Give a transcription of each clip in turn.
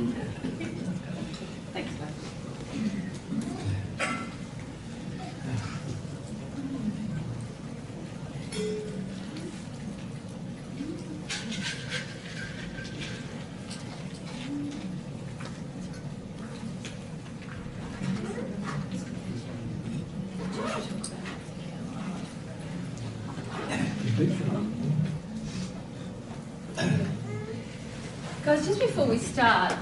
Thanks, mate. Guys, just before we start,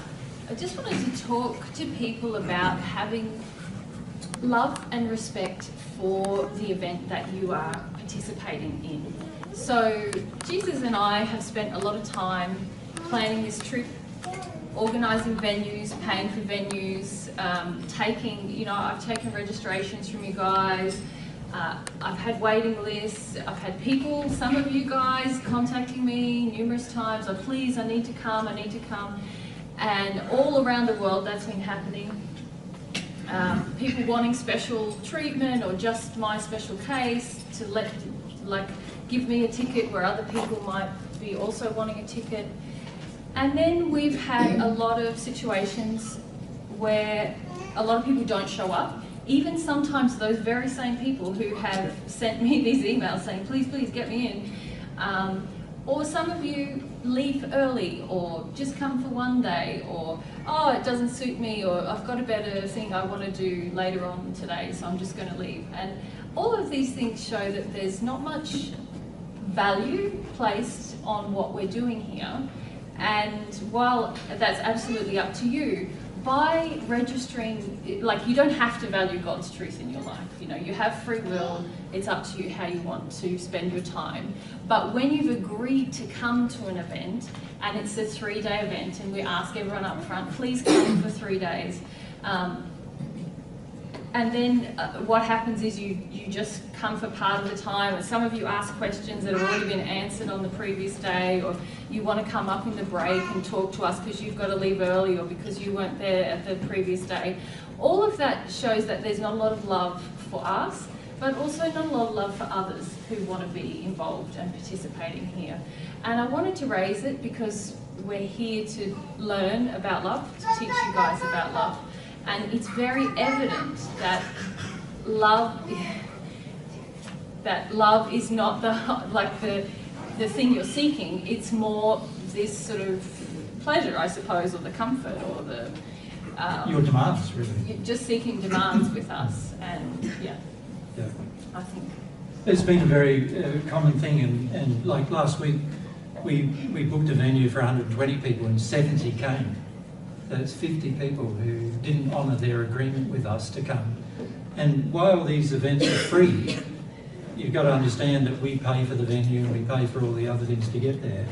I just wanted to talk to people about having love and respect for the event that you are participating in. So Jesus and I have spent a lot of time planning this trip, organising venues, paying for venues, I've taken registrations from you guys. I've had waiting lists, I've had people, some of you guys contacting me numerous times, oh please, I need to come. And all around the world that's been happening. People wanting special treatment or just my special case to give me a ticket where other people might be also wanting a ticket. And then we've had a lot of situations where a lot of people don't show up. Even sometimes those very same people who have sent me these emails saying, please, please get me in. Or some of you leave early or just come for one day or, oh, it doesn't suit me or I've got a better thing I want to do later on today, so I'm just going to leave. And all of these things show that there's not much value placed on what we're doing here. And while that's absolutely up to you, by registering, you don't have to value God's truth in your life. You have free will. It's up to you how you want to spend your time. But when you've agreed to come to an event, and it's a 3-day event, and we ask everyone up front, please come for 3 days. And then what happens is you just come for part of the time, and some of you ask questions that have already been answered on the previous day, or you want to come up in the break and talk to us because you've got to leave early or because you weren't there at the previous day. All of that shows that there's not a lot of love for us, but also not a lot of love for others who want to be involved and participating here. And I wanted to raise it because we're here to learn about love, to teach you guys about love. And it's very evident that love is not the thing you're seeking. It's more this sort of pleasure, I suppose, or the comfort, or the your demands, really. Just seeking demands with us, and yeah. I think it's been a very common thing. And like last week, we booked a venue for 120 people, and 70 came. That's 50 people who didn't honour their agreement with us to come. And while these events are free, you've got to understand that we pay for the venue and we pay for all the other things to get there,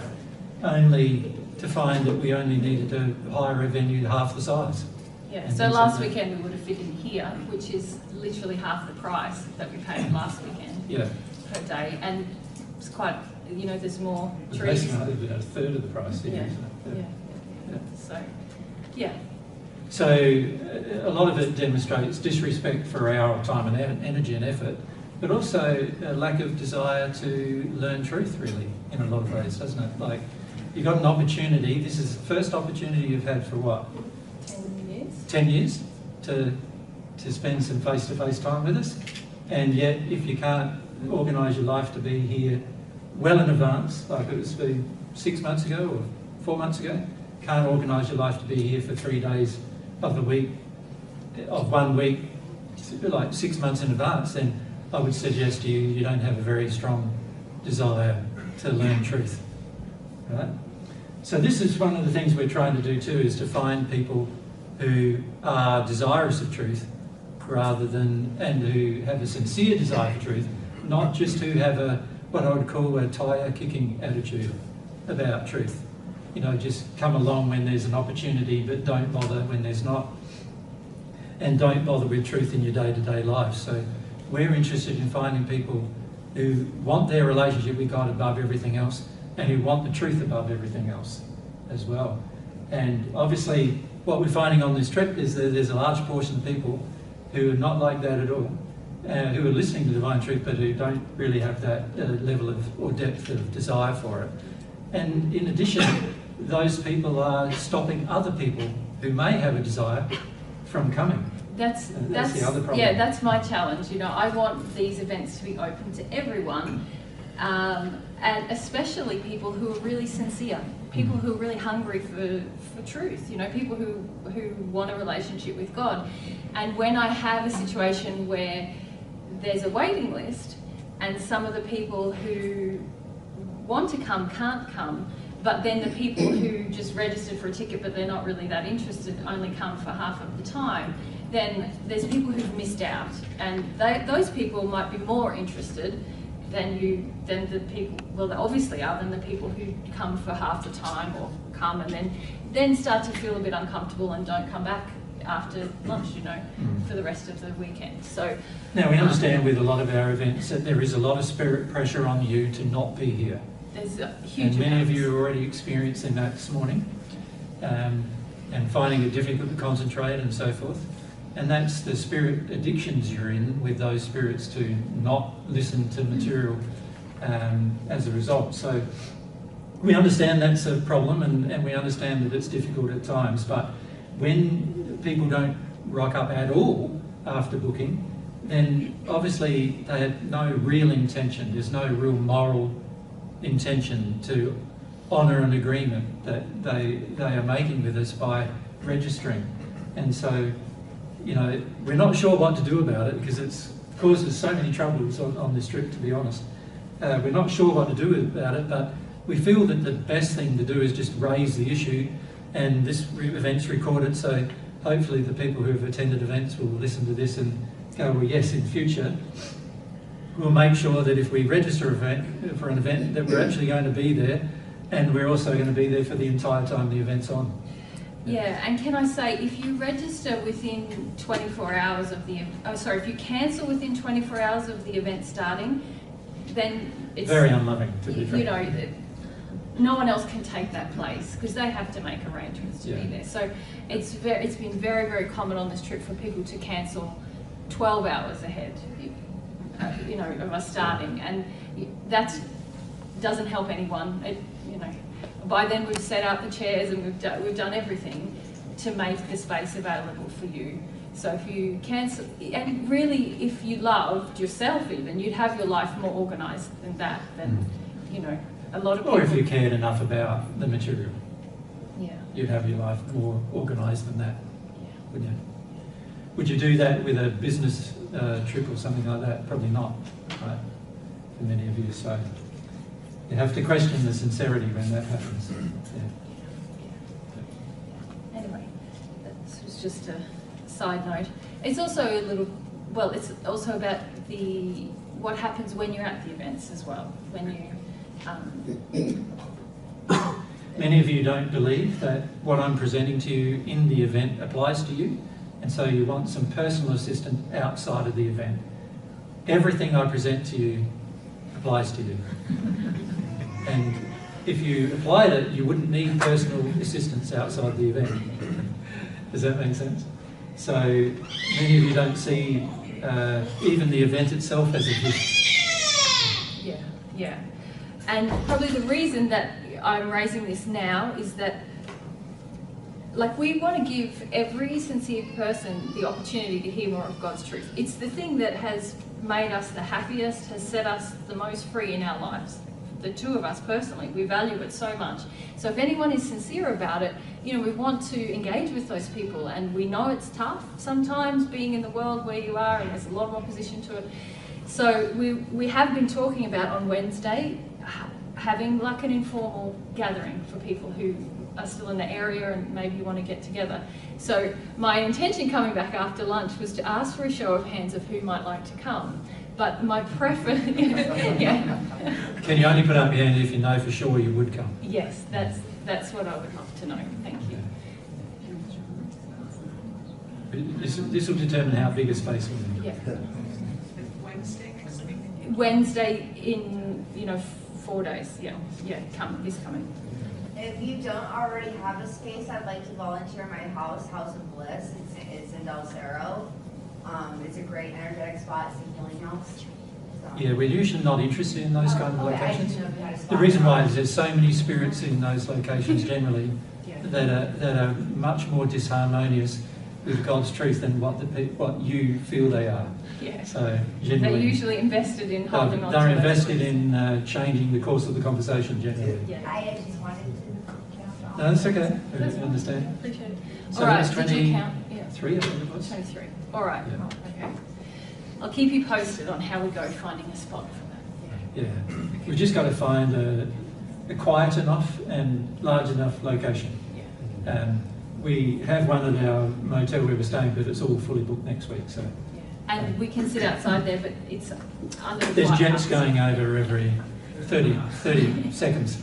only to find that we only needed to hire a venue half the size. Yeah, so last weekend we would have fit in here, which is literally half the price that we paid last weekend per day. And it's quite, there's more trees. It's basically a third of the price here, isn't it? Yeah. So. Yeah. So a lot of it demonstrates disrespect for our time and energy and effort, but also a lack of desire to learn truth, really, in a lot of ways, doesn't it? Like, you've got an opportunity. This is the first opportunity you've had for what? 10 years. 10 years to spend some face-to-face time with us, and yet if you can't organise your life to be here well in advance, like it was 6 months ago or 4 months ago, can't organise your life to be here for 3 days of the week, of 1 week, like 6 months in advance, then I would suggest to you, you don't have a very strong desire to learn truth, right? So this is one of the things we're trying to do too, is to find people who are desirous of truth rather than, and who have a sincere desire for truth, not just who have what I would call a tire kicking attitude about truth. Just come along when there's an opportunity, but don't bother when there's not. And don't bother with truth in your day-to-day life. So we're interested in finding people who want their relationship with God above everything else, and who want the truth above everything else as well. And obviously, what we're finding on this trip is that there's a large portion of people who are not like that at all, who are listening to divine truth, but who don't really have that level of or depth of desire for it. And in addition, those people are stopping other people who may have a desire from coming. That's the other problem. Yeah, that's my challenge. You know, I want these events to be open to everyone, and especially people who are really sincere, people who are really hungry for truth. You know, people who want a relationship with God. And when I have a situation where there's a waiting list, and some of the people who want to come can't come, but then the people who just registered for a ticket but they're not really that interested only come for half of the time, then there's people who've missed out, and those people might be more interested than the people, well, they obviously are, than the people who come for half the time or come and then start to feel a bit uncomfortable and don't come back after lunch, you know, for the rest of the weekend. So now we understand with a lot of our events that there is a lot of spirit pressure on you to not be here. There's a huge and many amount. of you are already experiencing that this morning, and finding it difficult to concentrate and so forth. And that's the spirit addictions you're in, with those spirits to not listen to material as a result. So we understand that's a problem, and we understand that it's difficult at times, but when people don't rock up at all after booking, then obviously they had no real intention, there's no real moral intention to honour an agreement that they are making with us by registering. And so, you know, we're not sure what to do about it, because it's caused us so many troubles on this trip, to be honest. We're not sure what to do about it, but we feel that the best thing to do is just raise the issue, and this event's recorded, so hopefully the people who have attended events will listen to this and go, well, yes, in future we'll make sure that if we register for an event that we're actually going to be there, and we're also going to be there for the entire time the event's on. Yeah, and can I say, if you register within 24 hours of the, if you cancel within 24 hours of the event starting, then it's very unloving, to be frank. You know, no one else can take that place, because they have to make arrangements to be there. So it's been very, very common on this trip for people to cancel 12 hours ahead, you know, of us starting, and that doesn't help anyone. You know, by then we've set up the chairs and we've done everything to make the space available for you. So if you cancel, and really if you loved yourself even, you'd have your life more organised than that, than, you know, a lot of people. Or if you cared enough about the material, yeah, you'd have your life more organised than that, yeah. wouldn't you? Would you do that with a business trip or something like that? Probably not, right? For many of you, so you have to question the sincerity when that happens. Yeah. Anyway, that was just a side note. It's also a little, well, it's also about what happens when you're at the events as well. When you, many of you don't believe that what I'm presenting to you in the event applies to you, and so you want some personal assistance outside of the event. Everything I present to you applies to you. And if you applied it, you wouldn't need personal assistance outside the event. Does that make sense? So many of you don't see even the event itself as a gift. yeah, yeah. And probably the reason that I'm raising this now is that, like, we want to give every sincere person the opportunity to hear more of God's truth. It's the thing that has made us the happiest, has set us the most free in our lives. The two of us personally, we value it so much. So if anyone is sincere about it, you know, we want to engage with those people, and we know it's tough sometimes being in the world where you are, and there's a lot of opposition to it. So we have been talking about on Wednesday having like an informal gathering for people who are still in the area and maybe want to get together. So my intention coming back after lunch was to ask for a show of hands of who might like to come. But my preference, yeah. Can you only put up your hand if you know for sure you would come? Yes, that's what I would love to know. Thank you. This will determine how big a space will be. Yeah. Wednesday next week. Wednesday in 4 days. Yeah, this coming. If you don't already have a space, I'd like to volunteer my house, House of Bliss. It's in Del Cerro. It's a great energetic spot. It's a healing house. Yeah, we're usually not interested in those kind of Okay, I locations. didn't know if you had a spot. The reason why is there's so many spirits in those locations generally Yeah. that are much more disharmonious with God's truth than what you feel they are. Yeah. So They're generally, usually invested in holding on to they're those invested truths. in changing the course of the conversation generally. Yeah. I just wanted to count off. No, that's okay. That's I fine. understand. Appreciate it. So All right, that's did you count? Yeah. 23, I think it was. 23. All right. Yeah. Okay. I'll keep you posted on how we go finding a spot for that. Yeah, we've just got to find a quiet enough and large enough location. Yeah. We have one at our motel where we're staying, but it's all fully booked next week. So Yeah. And we can sit outside there, but it's under the there's White jets House. going over every 30 seconds.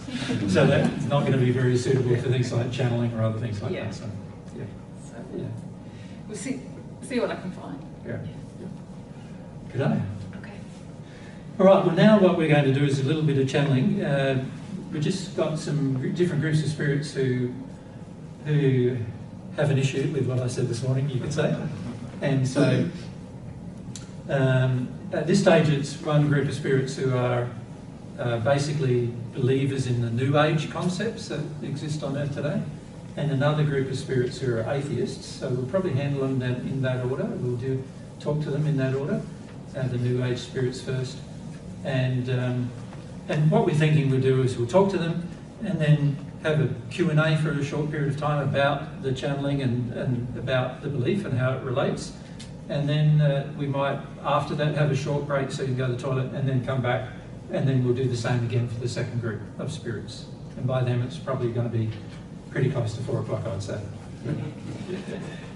So that's not going to be very suitable for things like channeling or other things like Yeah. that. So, yeah. So Yeah. we'll see what I can find. Yeah. Good day. Okay. All right, well now what we're going to do is a little bit of channeling. We've just got some different groups of spirits who have an issue with what I said this morning, you could say. And so at this stage it's one group of spirits who are basically believers in the New Age concepts that exist on Earth today, and another group of spirits who are atheists. So we'll probably handle them in that order. We'll talk to them in that order. The New Age spirits first, and what we're thinking we'll do is we'll talk to them and then have a Q&A for a short period of time about the channeling and about the belief and how it relates, and then we might after that have a short break so you can go to the toilet and then come back, and then we'll do the same again for the second group of spirits, and by then it's probably going to be pretty close to 4 o'clock, I'd say.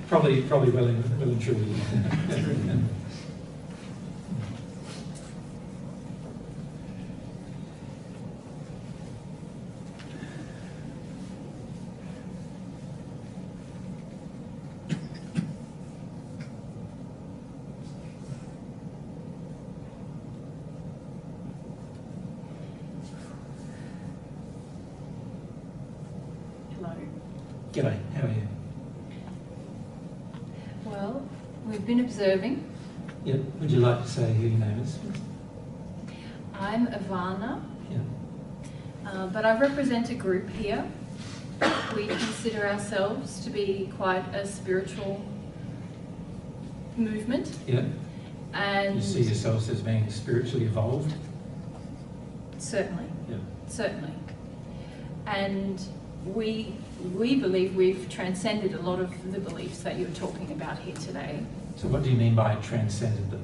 Probably well and truly. Hello. G'day, how are you? Well, we've been observing. Yeah, would you like to say who your name is? I'm Ivana, Yeah. but I represent a group here. We consider ourselves to be quite a spiritual movement, Yeah. and You see yourselves as being spiritually evolved? certainly, Yeah. certainly. And we believe we've transcended a lot of the beliefs that you're talking about here today. So what do you mean by transcended them?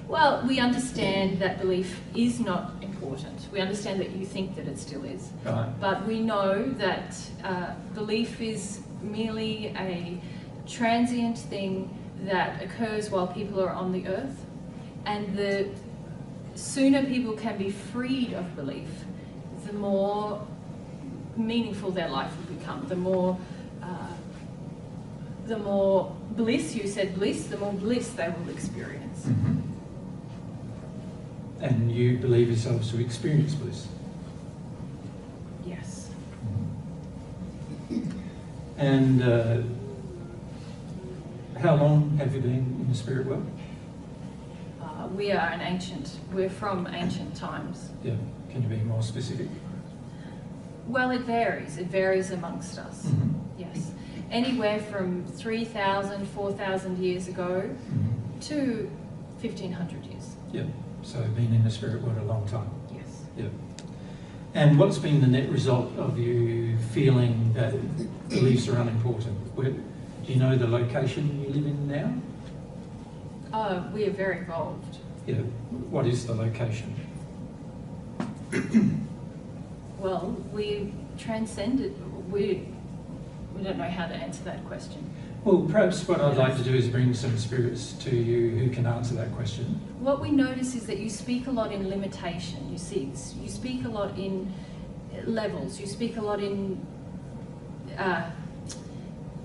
Well, we understand that belief is not important. We understand that you think that it still is. Right. But we know that belief is merely a transient thing that occurs while people are on the earth. And the sooner people can be freed of belief, the more meaningful their life will become. The more bliss, you said bliss, the more bliss they will experience. Mm-hmm. And you believe yourselves to experience bliss? Yes. And how long have you been in the spirit world? We are we're from ancient times. Yeah. Can you be more specific? Well, it varies. It varies amongst us. Mm-hmm. Yes. Anywhere from 3,000, 4,000 years ago Mm-hmm. to 1,500 years. Yeah. So been in the spirit world a long time. Yes. Yeah. And what's been the net result of you feeling that beliefs are unimportant? Do you know the location you live in now? We are very evolved. Yeah. What is the location? Well, we transcended. We don't know how to answer that question. Well, perhaps what I'd like to do is bring some spirits to you who can answer that question. What we notice is that you speak a lot in limitation. You speak a lot in levels. You speak a lot in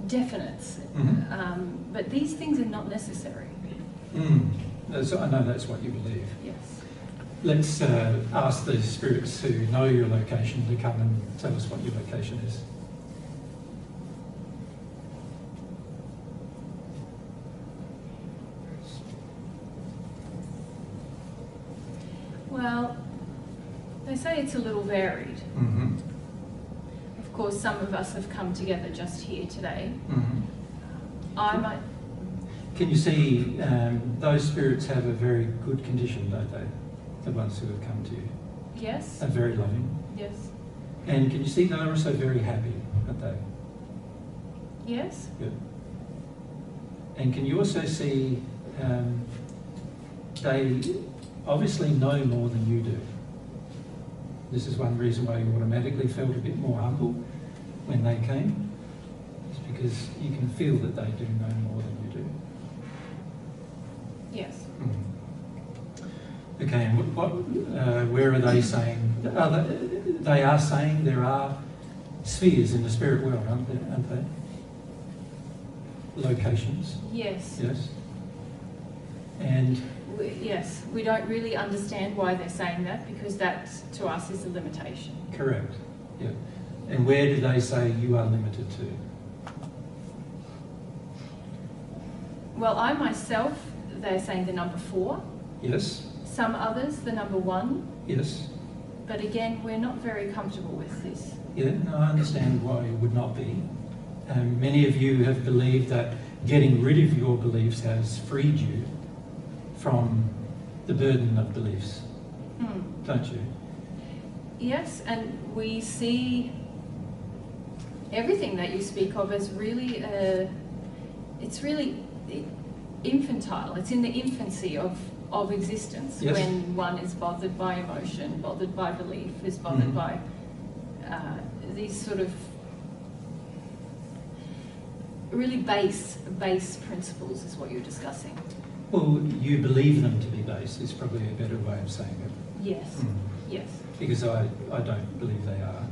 definites. Mm-hmm. But these things are not necessary. I know that's what you believe. Yes. Let's ask the spirits who know your location to come and tell us what your location is. say it's a little varied. Mm-hmm. Of course, some of us have come together just here today. Mm-hmm. I might, Can you see those spirits have a very good condition, don't they? The ones who have come to you yes, are very loving. yes, And can you see they're also very happy, aren't they? yes, Good. And can you also see they obviously know more than you do? This is one reason why you automatically felt a bit more humble when they came. It's because you can feel that they do know more than you do. yes. Okay, and where are they saying? They are saying there are spheres in the spirit world, aren't they? Locations, Yes. yes. And Yes, we don't really understand why they're saying that, because that to us is a limitation. correct, yeah. And where do they say you are limited to? Well, I myself, they're saying the number 4. Yes, Some others, the number 1. yes. But again, we're not very comfortable with this. Yeah, no, I understand why you would not be. Many of you have believed that getting rid of your beliefs has freed you from the burden of beliefs, don't you? Yes, and we see everything that you speak of as really, it's really infantile. It's in the infancy of existence, Yes. when one is bothered by emotion, bothered by belief, is bothered by these sort of really base principles is what you're discussing. Well, you believe them to be base is probably a better way of saying it. Yes, yes. Because I don't believe they are.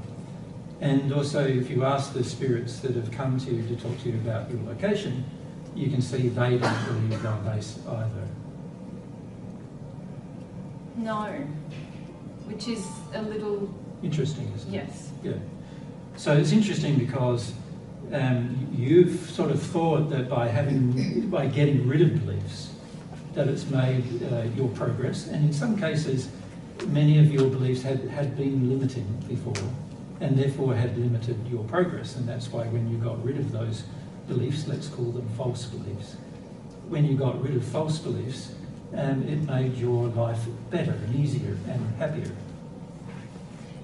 And also, if you ask the spirits that have come to you to talk to you about your location, you can see they don't believe they're base either. No, which is a little, Interesting, isn't it? yes. Yeah. So it's interesting because you've sort of thought that by getting rid of beliefs, that it's made your progress, and in some cases, many of your beliefs had been limiting before, and therefore had limited your progress, and that's why when you got rid of those beliefs, let's call them false beliefs, when you got rid of false beliefs, it made your life better and easier and happier.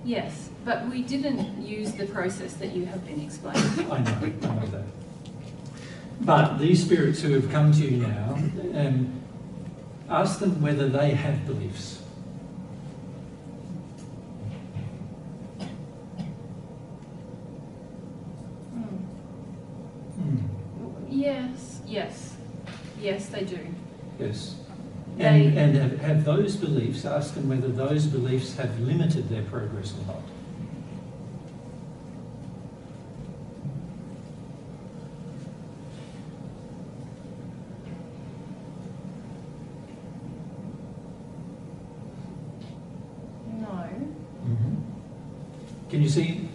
Yes, but we didn't use the process that you have been explaining. I know that. But these spirits who have come to you now, ask them whether they have beliefs. Yes, yes, yes, they do. Yes. They- And have those beliefs, ask them whether those beliefs have limited their progress or not. No. Can you see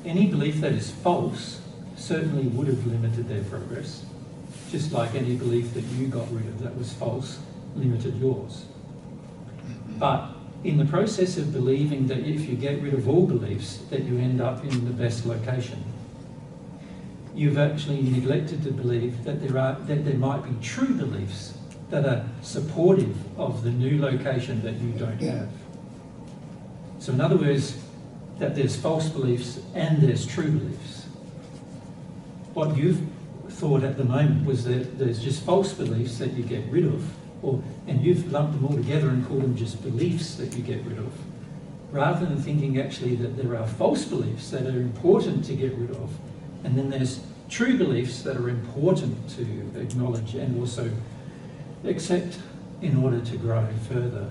any belief that is false certainly would have limited their progress, just like any belief that you got rid of that was false limited yours. But in the process of believing that if you get rid of all beliefs that you end up in the best location, you've actually neglected to believe that there might be true beliefs that are supportive of the new location that you don't have. So in other words, that there's false beliefs and there's true beliefs. What you've thought at the moment was that there's just false beliefs that you get rid of, and you've lumped them all together and called them just beliefs that you get rid of, rather than thinking actually that there are false beliefs that are important to get rid of, and then there's true beliefs that are important to acknowledge and also accept in order to grow further.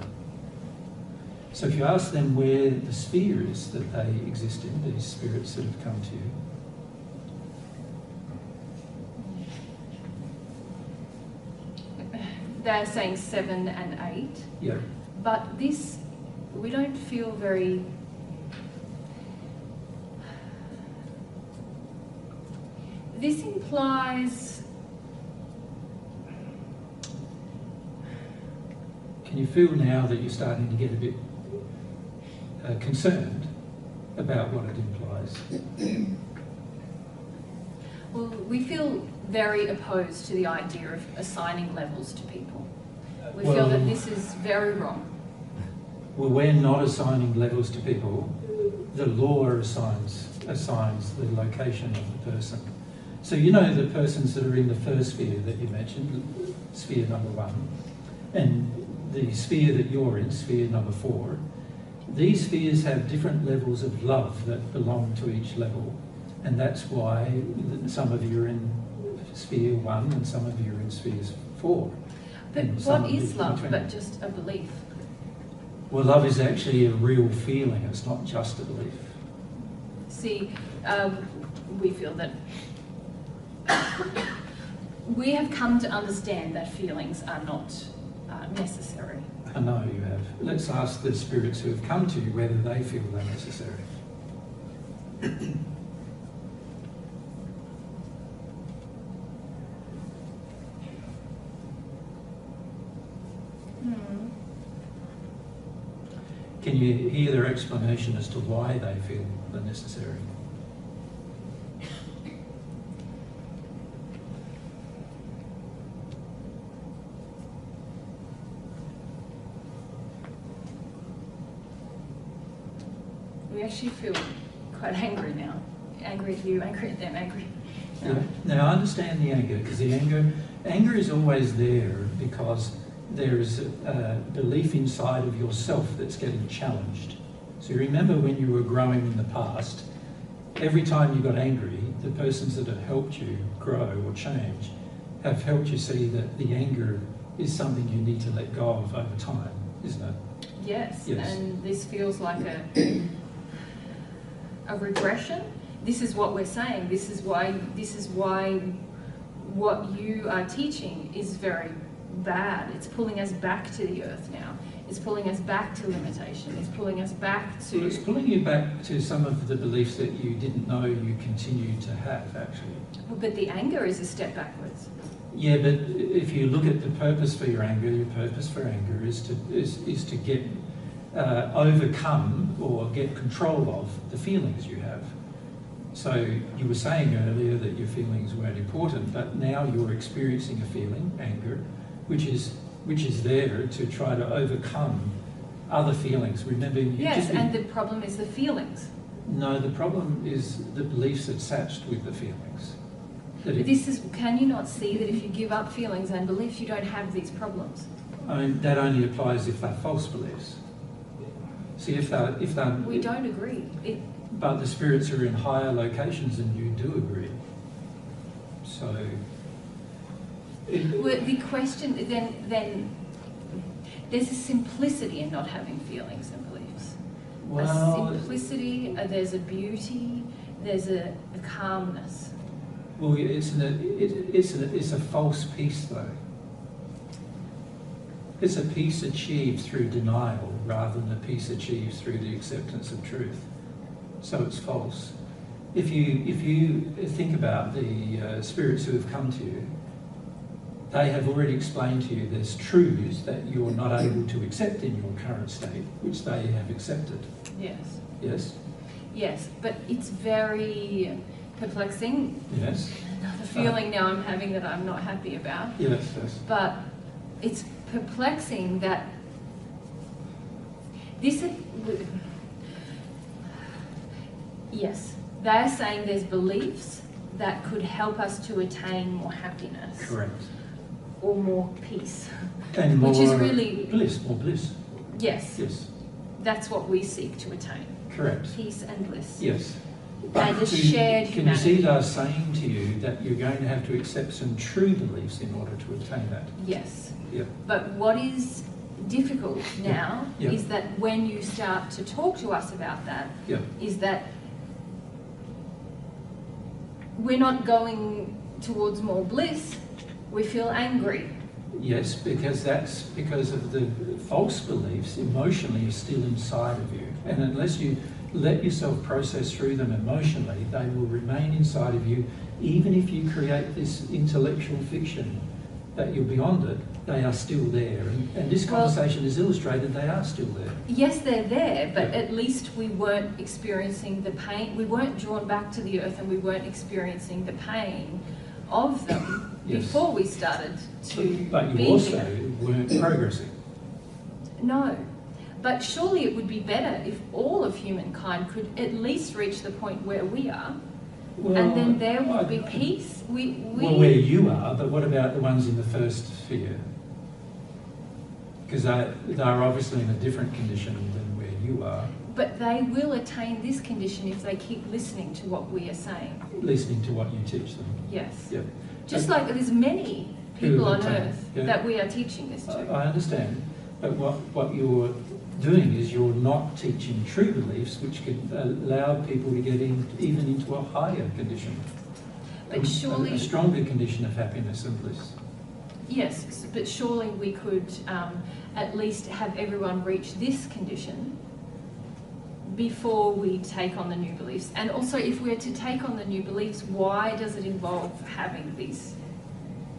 So if you ask them where the sphere is that they exist in, these spirits that have come to you, They're saying 7 and 8. yeah, But this, we don't feel very... This implies... can you feel now that you're starting to get a bit concerned about what it implies. Well, we feel very opposed to the idea of assigning levels to people. We feel that this is very wrong. Well, we're not assigning levels to people. The law assigns the location of the person. So you know the persons that are in the first sphere that you mentioned, sphere number 1, and the sphere that you're in, sphere number 4, these spheres have different levels of love that belong to each level. And that's why some of you are in sphere 1 and some of you are in spheres 4. But what is love but just a belief? Well, love is actually a real feeling. It's not just a belief. See, we feel that we have come to understand that feelings are not necessary. I know you have. Let's ask the spirits who have come to you whether they feel they're necessary. Can you hear their explanation as to why they feel they're necessary? We actually feel quite angry now. Angry at you, angry at them, angry. Yeah. Now I understand the anger, because the anger is always there because there is a belief inside of yourself that's getting challenged. So you remember when you were growing in the past, every time you got angry, the persons that have helped you grow or change have helped you see that the anger is something you need to let go of over time, isn't it? Yes, Yes. and this feels like a regression. This is what we're saying. This is why what you are teaching is very bad. It's pulling us back to the earth now. It's pulling us back to limitation. It's pulling us back to... Well, it's pulling you back to some of the beliefs that you didn't know you continued to have, actually. Well, but the anger is a step backwards. Yeah, but if you look at the purpose for your purpose for anger is to get overcome or get control of the feelings you have. So you were saying earlier that your feelings weren't important, but now you're experiencing a feeling, anger, which is there to try to overcome other feelings. Remember, Yes, and the problem is the feelings. No, the problem is the beliefs attached with the feelings. Can you not see that if you give up feelings and beliefs, you don't have these problems? I mean, that only applies if they're false beliefs. See, if they're... We don't agree. But the spirits are in higher locations and you do agree. So... Well, the question, then there's a simplicity in not having feelings and beliefs. Well, a simplicity, there's a beauty, there's a calmness. Well, it's a false peace, though. It's a peace achieved through denial rather than a peace achieved through the acceptance of truth. So it's false. If you think about the spirits who have come to you, they have already explained to you there's truths that you're not able to accept in your current state, which they have accepted. Yes. Yes? Yes, but it's very perplexing. Yes. The feeling now I'm having that I'm not happy about. Yes, yes. But it's perplexing that this is... Yes, they're saying there's beliefs that could help us to attain more happiness. Correct. Or more peace. And more which is really... bliss, more bliss. Yes. Yes. That's what we seek to attain. Correct. Peace and bliss. Yes. And a shared Can you humanity. see they're saying to you that you're going to have to accept some true beliefs in order to attain that? Yes. Yeah. But what is difficult now Yeah. is that when you start to talk to us about that, Yeah. is that we're not going towards more bliss, we feel angry. Yes, because that's because of the false beliefs emotionally are still inside of you. And unless you let yourself process through them emotionally, they will remain inside of you, even if you create this intellectual fiction that you're beyond it, they are still there. And this conversation has illustrated they are still there. Yes, they're there, but Yeah. at least we weren't experiencing the pain. We weren't drawn back to the earth, and we weren't experiencing the pain of them Yes. before we started to But be you also here. weren't progressing. No. But surely it would be better if all of humankind could at least reach the point where we are, and then there would be peace. Well, where you are, but what about the ones in the first sphere? Because they're obviously in a different condition than where you are, But they will attain this condition if they keep listening to what we are saying. listening to what you teach them. Yes. Yep. Just like there's many Who people on attain, earth yeah. that we are teaching this to. I understand, but what you're doing is you're not teaching true beliefs, which could allow people to get even into a higher condition, But surely, a stronger condition of happiness and bliss. yes, but surely we could at least have everyone reach this condition before we take on the new beliefs. And also, if we're to take on the new beliefs, why does it involve having these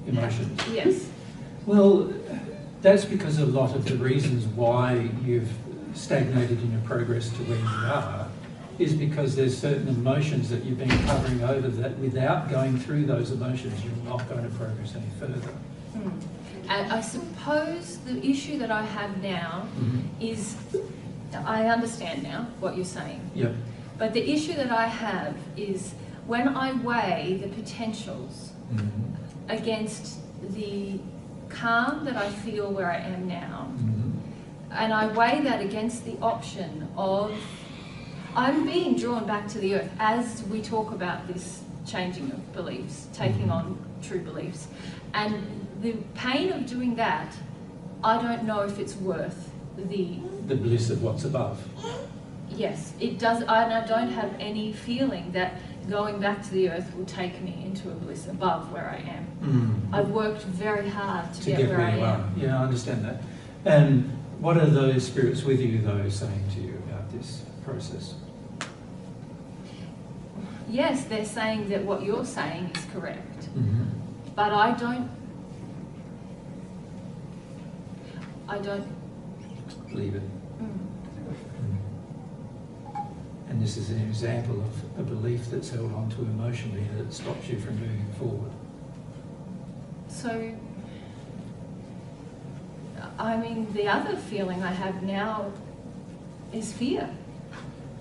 Emotions. Yes. Well, that's because a lot of the reasons why you've stagnated in your progress to where you are is because there's certain emotions that you've been covering over that without going through those emotions, you're not going to progress any further. And I suppose the issue that I have now is, I understand now what you're saying, Yep. but the issue that I have is when I weigh the potentials against the calm that I feel where I am now, and I weigh that against the option of I'm being drawn back to the earth as we talk about this changing of beliefs, taking on true beliefs, and the pain of doing that, I don't know if it's worth the bliss of what's above. Yes, it does. And I don't have any feeling that going back to the earth will take me into a bliss above where I am. I've worked very hard to get where I you am. are. Yeah, I understand that. And what are those spirits with you, though, saying to you about this process? Yes, they're saying that what you're saying is correct, but I don't Leave it. And this is an example of a belief that's held on to emotionally that stops you from moving forward. So, I mean, the other feeling I have now is fear.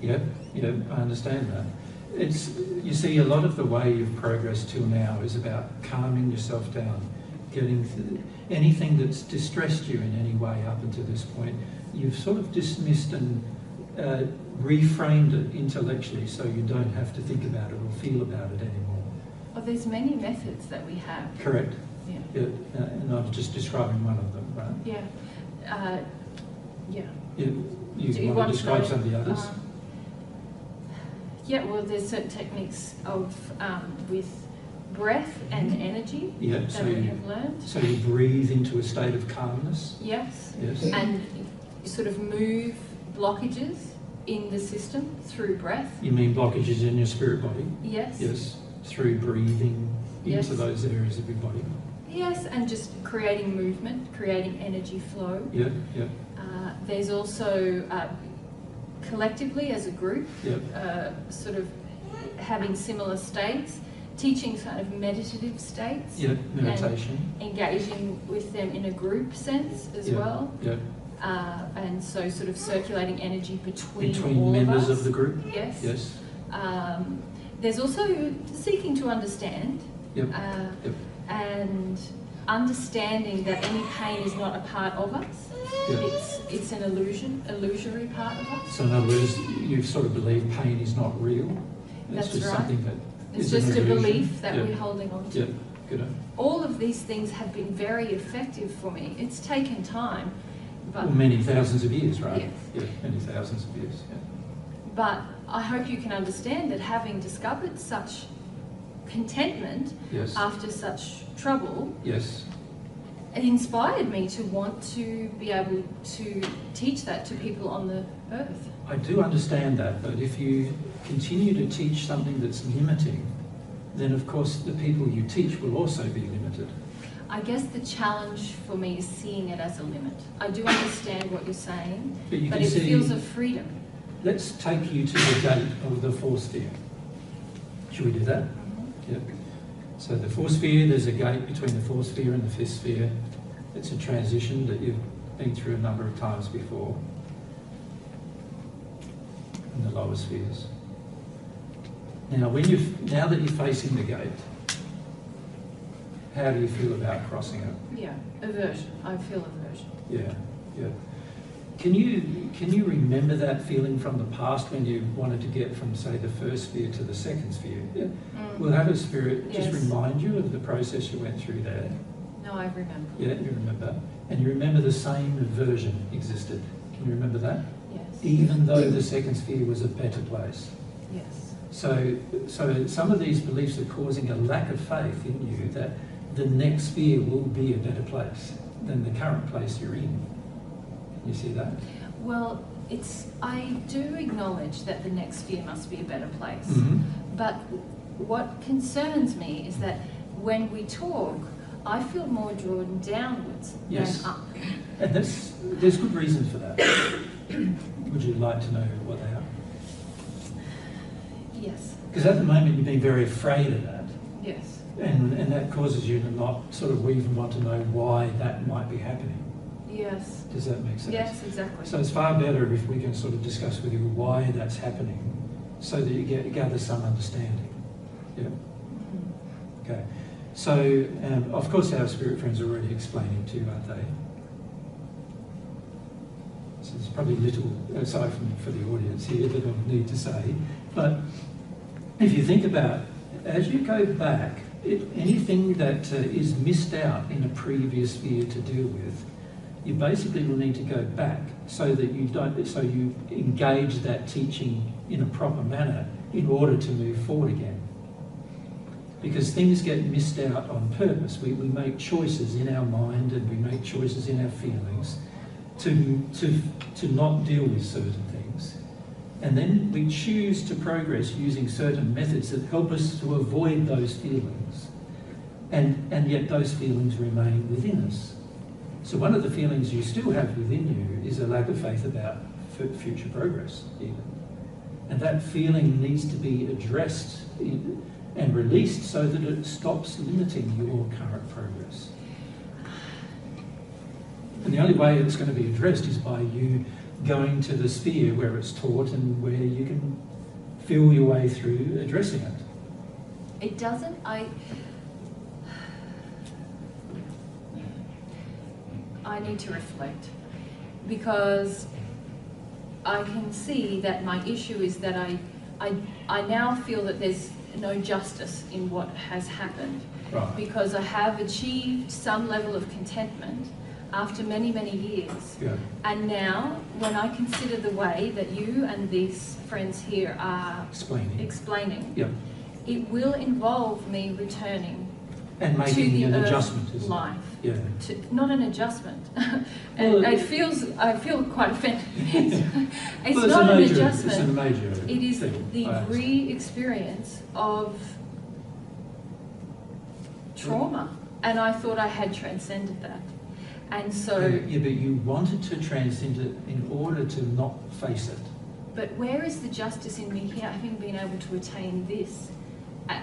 Yep, I understand that. You see, a lot of the way you've progressed till now is about calming yourself down, getting anything that's distressed you in any way up until this point, you've sort of dismissed and reframed it intellectually so you don't have to think about it or feel about it anymore. Well, there's many methods that we have. Correct? Yeah. And I'm just describing one of them, right? Yeah. Yeah. You want to describe some of the others? Yeah, well, there's certain techniques of with breath and energy that we have learned. So you breathe into a state of calmness? Yes. Yes. And you sort of move blockages in the system through breath. You mean blockages in your spirit body? Yes. Yes. Through breathing Yes. into those areas of your body? Yes, and just creating movement, creating energy flow. Yeah. There's also collectively as a group, sort of having similar states, teaching kind of meditative states. Yeah, meditation. And engaging with them in a group sense as well. Yeah. And so sort of circulating energy between all members of us. of the group? Yes. Yes. There's also seeking to understand. Yep. And understanding that any pain is not a part of us. Yeah. It's an illusory part of us. So in other words, you sort of believe pain is not real. That's just right. Something that It's is an just a illusion. belief that we're holding on to. Yeah, good. All of these things have been very effective for me. It's taken time, but Many thousands of years, right? Yes. Yeah, many thousands of years. Yeah. but I hope you can understand that having discovered such contentment Yes. after such trouble, Yes. it inspired me to want to be able to teach that to people on the earth. I do understand that, but if you continue to teach something that's limiting, then of course the people you teach will also be limited. I guess the challenge for me is seeing it as a limit. I do understand what you're saying, But you but can it see- feels a freedom. Let's take you to the gate of the fourth sphere. Should we do that? Yep. So the fourth sphere, there's a gate between the fourth sphere and the fifth sphere. It's a transition that you've been through a number of times before in the lower spheres. Now, now that you're facing the gate, how do you feel about crossing it? Yeah, aversion. I feel aversion. Yeah, yeah. Can you remember that feeling from the past when you wanted to get from, say, the first sphere to the second sphere? Yeah. We'll have a spirit just Yes. remind you of the process you went through there. No, I remember. Yeah, you remember. And you remember the same aversion existed. Can you remember that? Yes. Even though the second sphere was a better place. Yes. So some of these beliefs are causing a lack of faith in you that the next sphere will be a better place than the current place you're in. You see that? Well, I do acknowledge that the next sphere must be a better place. Mm-hmm. But what concerns me is that when we talk, I feel more drawn downwards Yes. than up. And there's good reason for that. Would you like to know what they are? Yes. Because at the moment you've been very afraid of that. Yes. And that causes you to not sort of even want to know why that might be happening. Yes. Does that make sense? Yes, exactly. So it's far better if we can sort of discuss with you why that's happening so that you gather some understanding. Yeah? Mhm. Okay. So, of course, our spirit friends are already explaining to you, aren't they? So there's probably little, aside from for the audience here, that I need to say. But if you think about, as you go back, anything that is missed out in a previous sphere to deal with, you basically will need to go back so that you engage that teaching in a proper manner in order to move forward again. Because things get missed out on purpose. We make choices in our mind and we make choices in our feelings to not deal with certain things. And then we choose to progress using certain methods that help us to avoid those feelings. And yet those feelings remain within us. So one of the feelings you still have within you is a lack of faith about future progress, even. And that feeling needs to be addressed and released so that it stops limiting your current progress. And the only way it's going to be addressed is by you going to the sphere where it's taught and where you can feel your way through addressing it. It doesn't, I need to reflect, because I can see that my issue is that I now feel that there's no justice in what has happened. Right. Because I have achieved some level of contentment after many, many years. Yeah. And now, when I consider the way that you and these friends here are explaining, Yep. it will involve me returning And to making the an earth adjustment, isn't life. it? Yeah. Not an adjustment. And Well, I feel quite offended. It's Well, not an It's a adjustment. major It is thing. the I understand. re-experience of trauma. And I thought I had transcended that. And so, Yeah, but you wanted to transcend it in order to not face it. but where is the justice in me here, having been able to attain this,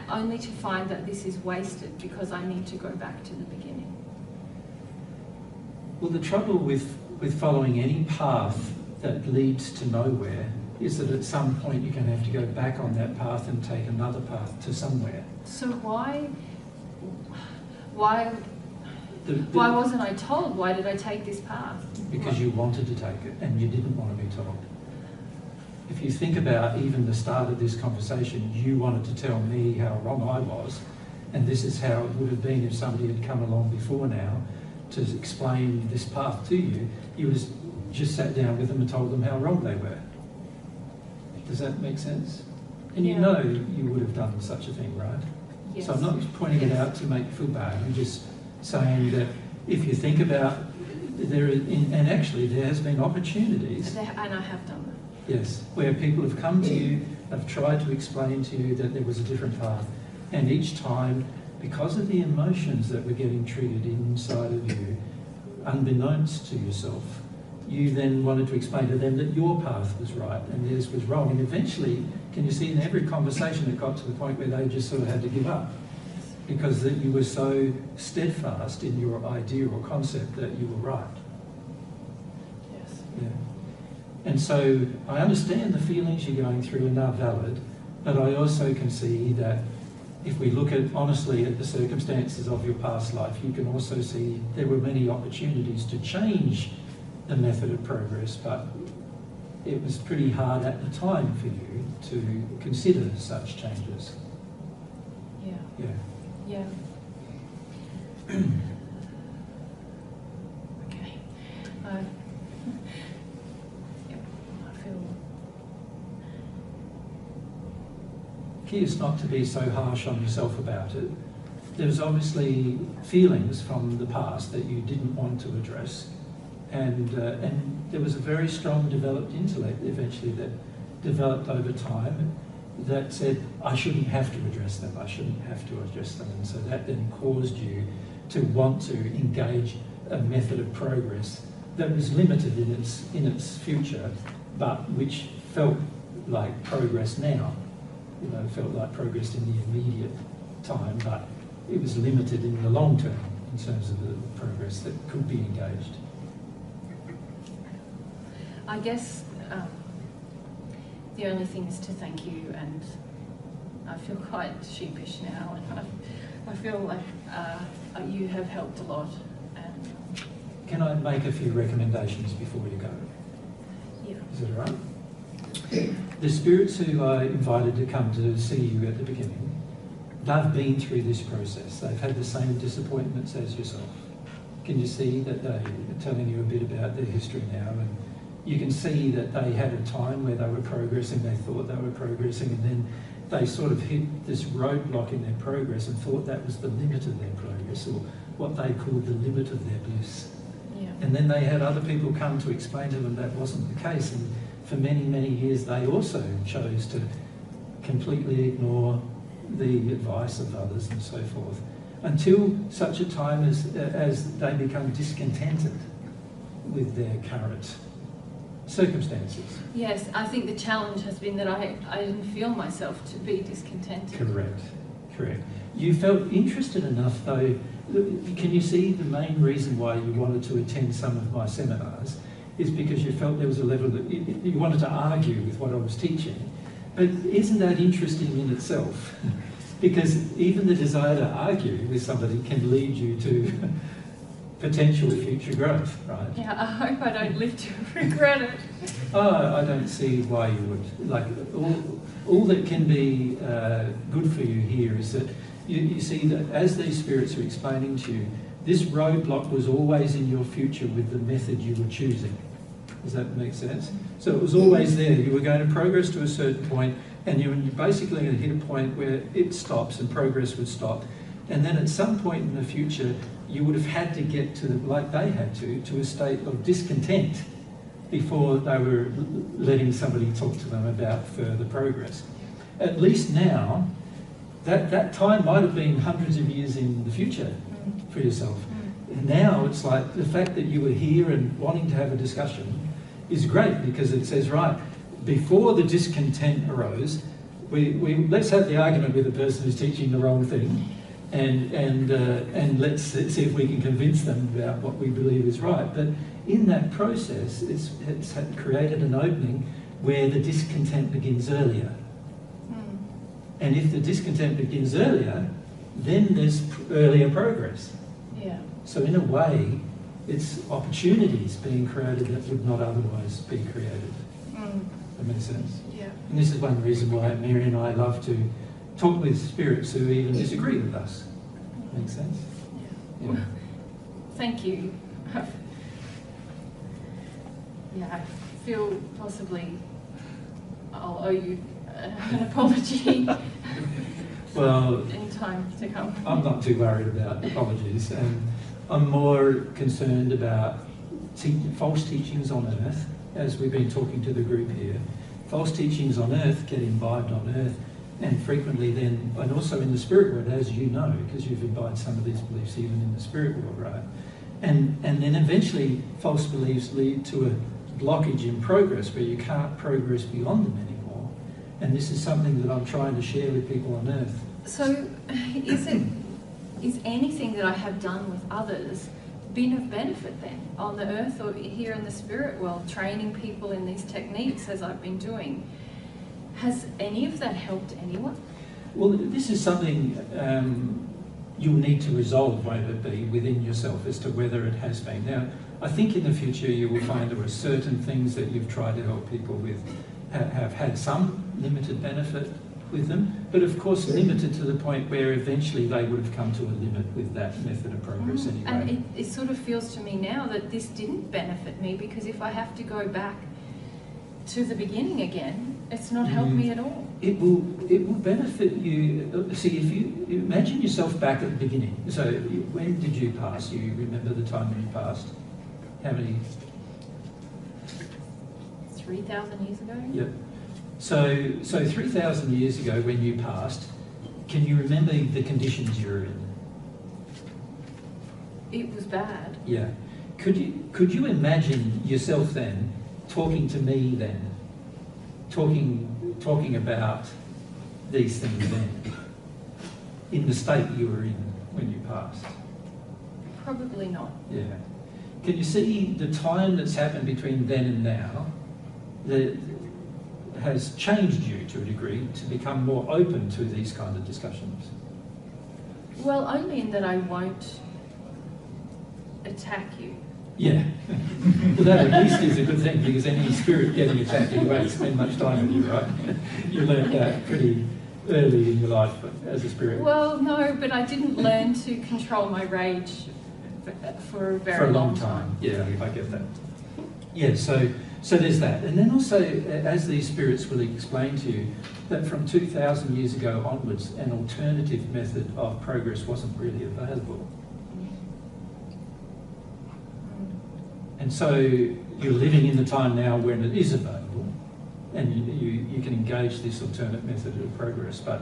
only to find that this is wasted because I need to go back to the beginning? Well, the trouble with following any path that leads to nowhere is that at some point you're going to have to go back on that path and take another path to somewhere. So why wasn't I told? Why did I take this path? Because you wanted to take it and you didn't want to be told. If you think about even the start of this conversation, you wanted to tell me how wrong I was, and this is how it would have been if somebody had come along before now to explain this path to you. You would have just sat down with them and told them how wrong they were. Does that make sense? And you Yeah. know you would have done such a thing, right? Yes. So I'm not pointing it out to make you feel bad. I'm just saying that if you think about and actually there has been opportunities. And I have done that. Yes, where people have come to you, have tried to explain to you that there was a different path, and each time because of the emotions that were getting triggered inside of you, unbeknownst to yourself, you then wanted to explain to them that your path was right and theirs was wrong. And eventually, can you see, in every conversation it got to the point where they just sort of had to give up, because that you were so steadfast in your idea or concept that you were right. Yes. Yeah. And so I understand the feelings you're going through and they're valid, but I also can see that if we look at honestly at the circumstances of your past life, you can also see there were many opportunities to change the method of progress, but it was pretty hard at the time for you to consider such changes. Yeah. Yeah. Yeah. Okay. Yeah, I feel. Key is not to be so harsh on yourself about it. There's obviously feelings from the past that you didn't want to address, and there was a very strong developed intellect eventually that developed over time that said, I shouldn't have to address them, I shouldn't have to address them. And so that then caused you to want to engage a method of progress that was limited in its future, but which felt like progress now. You know, felt like progress in the immediate time, but it was limited in the long term in terms of the progress that could be engaged. I guess the only thing is to thank you, and I feel quite sheepish now, and I feel like you have helped a lot. And Can I make a few recommendations before you go? yeah. Is it all right? The spirits who I invited to come to see you at the beginning, they've been through this process. They've had the same disappointments as yourself. Can you see that they're telling you a bit about their history now? And you can see that they had a time where they were progressing, they thought they were progressing, and then they sort of hit this roadblock in their progress and thought that was the limit of their progress, or what they called the limit of their bliss. Yeah. And then they had other people come to explain to them that wasn't the case, and for many, many years they also chose to completely ignore the advice of others and so forth, until such a time as they become discontented with their current circumstances. Yes, I think the challenge has been that I didn't feel myself to be discontented. Correct. You felt interested enough though. Can you see the main reason why you wanted to attend some of my seminars is because you felt there was a level that you wanted to argue with what I was teaching. But isn't that interesting in itself? Because even the desire to argue with somebody can lead you to potential future growth, right? Yeah, I hope I don't live to regret it. Oh, I don't see why you would. Like, all that can be good for you here is that you see that as these spirits are explaining to you, this roadblock was always in your future with the method you were choosing. Does that make sense? So it was always there. You were going to progress to a certain point, and you're basically going to hit a point where it stops and progress would stop. And then at some point in the future, you would have had to get to, like they had to a state of discontent before they were letting somebody talk to them about further progress. At least now, that time might have been hundreds of years in the future for yourself. Now it's like the fact that you were here and wanting to have a discussion is great, because it says, right, before the discontent arose, let's have the argument with the person who's teaching the wrong thing, and let's see if we can convince them about what we believe is right. But in that process, it's created an opening where the discontent begins earlier. And if the discontent begins earlier, then there's earlier progress. Yeah. So in a way, it's opportunities being created that would not otherwise be created. That makes sense? Yeah. And this is one reason why Mary and I love to talk with spirits who even disagree with us. Makes sense? Yeah. Yeah. Thank you. Yeah, I feel possibly I'll owe you an apology. Well, in time to come. I'm not too worried about apologies, and I'm more concerned about false teachings on earth, as we've been talking to the group here. False teachings on earth get imbibed on earth, And frequently then, and also in the spirit world, as you know, because you've imbibed some of these beliefs even in the spirit world, right? And then eventually false beliefs lead to a blockage in progress where you can't progress beyond them anymore. And this is something that I'm trying to share with people on earth. So is anything that I have done with others been of benefit then on the earth or here in the spirit world, training people in these techniques as I've been doing? Has any of that helped anyone? Well, this is something you'll need to resolve, won't it be, within yourself as to whether it has been. Now, I think in the future you will find there are certain things that you've tried to help people with have had some limited benefit with them, but of course limited to the point where eventually they would have come to a limit with that method of progress anyway. And it sort of feels to me now that this didn't benefit me, because if I have to go back to the beginning again, it's not helped me at all. It will benefit you. See, if you imagine yourself back at the beginning. So when did you pass? You remember the time when you passed? How many? 3,000 years ago? Yep. So 3,000 years ago when you passed, can you remember the conditions you were in? It was bad. Yeah. Could you imagine yourself then talking to me then? Talking about these things then, in the state you were in when you passed? Probably not. Yeah. Can you see the time that's happened between then and now that has changed you to a degree to become more open to these kind of discussions? Well, only in that I won't attack you. Yeah. Well, that at least is a good thing, because any spirit getting attacked, you won't spend much time with you, right? You learned that pretty early in your life as a spirit. Well, no, but I didn't learn to control my rage for a very long time. Yeah, I get that. Yeah, so there's that. And then also, as these spirits will explain to you, that from 2,000 years ago onwards, an alternative method of progress wasn't really available. And so you're living in the time now when it is available, and you can engage this alternate method of progress, but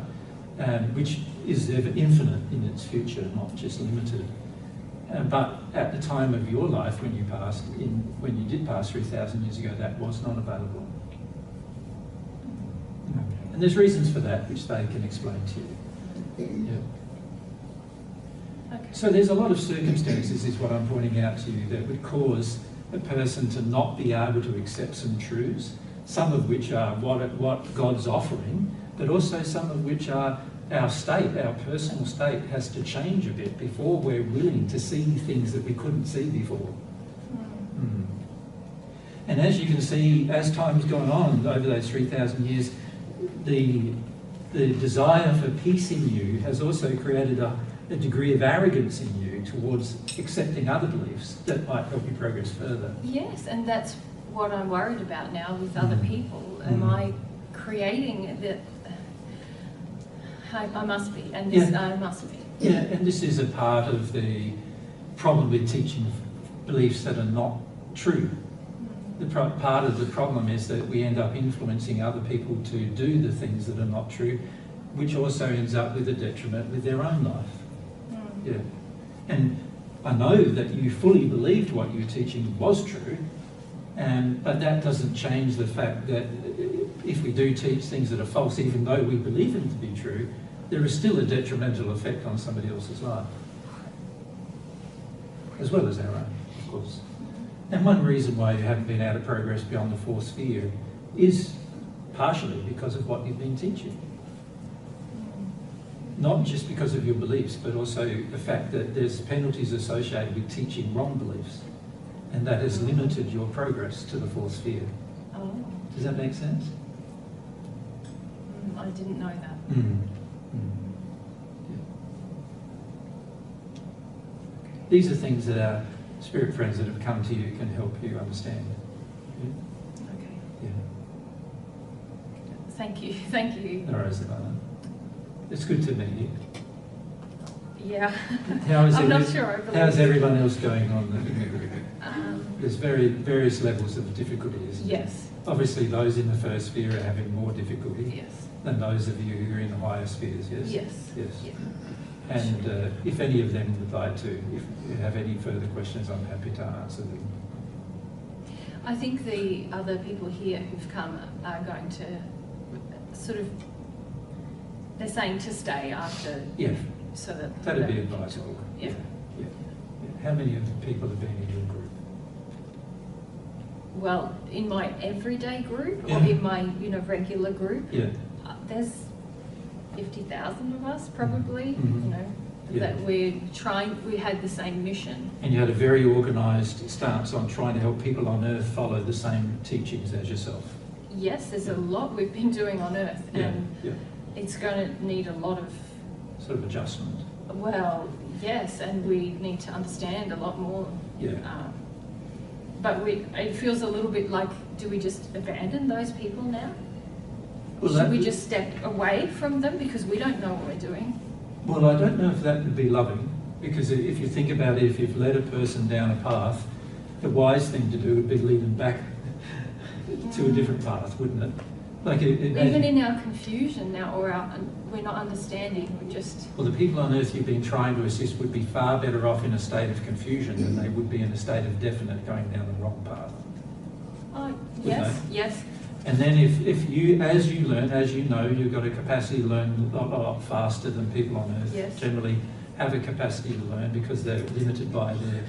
which is infinite in its future, not just limited. But at the time of your life, when you passed, when you did pass 3,000 years ago, that was not available. And there's reasons for that, which they can explain to you. Yeah. Okay. So there's a lot of circumstances, is what I'm pointing out to you, that would cause a person to not be able to accept some truths, some of which are what God's offering, but also some of which are our state, our personal state has to change a bit before we're willing to see things that we couldn't see before. Mm. And as you can see, as time's gone on over those 3,000 years, the desire for peace in you has also created a degree of arrogance in you towards accepting other beliefs that might help you progress further. Yes, and that's what I'm worried about now with other people. Am I creating that? I must be, and this, I must be. Yeah, and this is a part of the problem with teaching beliefs that are not true. Part of the problem is that we end up influencing other people to do the things that are not true, which also ends up with a detriment with their own life. Yeah. And I know that you fully believed what you were teaching was true, but that doesn't change the fact that if we do teach things that are false, even though we believe them to be true, there is still a detrimental effect on somebody else's life, as well as our own, of course. And one reason why you haven't been able to progress beyond the fourth sphere is partially because of what you've been teaching. Not just because of your beliefs, but also the fact that there's penalties associated with teaching wrong beliefs, and that has limited your progress to the fourth sphere. Oh. Does that make sense? I didn't know that. These are things that our spirit friends that have come to you can help you understand. Yeah? Okay. Yeah. Thank you. Thank you. No worries about that. It's good to meet you. Yeah. How is I'm not sure I believe how's it. everyone else going on? There's various levels of difficulty, isn't there? Yes. Obviously, those in the first sphere are having more difficulty. Yes. than those of you who are in the higher spheres, yes? Yes. Yes. Yeah. And if any of them would like to, if you have any further questions, I'm happy to answer them. I think the other people here who've come are going to sort of, they're saying to stay after. Yeah. So that That'd be advisable. Yeah. Yeah. How many of the people have been in your group? Well, in my everyday group Yeah. or in my regular group, Yeah. there's 50,000 of us probably. Mhm. Yeah. That we had the same mission. And you had a very organised stance on trying to help people on earth follow the same teachings as yourself. Yes, there's a lot we've been doing on earth, Yeah. and Yeah. it's going to need a lot of. Sort of adjustment. Well, yes, and we need to understand a lot more. Yeah. But it feels a little bit like, do we just abandon those people now? Well, Should we just step away from them because we don't know what we're doing? Well, I don't know if that would be loving, because if you think about it, if you've led a person down a path, the wise thing to do would be lead them back to a different path, wouldn't it? Like even in our confusion now, or we're not understanding, we're just. Well, the people on earth you've been trying to assist would be far better off in a state of confusion than they would be in a state of definite going down the wrong path. Oh, yes, yes. And then if you, as you learn, as you know, you've got a capacity to learn a lot faster than people on earth Yes. generally have a capacity to learn, because they're limited by their,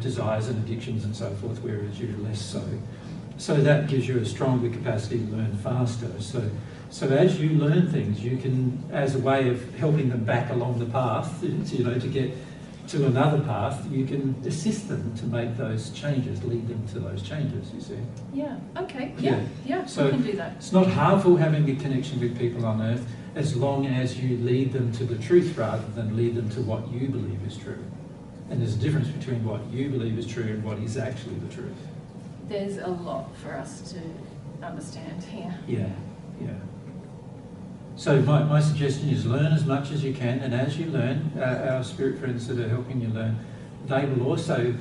desires and addictions and so forth, whereas you're less so. So that gives you a stronger capacity to learn faster. So as you learn things, you can, as a way of helping them back along the path, to get to another path, you can assist them to make those changes, lead them to those changes, you see. Yeah, okay, Yeah. yeah, So we can do that. it's not harmful having a connection with people on earth, as long as you lead them to the truth rather than lead them to what you believe is true. And there's a difference between what you believe is true and what is actually the truth. There's a lot for us to understand here. Yeah, yeah. So my suggestion is learn as much as you can, and as you learn, our spirit friends that are helping you learn, they will also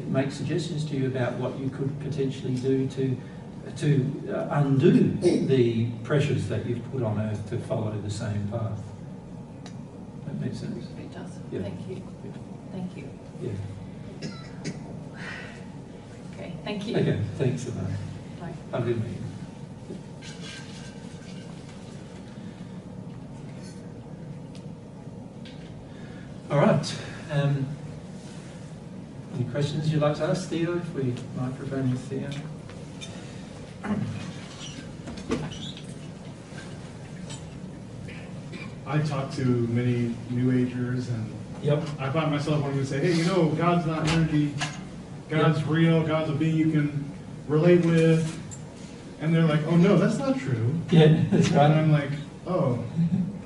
make suggestions to you about what you could potentially do to undo the pressures that you've put on earth to follow the same path. That makes sense? It does. Yeah. Thank you. Thank you. Yeah. Okay, thank you. Okay, thanks, Anna. Bye. Lovely meeting. All right. Any questions you'd like to ask Theo, if we microphone with Theo? I talk to many New Agers, and Yep. I find myself wanting to say, hey, God's not energy, God's real, God's a being you can relate with. And they're like, oh no, that's not true. Yeah, that's And right. I'm like, oh.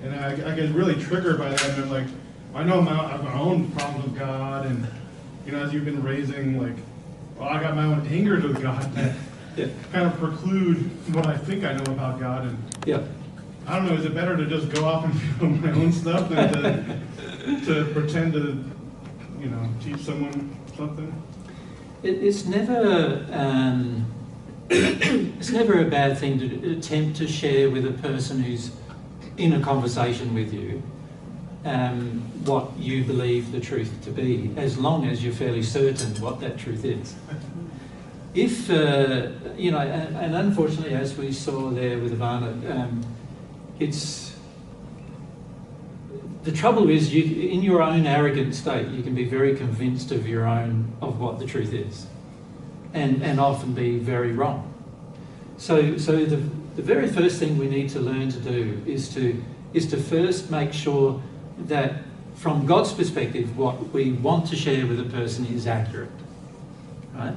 And I get really triggered by that, and I'm like, I know I have my own problems with God, and as you've been raising, like, well, I got my own anger to God that Yeah. kind of preclude what I think I know about God. And Yeah. I don't know, is it better to just go off and feel my own stuff than to pretend to, teach someone something? It's never it's never a bad thing to attempt to share with a person who's in a conversation with you what you believe the truth to be, as long as you're fairly certain what that truth is. If and unfortunately, as we saw there with Ivana, it's the trouble is in your own arrogant state, you can be very convinced of what the truth is, and often be very wrong. So the very first thing we need to learn to do is to first make sure that from God's perspective, what we want to share with a person is accurate, right?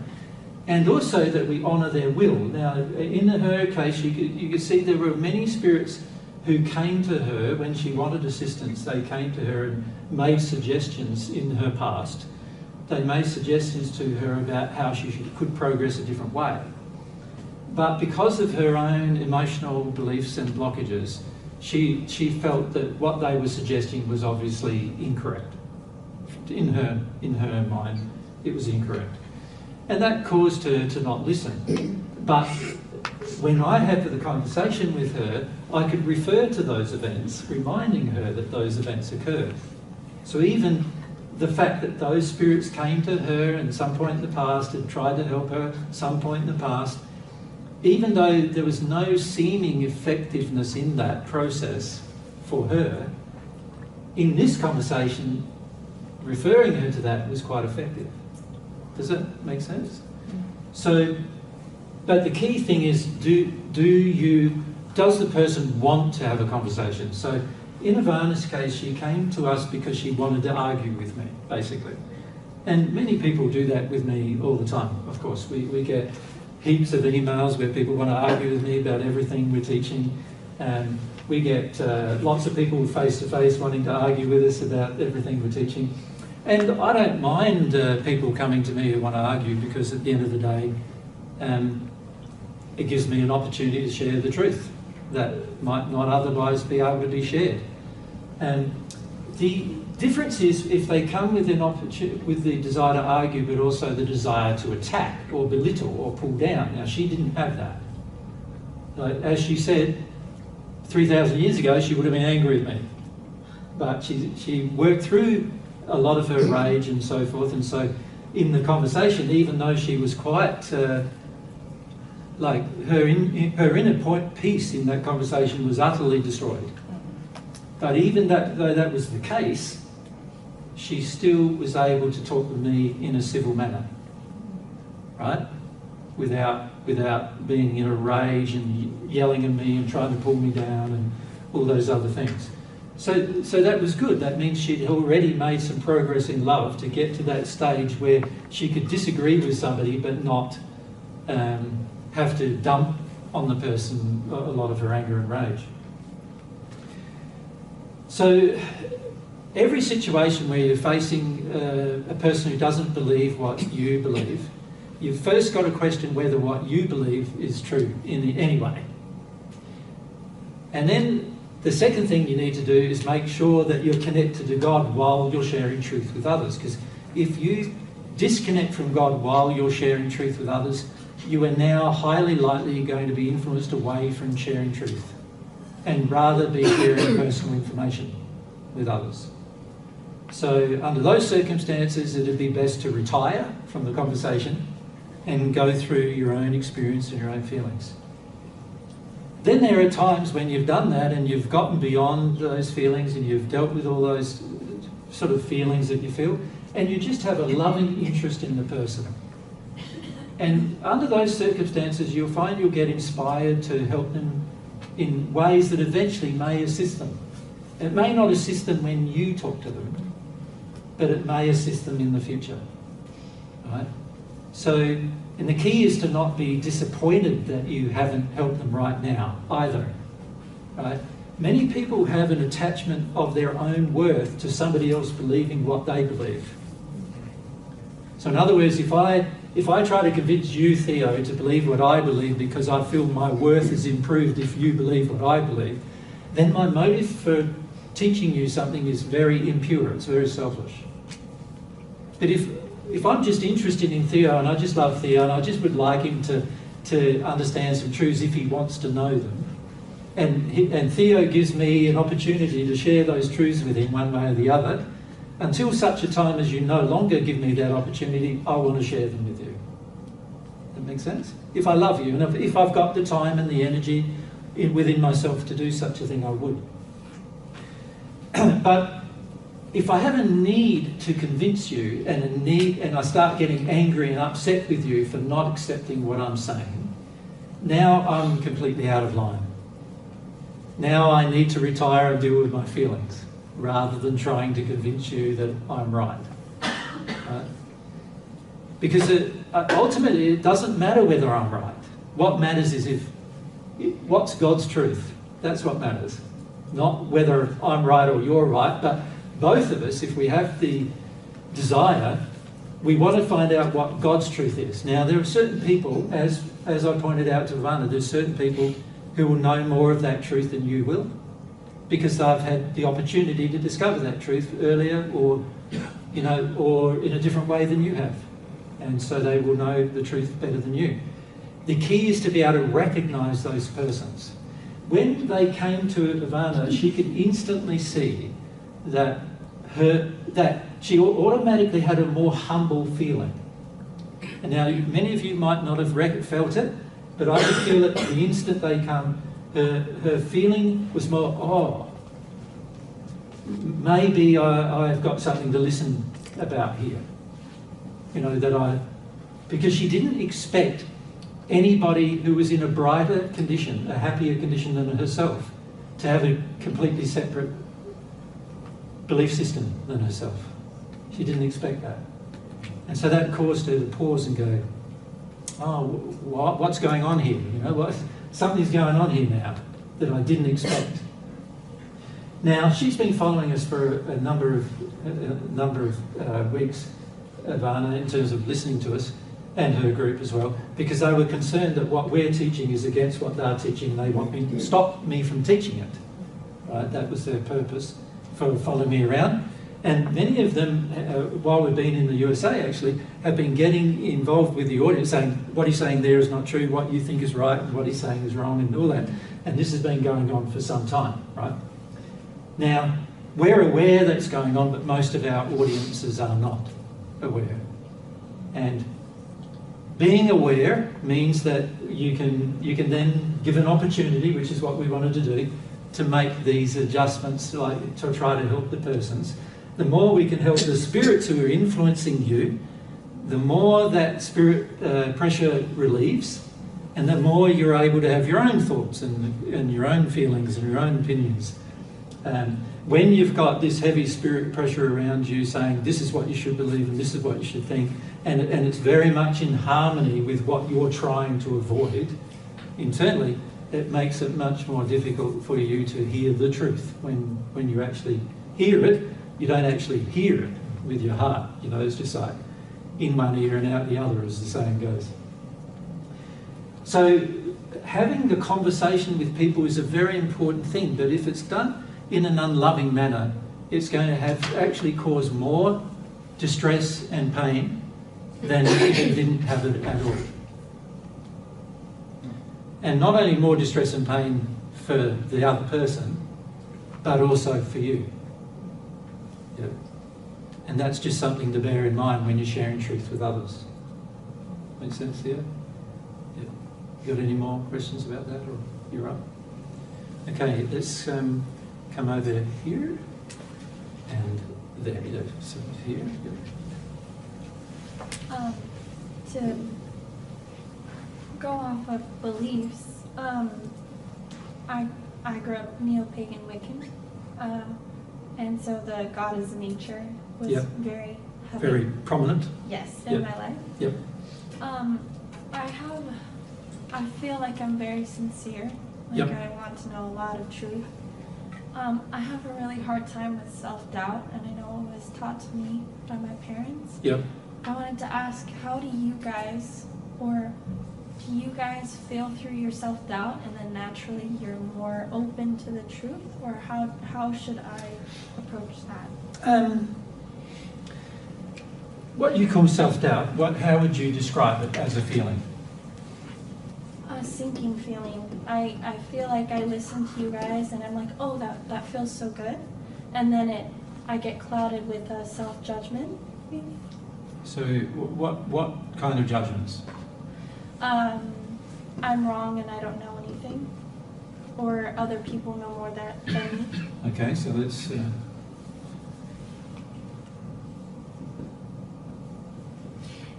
And also that we honour their will. Now, in her case, you could see there were many spirits who came to her when she wanted assistance. They came to her and made suggestions in her past. They made suggestions to her about how she could progress a different way. But because of her own emotional beliefs and blockages, she felt that what they were suggesting was obviously incorrect. In her mind, it was incorrect. And that caused her to not listen. But when I had the conversation with her, I could refer to those events, reminding her that those events occurred. So even the fact that those spirits came to her at some point in the past and tried to help her at some point in the past, even though there was no seeming effectiveness in that process for her, in this conversation, referring her to that was quite effective. Does that make sense? So, but the key thing is, does the person want to have a conversation? So in Ivana's case, she came to us because she wanted to argue with me, basically. And many people do that with me all the time, of course. We get heaps of emails where people want to argue with me about everything we're teaching. We get lots of people face-to-face wanting to argue with us about everything we're teaching. And I don't mind people coming to me who want to argue, because at the end of the day, it gives me an opportunity to share the truth that might not otherwise be able to be shared. The difference is if they come with with the desire to argue, but also the desire to attack or belittle or pull down. Now, she didn't have that. Like, as she said, 3,000 years ago, she would have been angry at me. But she worked through a lot of her rage and so forth. And so in the conversation, even though she was quite, like her inner peace in that conversation was utterly destroyed. But even though that was the case, she still was able to talk with me in a civil manner, right? Without being in a rage and yelling at me and trying to pull me down and all those other things. So that was good. That means she'd already made some progress in love to get to that stage where she could disagree with somebody but not have to dump on the person a lot of her anger and rage. So every situation where you're facing a person who doesn't believe what you believe, you've first got to question whether what you believe is true in any way. And then the second thing you need to do is make sure that you're connected to God while you're sharing truth with others. Because if you disconnect from God while you're sharing truth with others, you are now highly likely going to be influenced away from sharing truth and rather be sharing personal information with others. So under those circumstances, it'd be best to retire from the conversation and go through your own experience and your own feelings. Then there are times when you've done that and you've gotten beyond those feelings and you've dealt with all those sort of feelings that you feel, and you just have a loving interest in the person. And under those circumstances, you'll find you'll get inspired to help them in ways that eventually may assist them. It may not assist them when you talk to them, but it may assist them in the future. Right? So, and the key is to not be disappointed that you haven't helped them right now either. Right? Many people have an attachment of their own worth to somebody else believing what they believe. So in other words, if I try to convince you, Theo, to believe what I believe because I feel my worth is improved if you believe what I believe, then my motive for teaching you something is very impure, it's very selfish. But if I'm just interested in Theo and I just love Theo and I just would like him to understand some truths if he wants to know them, and Theo gives me an opportunity to share those truths with him one way or the other, until such a time as you no longer give me that opportunity, I want to share them with you. That makes sense? If I love you, and if I've got the time and the energy within myself to do such a thing, I would. But if I have a need to convince you and I start getting angry and upset with you for not accepting what I'm saying, now I'm completely out of line. Now I need to retire and deal with my feelings, rather than trying to convince you that I'm right. Right? Because ultimately it doesn't matter whether I'm right. What matters is what's God's truth. That's what matters. Not whether I'm right or you're right, but both of us, if we have the desire, we want to find out what God's truth is. Now, there are certain people, as I pointed out to Ivana, there's certain people who will know more of that truth than you will, because they've had the opportunity to discover that truth earlier or in a different way than you have. And so they will know the truth better than you. The key is to be able to recognise those persons. When they came to Ivana, she could instantly see that she automatically had a more humble feeling. And now, many of you might not have felt it, but I could feel it the instant they come. Her feeling was more, oh, maybe I've got something to listen about here. You know, because she didn't expect anybody who was in a brighter condition, a happier condition than herself, to have a completely separate belief system than herself. She didn't expect that. And so that caused her to pause and go, oh, what's going on here? You know, something's going on here now that I didn't expect. Now, she's been following us for a number of weeks, Ivana, in terms of listening to us, and her group as well, because they were concerned that what we're teaching is against what they're teaching. They want me to stop me from teaching it. Right? That was their purpose for following me around. And many of them, while we've been in the USA actually, have been getting involved with the audience, saying, what he's saying there is not true, what you think is right, and what he's saying is wrong, and all that. And this has been going on for some time, right? Now, we're aware that it's going on, but most of our audiences are not aware. And being aware means that you can then give an opportunity, which is what we wanted to do, to make these adjustments, like to try to help the persons. The more we can help the spirits who are influencing you, the more that spirit pressure relieves, and the more you're able to have your own thoughts and your own feelings and your own opinions. When you've got this heavy spirit pressure around you saying this is what you should believe and this is what you should think, and it's very much in harmony with what you're trying to avoid internally, it makes it much more difficult for you to hear the truth. When you actually hear it, you don't actually hear it with your heart. You know, it's just like in one ear and out the other, as the saying goes. So having the conversation with people is a very important thing, but if it's done in an unloving manner, it's going to actually cause more distress and pain than if you didn't have it at all. And not only more distress and pain for the other person, but also for you. Yeah. And that's just something to bear in mind when you're sharing truth with others. Make sense here? Yeah. You got any more questions about that, or you're up? Okay, let's come over here and there. Yeah. So here. Yeah. To go off of beliefs, I grew up neo-pagan Wiccan, and so the God is nature was very heavy. Very prominent. Yes, in my life. Yep. I feel like I'm very sincere. Like I want to know a lot of truth. I have a really hard time with self-doubt, and I know it was taught to me by my parents. Yep. I wanted to ask, how do you guys, or do you guys feel through your self-doubt and then naturally you're more open to the truth, or how should I approach that? What you call self-doubt, how would you describe it as a feeling? A sinking feeling. I feel like I listen to you guys and I'm like, oh, that feels so good. And then I get clouded with self-judgment. So what kind of judgments? I'm wrong and I don't know anything. Or other people know more than me. Okay, so let's...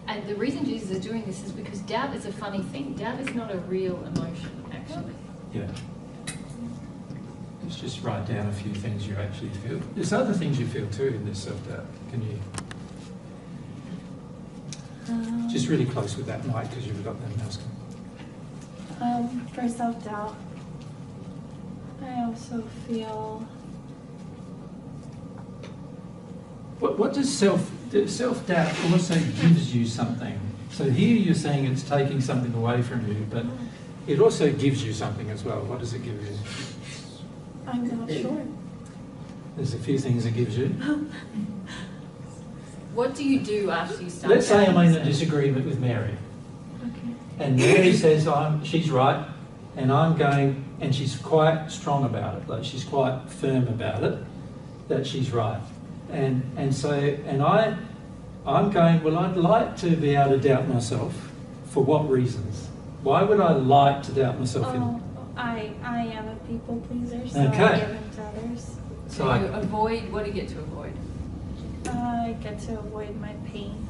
And the reason Jesus is doing this is because doubt is a funny thing. Doubt is not a real emotion, actually. Yeah. Let's just write down a few things you actually feel. There's other things you feel too in this self-doubt. Can you... just really close with that mic because you've got that mouse. For self-doubt, I also feel... What does self-doubt also gives you something? So here you're saying it's taking something away from you, but it also gives you something as well. What does it give you? I'm not sure. There's a few things it gives you. What do you do after you start? Let's say I'm in a disagreement with Mary. Okay. And Mary says she's right, and I'm going, and she's quite strong about it, like she's quite firm about it, that she's right. And I'm going, well, I'd like to be able to doubt myself. For what reasons? Why would I like to doubt myself? I am a people pleaser, so Okay. I give in to others. So you avoid, what do you get to avoid? I get to avoid my pain.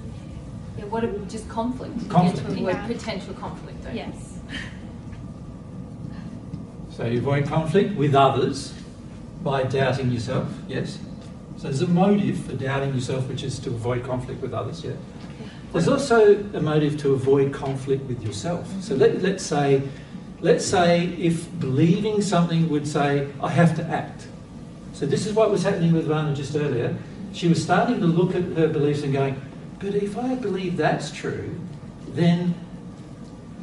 Yeah, just conflict. You Conflict. get to avoid Yeah. potential conflict, don't you? Yes. So you avoid conflict with others by doubting yourself, yes? So there's a motive for doubting yourself, which is to avoid conflict with others, yeah? There's also a motive to avoid conflict with yourself. So let's say if believing something would say, I have to act. So this is what was happening with Vana just earlier. She was starting to look at her beliefs and going, but if I believe that's true, then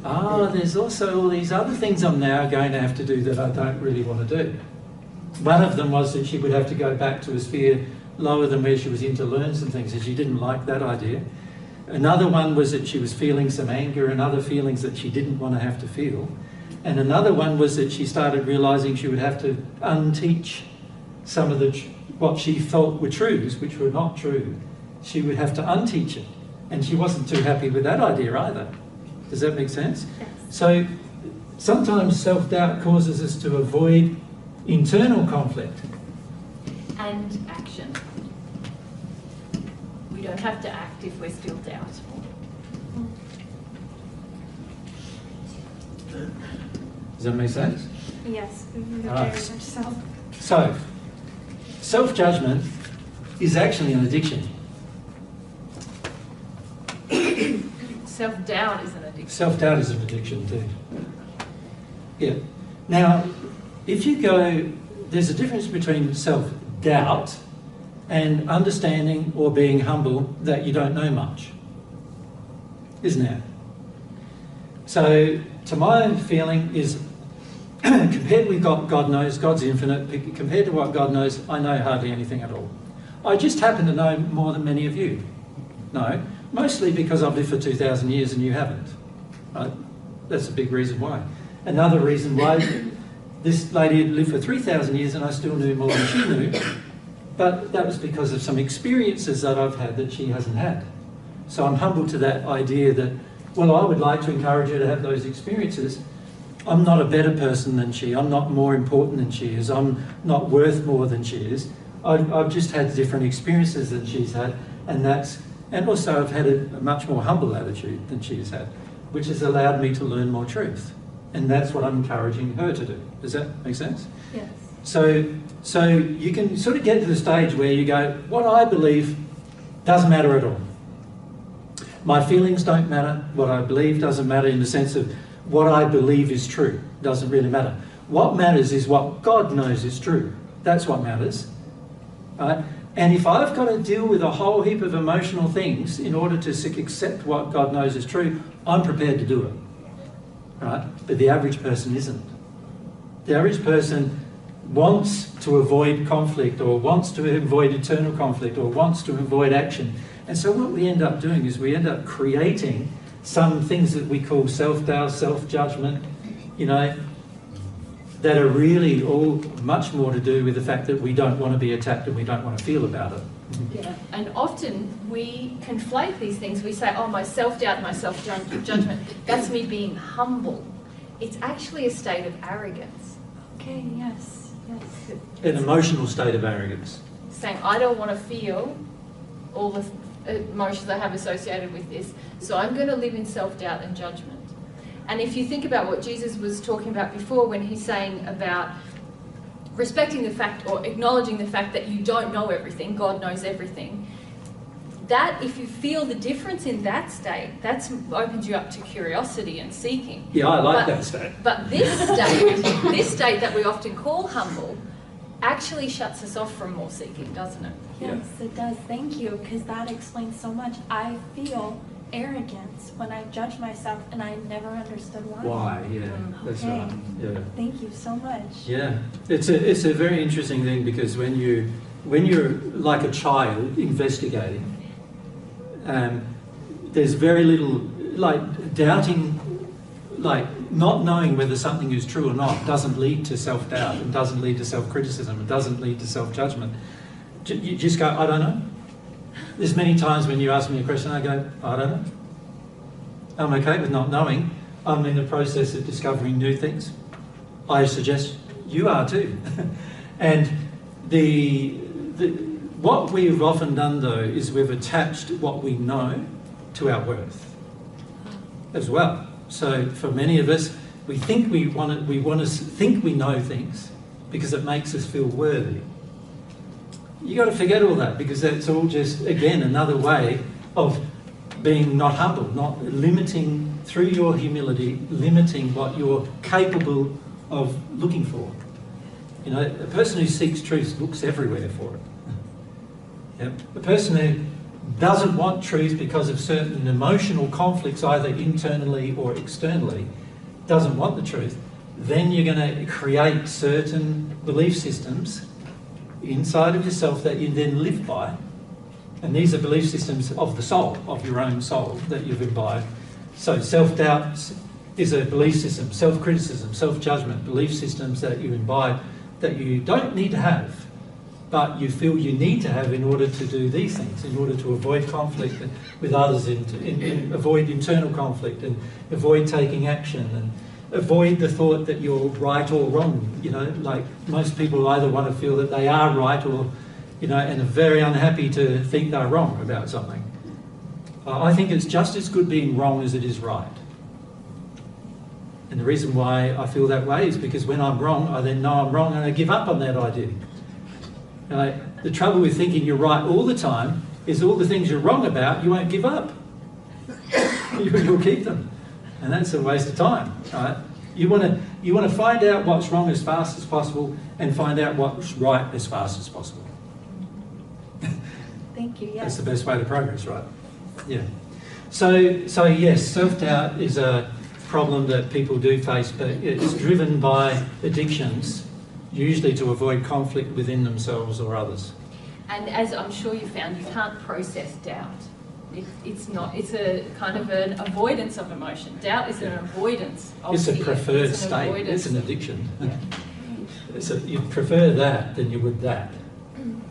there's also all these other things I'm now going to have to do that I don't really want to do. One of them was that she would have to go back to a sphere lower than where she was in to learn some things, and she didn't like that idea. Another one was that she was feeling some anger and other feelings that she didn't want to have to feel. And another one was that she started realising she would have to unteach some of what she felt were truths, which were not true. She would have to unteach it. And she wasn't too happy with that idea either. Does that make sense? Yes. So sometimes self-doubt causes us to avoid internal conflict. And action. We don't have to act if we're still doubtful. Does that make sense? Yes, very Right. much so. So, self-judgment is actually an addiction. Self-doubt is an addiction. Self-doubt is an addiction too. Yeah. Now, if you go, there's a difference between self-doubt and understanding or being humble that you don't know much, isn't there? So, to my feeling is, compared with God knows, God's infinite, compared to what God knows, I know hardly anything at all. I just happen to know more than many of you. No, mostly because I've lived for 2,000 years and you haven't. Right? That's a big reason why. Another reason why this lady had lived for 3,000 years and I still knew more than she knew, but that was because of some experiences that I've had that she hasn't had. So I'm humble to that idea that, well, I would like to encourage her to have those experiences. I'm not a better person than she, I'm not more important than she is, I'm not worth more than she is. I've just had different experiences than she's had, and also I've had a much more humble attitude than she's had, which has allowed me to learn more truth. And that's what I'm encouraging her to do. Does that make sense? Yes. So you can sort of get to the stage where you go, what I believe doesn't matter at all. My feelings don't matter, what I believe doesn't matter in the sense of what I believe is true, doesn't really matter. What matters is what God knows is true. That's what matters. Right? And if I've got to deal with a whole heap of emotional things in order to accept what God knows is true, I'm prepared to do it. Right? But the average person isn't. The average person wants to avoid conflict or wants to avoid internal conflict or wants to avoid action. And so what we end up doing is we end up creating some things that we call self-doubt, self-judgment, that are really all much more to do with the fact that we don't want to be attacked and we don't want to feel about it. Yeah, and often we conflate these things. We say, oh, my self-doubt, my self-judgment, that's me being humble. It's actually a state of arrogance. Okay, yes, yes. An emotional state of arrogance. Saying, I don't want to feel all the emotions I have associated with this, so I'm going to live in self-doubt and judgment. And if you think about what Jesus was talking about before when he's saying about respecting the fact or acknowledging the fact that you don't know everything, God knows everything, that if you feel the difference in that state, that opens you up to curiosity and seeking. Yeah, I like that state. But this state that we often call humble, actually shuts us off from more seeking, doesn't it? Yes, it does. Thank you, because that explains so much. I feel arrogance when I judge myself, and I never understood why. Why? Yeah, that's Okay. right. Yeah. Thank you so much. Yeah, it's a very interesting thing because when you're like a child investigating, there's very little, like doubting like not knowing whether something is true or not doesn't lead to self-doubt, and doesn't lead to self-criticism, it doesn't lead to self-judgment. You just go, I don't know. There's many times when you ask me a question, I go, I don't know. I'm okay with not knowing. I'm in the process of discovering new things. I suggest you are too. And what we've often done though is we've attached what we know to our worth as well. So for many of us, we think we want to think we know things because it makes us feel worthy. You got to forget all that, because that's all just, again, another way of being not humble, not limiting, through your humility, limiting what you're capable of looking for. You know, a person who seeks truth looks everywhere for it. Yep. A person who doesn't want truth because of certain emotional conflicts, either internally or externally, doesn't want the truth, then you're going to create certain belief systems inside of yourself that you then live by. And these are belief systems of the soul, of your own soul, that you've imbibed. So self-doubt is a belief system, self-criticism, self-judgment, belief systems that you imbibe that you don't need to have, but you feel you need to have in order to do these things, in order to avoid conflict with others, avoid internal conflict, and avoid taking action, and avoid the thought that you're right or wrong. You know, like most people either want to feel that they are right or, you know, and are very unhappy to think they're wrong about something. I think it's just as good being wrong as it is right. And the reason why I feel that way is because when I'm wrong, I then know I'm wrong and I give up on that idea. The trouble with thinking you're right all the time is all the things you're wrong about, you won't give up. You'll keep them. And that's a waste of time, right? You want to find out what's wrong as fast as possible and find out what's right as fast as possible. Thank you, yes. That's the best way to progress, right? Yeah. So yes, self-doubt is a problem that people do face, but it's driven by addictions, usually to avoid conflict within themselves or others. And as I'm sure you found, you can't process doubt. It's a kind of an avoidance of emotion. Doubt is an avoidance of It's a fear. preferred It's an state. avoidance. It's an addiction. Yeah. So you prefer that than you would that.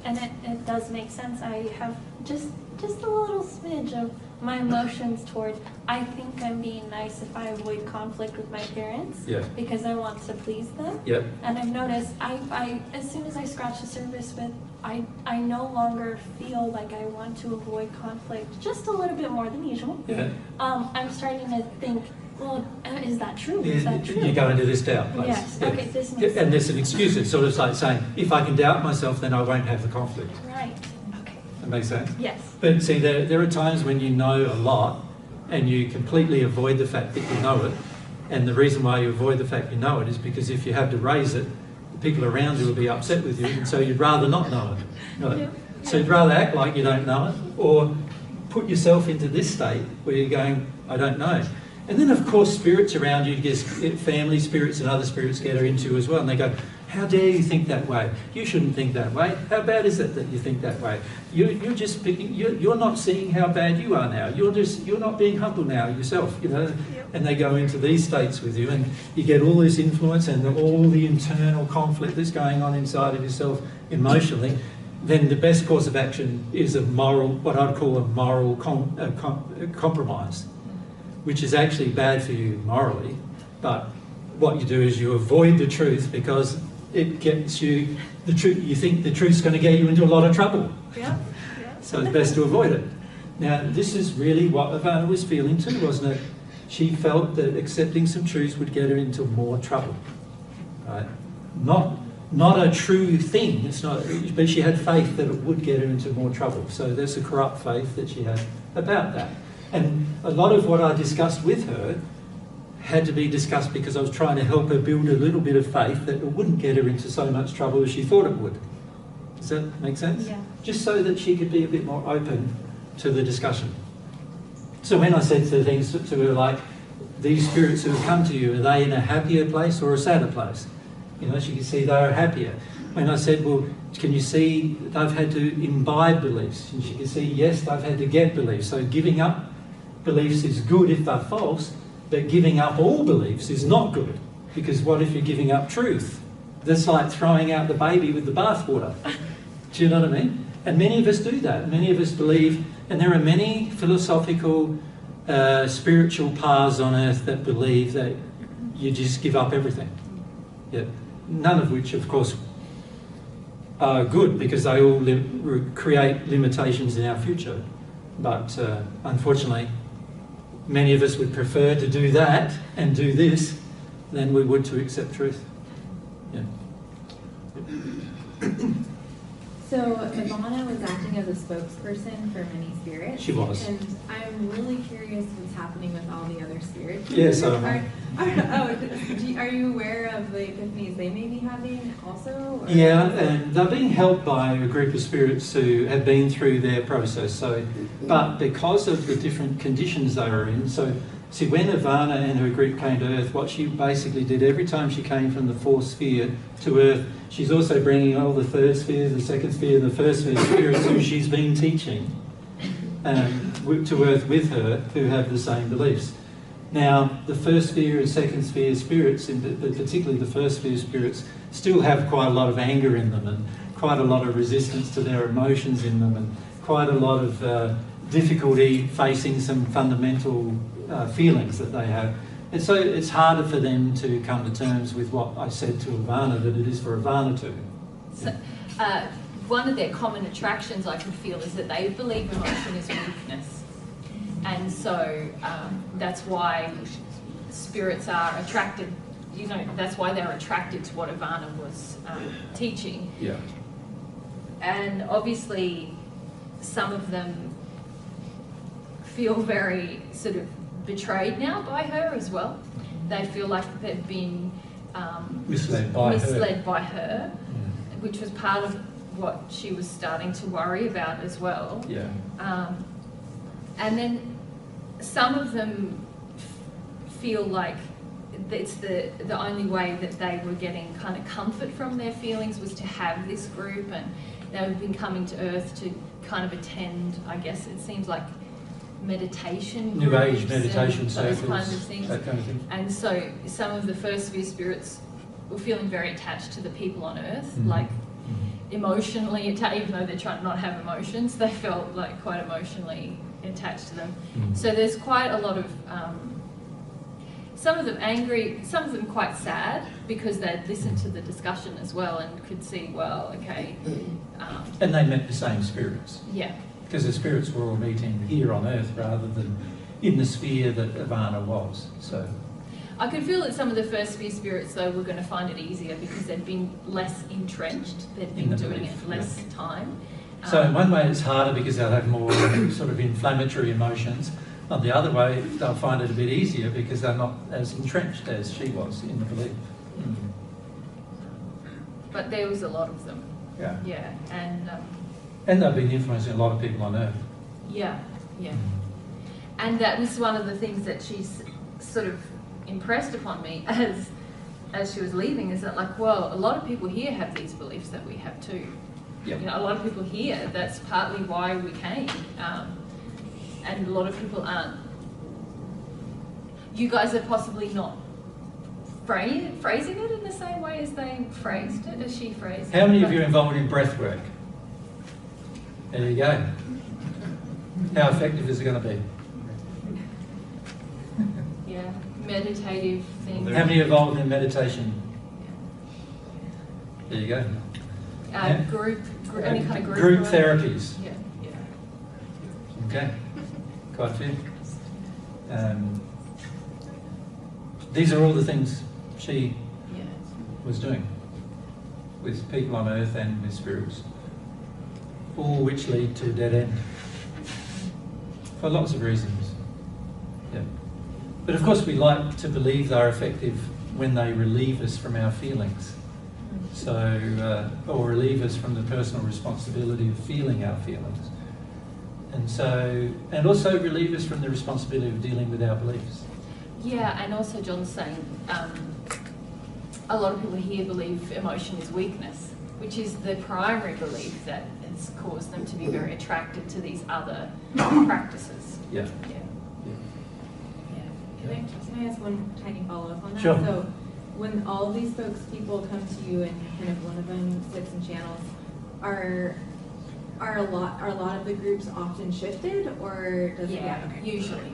And it does make sense. I have just a little smidge of my emotions towards, I think I'm being nice if I avoid conflict with my parents, Yeah. because I want to please them. Yep. And I've noticed, I as soon as I scratch the surface with, I no longer feel like I want to avoid conflict just a little bit more than usual. Yeah. I'm starting to think, well, is that true? Yeah, Is that true? you go into this doubt place. Yes. Yeah. Okay, this makes And sense. there's an excuse. It's sort of like saying, if I can doubt myself, then I won't have the conflict. Right. Okay. That makes sense? Yes. But see, there are times when you know a lot and you completely avoid the fact that you know it. And the reason why you avoid the fact you know it is because if you have to raise it, the people around you will be upset with you, and so you'd rather not know it. Right? Yeah. So you'd rather act like you don't know it, or put yourself into this state where you're going, I don't know. And then, of course, spirits around you, family spirits and other spirits get into as well, and they go, how dare you think that way? You shouldn't think that way. How bad is it that you think that way? You're just picking. You're not seeing how bad you are now. You're not being humble now yourself. You know. Yep. And they go into these states with you, and you get all this influence and all the internal conflict that's going on inside of yourself emotionally. Then the best course of action is a moral, what I'd call a moral compromise, which is actually bad for you morally, but what you do is you avoid the truth because it gets you the truth. You think the truth's going to get you into a lot of trouble, Yeah. so it's best to avoid it. Now, this is really what Ivana was feeling too, wasn't it? She felt that accepting some truths would get her into more trouble, right? Not a true thing. It's not, but she had faith that it would get her into more trouble. So there's a corrupt faith that she had about that. And a lot of what I discussed with her had to be discussed because I was trying to help her build a little bit of faith that it wouldn't get her into so much trouble as she thought it would. Does that make sense? Yeah. Just so that she could be a bit more open to the discussion. So when I said things to her like, these spirits who have come to you, are they in a happier place or a sadder place? You know, she could see they are happier. When I said, well, can you see they've had to imbibe beliefs? And she could see, yes, they've had to get beliefs. So giving up beliefs is good if they're false, But giving up all beliefs is not good, because what if you're giving up truth? That's like throwing out the baby with the bathwater. Do you know what I mean? And many of us do that. Many of us believe, and there are many philosophical, spiritual paths on earth that believe that you just give up everything. Yeah. None of which, of course, are good, because they all create limitations in our future. But unfortunately, many of us would prefer to do that and do this than we would to accept truth. Yeah. So Ivana was acting as a spokesperson for many spirits. She was. And I'm really curious what's happening with all the other spirits. Yes, Are you aware of the epiphanies they may be having also? Or yeah, and they're being helped by a group of spirits who have been through their process. So, but because of the different conditions they were in, so see, when Ivana and her group came to Earth, what she basically did every time she came from the fourth sphere to Earth, she's also bringing all the third sphere, the second sphere, and the first sphere spirits who she's been teaching to Earth with her, who have the same beliefs. Now, the first sphere and second sphere spirits, but particularly the first sphere spirits, still have quite a lot of anger in them, and quite a lot of resistance to their emotions in them, and quite a lot of difficulty facing some fundamental feelings that they have. And so it's harder for them to come to terms with what I said to Ivana that it is for Ivana to. So, one of their common attractions I could feel is that they believe emotion is weakness. And so that's why spirits are attracted, that's why they're attracted to what Ivana was teaching. Yeah. And obviously some of them feel very sort of betrayed now by her as well. They feel like they've been misled by her, which was part of what she was starting to worry about as well. Yeah. And then some of them feel like it's the only way that they were getting kind of comfort from their feelings was to have this group, and they've been coming to Earth to kind of attend, I guess it seems like, meditation New groups Age meditation and circles, those kinds of things. that kind of thing. And so some of the first sphere spirits were feeling very attached to the people on Earth, Mhm. like emotionally attached, even though they're trying to not have emotions, they felt like quite emotionally attached to them. Mm. So there's quite a lot of, some of them angry, some of them quite sad because they'd listened to the discussion as well and could see, well, okay. And they met the same spirits. Yeah. Because the spirits were all meeting here on Earth rather than in the sphere that Ivana was. So I could feel that some of the first sphere spirits, though, were going to find it easier because they'd been less entrenched. They'd been doing belief, it less time. So in one way it's harder because they'll have more sort of inflammatory emotions. On the other way, they'll find it a bit easier because they're not as entrenched as she was in the belief. Mm. But there was a lot of them. Yeah. Yeah. And they've been influencing a lot of people on Earth. Yeah, yeah. And that was one of the things that she's sort of impressed upon me as she was leaving, is that, like, well, a lot of people here have these beliefs that we have too. Yep. You know, a lot of people here, that's partly why we came. And a lot of people aren't. You guys are possibly not phrasing it in the same way as they phrased it, as she phrased it. How many of you are involved in breath work? There you go. How effective is it going to be? Yeah, meditative things. How many are involved in meditation? There you go. Group, any kind of group work. therapies. Yeah, yeah. Okay, quite a few. These are all the things she Yeah. was doing with people on Earth and with spirits, all which lead to a dead end for lots of reasons. Yeah. But of course we like to believe they're effective when they relieve us from our feelings. So, or relieve us from the personal responsibility of feeling our feelings. And also relieve us from the responsibility of dealing with our beliefs. Yeah, and also John's saying a lot of people here believe emotion is weakness, which is the primary belief that has caused them to be very attracted to these other practices. Yeah. Yeah. Yeah. Can I ask one tiny follow-up on that? Sure. So when all of these people come to you and kind of one of them sits in channels, are a lot of the groups often shifted, or does it? Yeah, Okay. usually.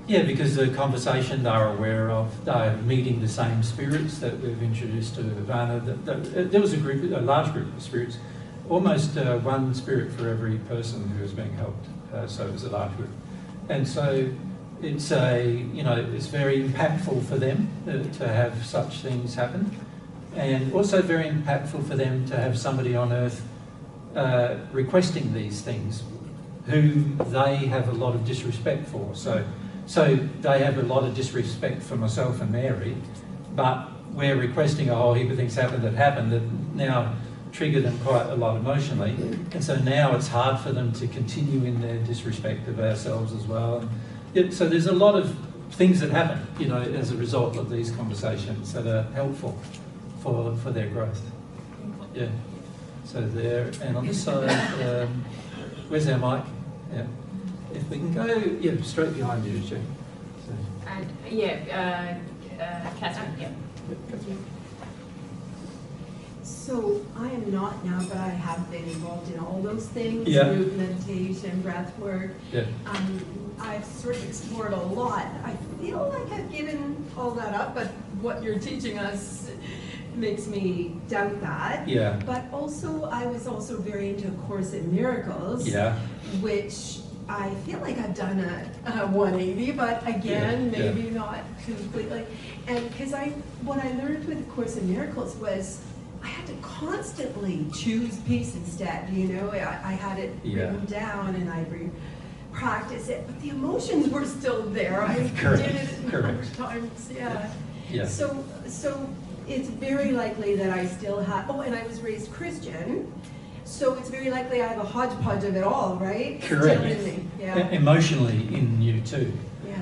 Yeah, because the conversation they're aware of, they're meeting the same spirits that we've introduced to Ivana. There was a large group of spirits, almost one spirit for every person who was being helped. So it was a large group, and so it's it's very impactful for them to have such things happen, and also very impactful for them to have somebody on earth requesting these things, who they have a lot of disrespect for. So they have a lot of disrespect for myself and Mary, but we're requesting a whole heap of things that now trigger them quite a lot emotionally, and so now it's hard for them to continue in their disrespect of ourselves as well. So there's a lot of things that happen, as a result of these conversations that are helpful for their growth. Yeah. So there, and on this side, where's our mic? Yeah. If we can go, straight behind you, Jane. And Catherine, yeah. So I am not now, but I have been involved in all those things, Yeah. group meditation, breath work. Yeah. I've sort of explored a lot. I feel like I've given all that up, but what you're teaching us makes me doubt that. Yeah. But also, I was also very into A Course in Miracles, Yeah. which I feel like I've done a 180, but again, Yeah, yeah. maybe not completely. And because what I learned with A Course in Miracles was I had to constantly choose peace instead. I had it written down and I practice it, but the emotions were still there. I Correct. did it a number of times. Yeah. Yeah. So it's very likely that I still have. Oh, and I was raised Christian. So it's very likely I have a hodgepodge of it all, right? Correct. Still in me. Yeah. Emotionally in you too.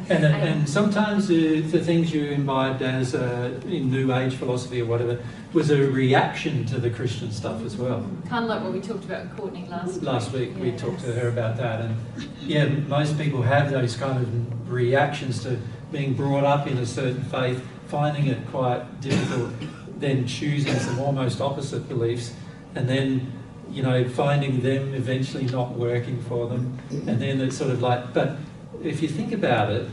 Yeah. And sometimes the things you imbibed as in New Age philosophy or whatever was a reaction to the Christian stuff as well. Kind of like what we talked about with Courtney Last week we Yes. talked to her about that, and yeah, most people have those kind of reactions to being brought up in a certain faith, finding it quite difficult, then choosing some almost opposite beliefs, and then finding them eventually not working for them, and then it's sort of like, but if you think about it,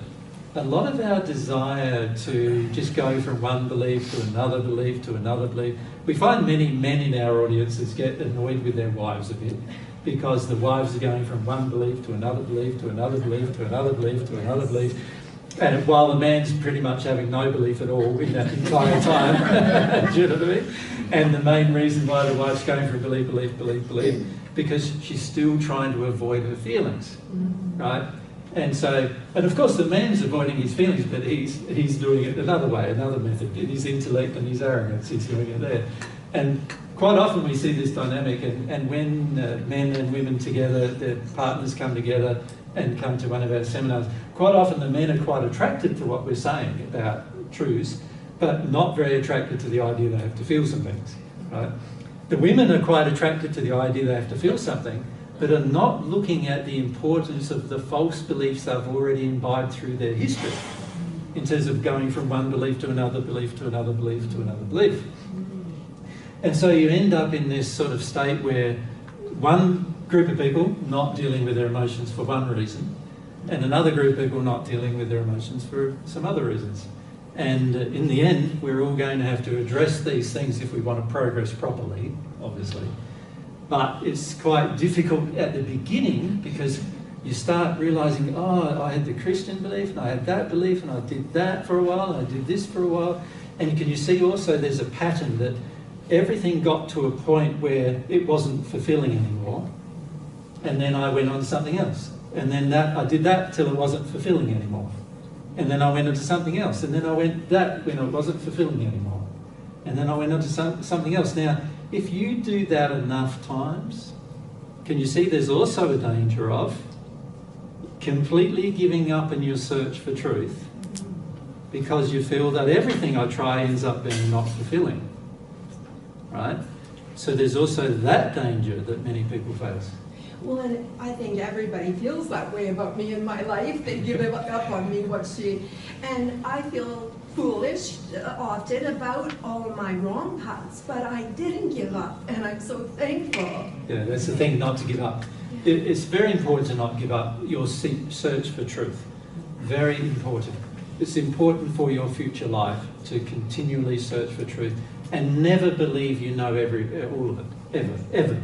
a lot of our desire to just go from one belief to another belief to another belief, we find many men in our audiences get annoyed with their wives a bit, because the wives are going from one belief to another belief to another belief to another belief to another belief, and while the man's pretty much having no belief at all in that entire time. Do you know what I mean? And the main reason why the wife's going for belief, because she's still trying to avoid her feelings, right? And so, and of course the man's avoiding his feelings, but he's doing it another way, another method. In his intellect and his arrogance, he's doing it there. And quite often we see this dynamic, and when men and women together, their partners come together and come to one of our seminars, quite often the men are quite attracted to what we're saying about truths, but not very attracted to the idea they have to feel some things, right? The women are quite attracted to the idea they have to feel something, but are not looking at the importance of the false beliefs they've already imbibed through their history, in terms of going from one belief to another belief to another belief to another belief. And so you end up in this sort of state where one group of people not dealing with their emotions for one reason, and another group of people not dealing with their emotions for some other reasons. And in the end, we're all going to have to address these things if we want to progress properly, obviously. But it's quite difficult at the beginning, because you start realising, oh, I had the Christian belief, and I had that belief, and I did that for a while, and I did this for a while. And can you see also there's a pattern that everything got to a point where it wasn't fulfilling anymore, and then I went on to something else. And then I did that till it wasn't fulfilling anymore. And then I went into something else, and then I went that when it wasn't fulfilling anymore. And then I went on to something else. Now, if you do that enough times, can you see there's also a danger of completely giving up in your search for truth, because you feel that everything I try ends up being not fulfilling, right? So there's also that danger that many people face. Well, and I think everybody feels that way about me in my life. They give up on me, and I feel foolish often about all of my wrong paths, but I didn't give up, and I'm so thankful. Yeah, that's the thing, not to give up. It's very important to not give up your search for truth. Very important. It's important for your future life to continually search for truth and never believe you know all of it, ever.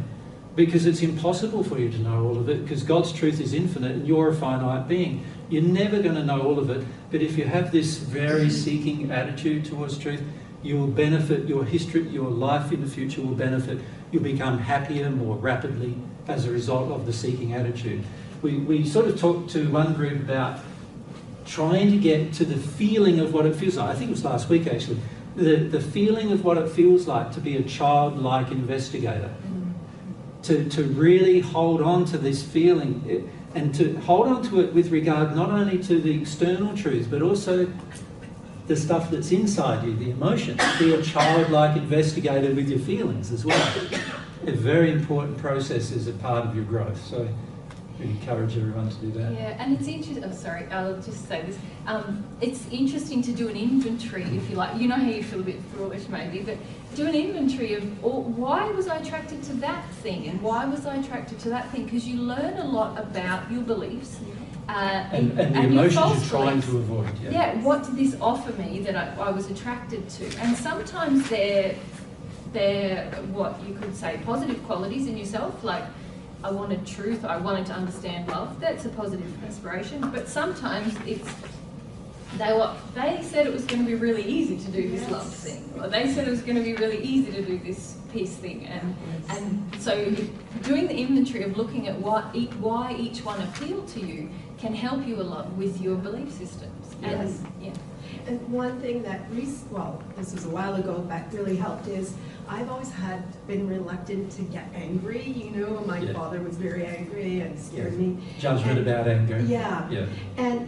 Because it's impossible for you to know all of it, because God's truth is infinite and you're a finite being. You're never going to know all of it, but if you have this very seeking attitude towards truth, you will benefit, your history, your life in the future will benefit. You'll become happier more rapidly as a result of the seeking attitude. We sort of talked to one group about trying to get to the feeling of what it feels like. I think it was last week actually. The feeling of what it feels like to be a childlike investigator. To really hold on to this feeling and to hold on to it with regard not only to the external truths but also the stuff that's inside you, the emotions. Be a childlike investigator with your feelings as well. A very important process as a part of your growth. So we encourage everyone to do that. Yeah, and it's interesting. Oh, sorry, I'll just say this. It's interesting to do an inventory, if you like. You know how you feel a bit foolish, maybe, but do an inventory of why was I attracted to that thing, and why was I attracted to that thing? Because you learn a lot about your beliefs and the emotions you're trying to avoid. Yeah. What did this offer me that I was attracted to? And sometimes they're what you could say positive qualities in yourself, like I wanted truth, I wanted to understand love. That's a positive inspiration. But sometimes it's they said it was going to be really easy to do this love thing, or they said it was going to be really easy to do this peace thing, and so doing the inventory of looking at why each one appealed to you can help you a lot with your belief systems. Yes. And one thing that this was a while ago, that really helped is I've always been reluctant to get angry. You know, my father was very angry and scared me. Judgment about anger. Yeah.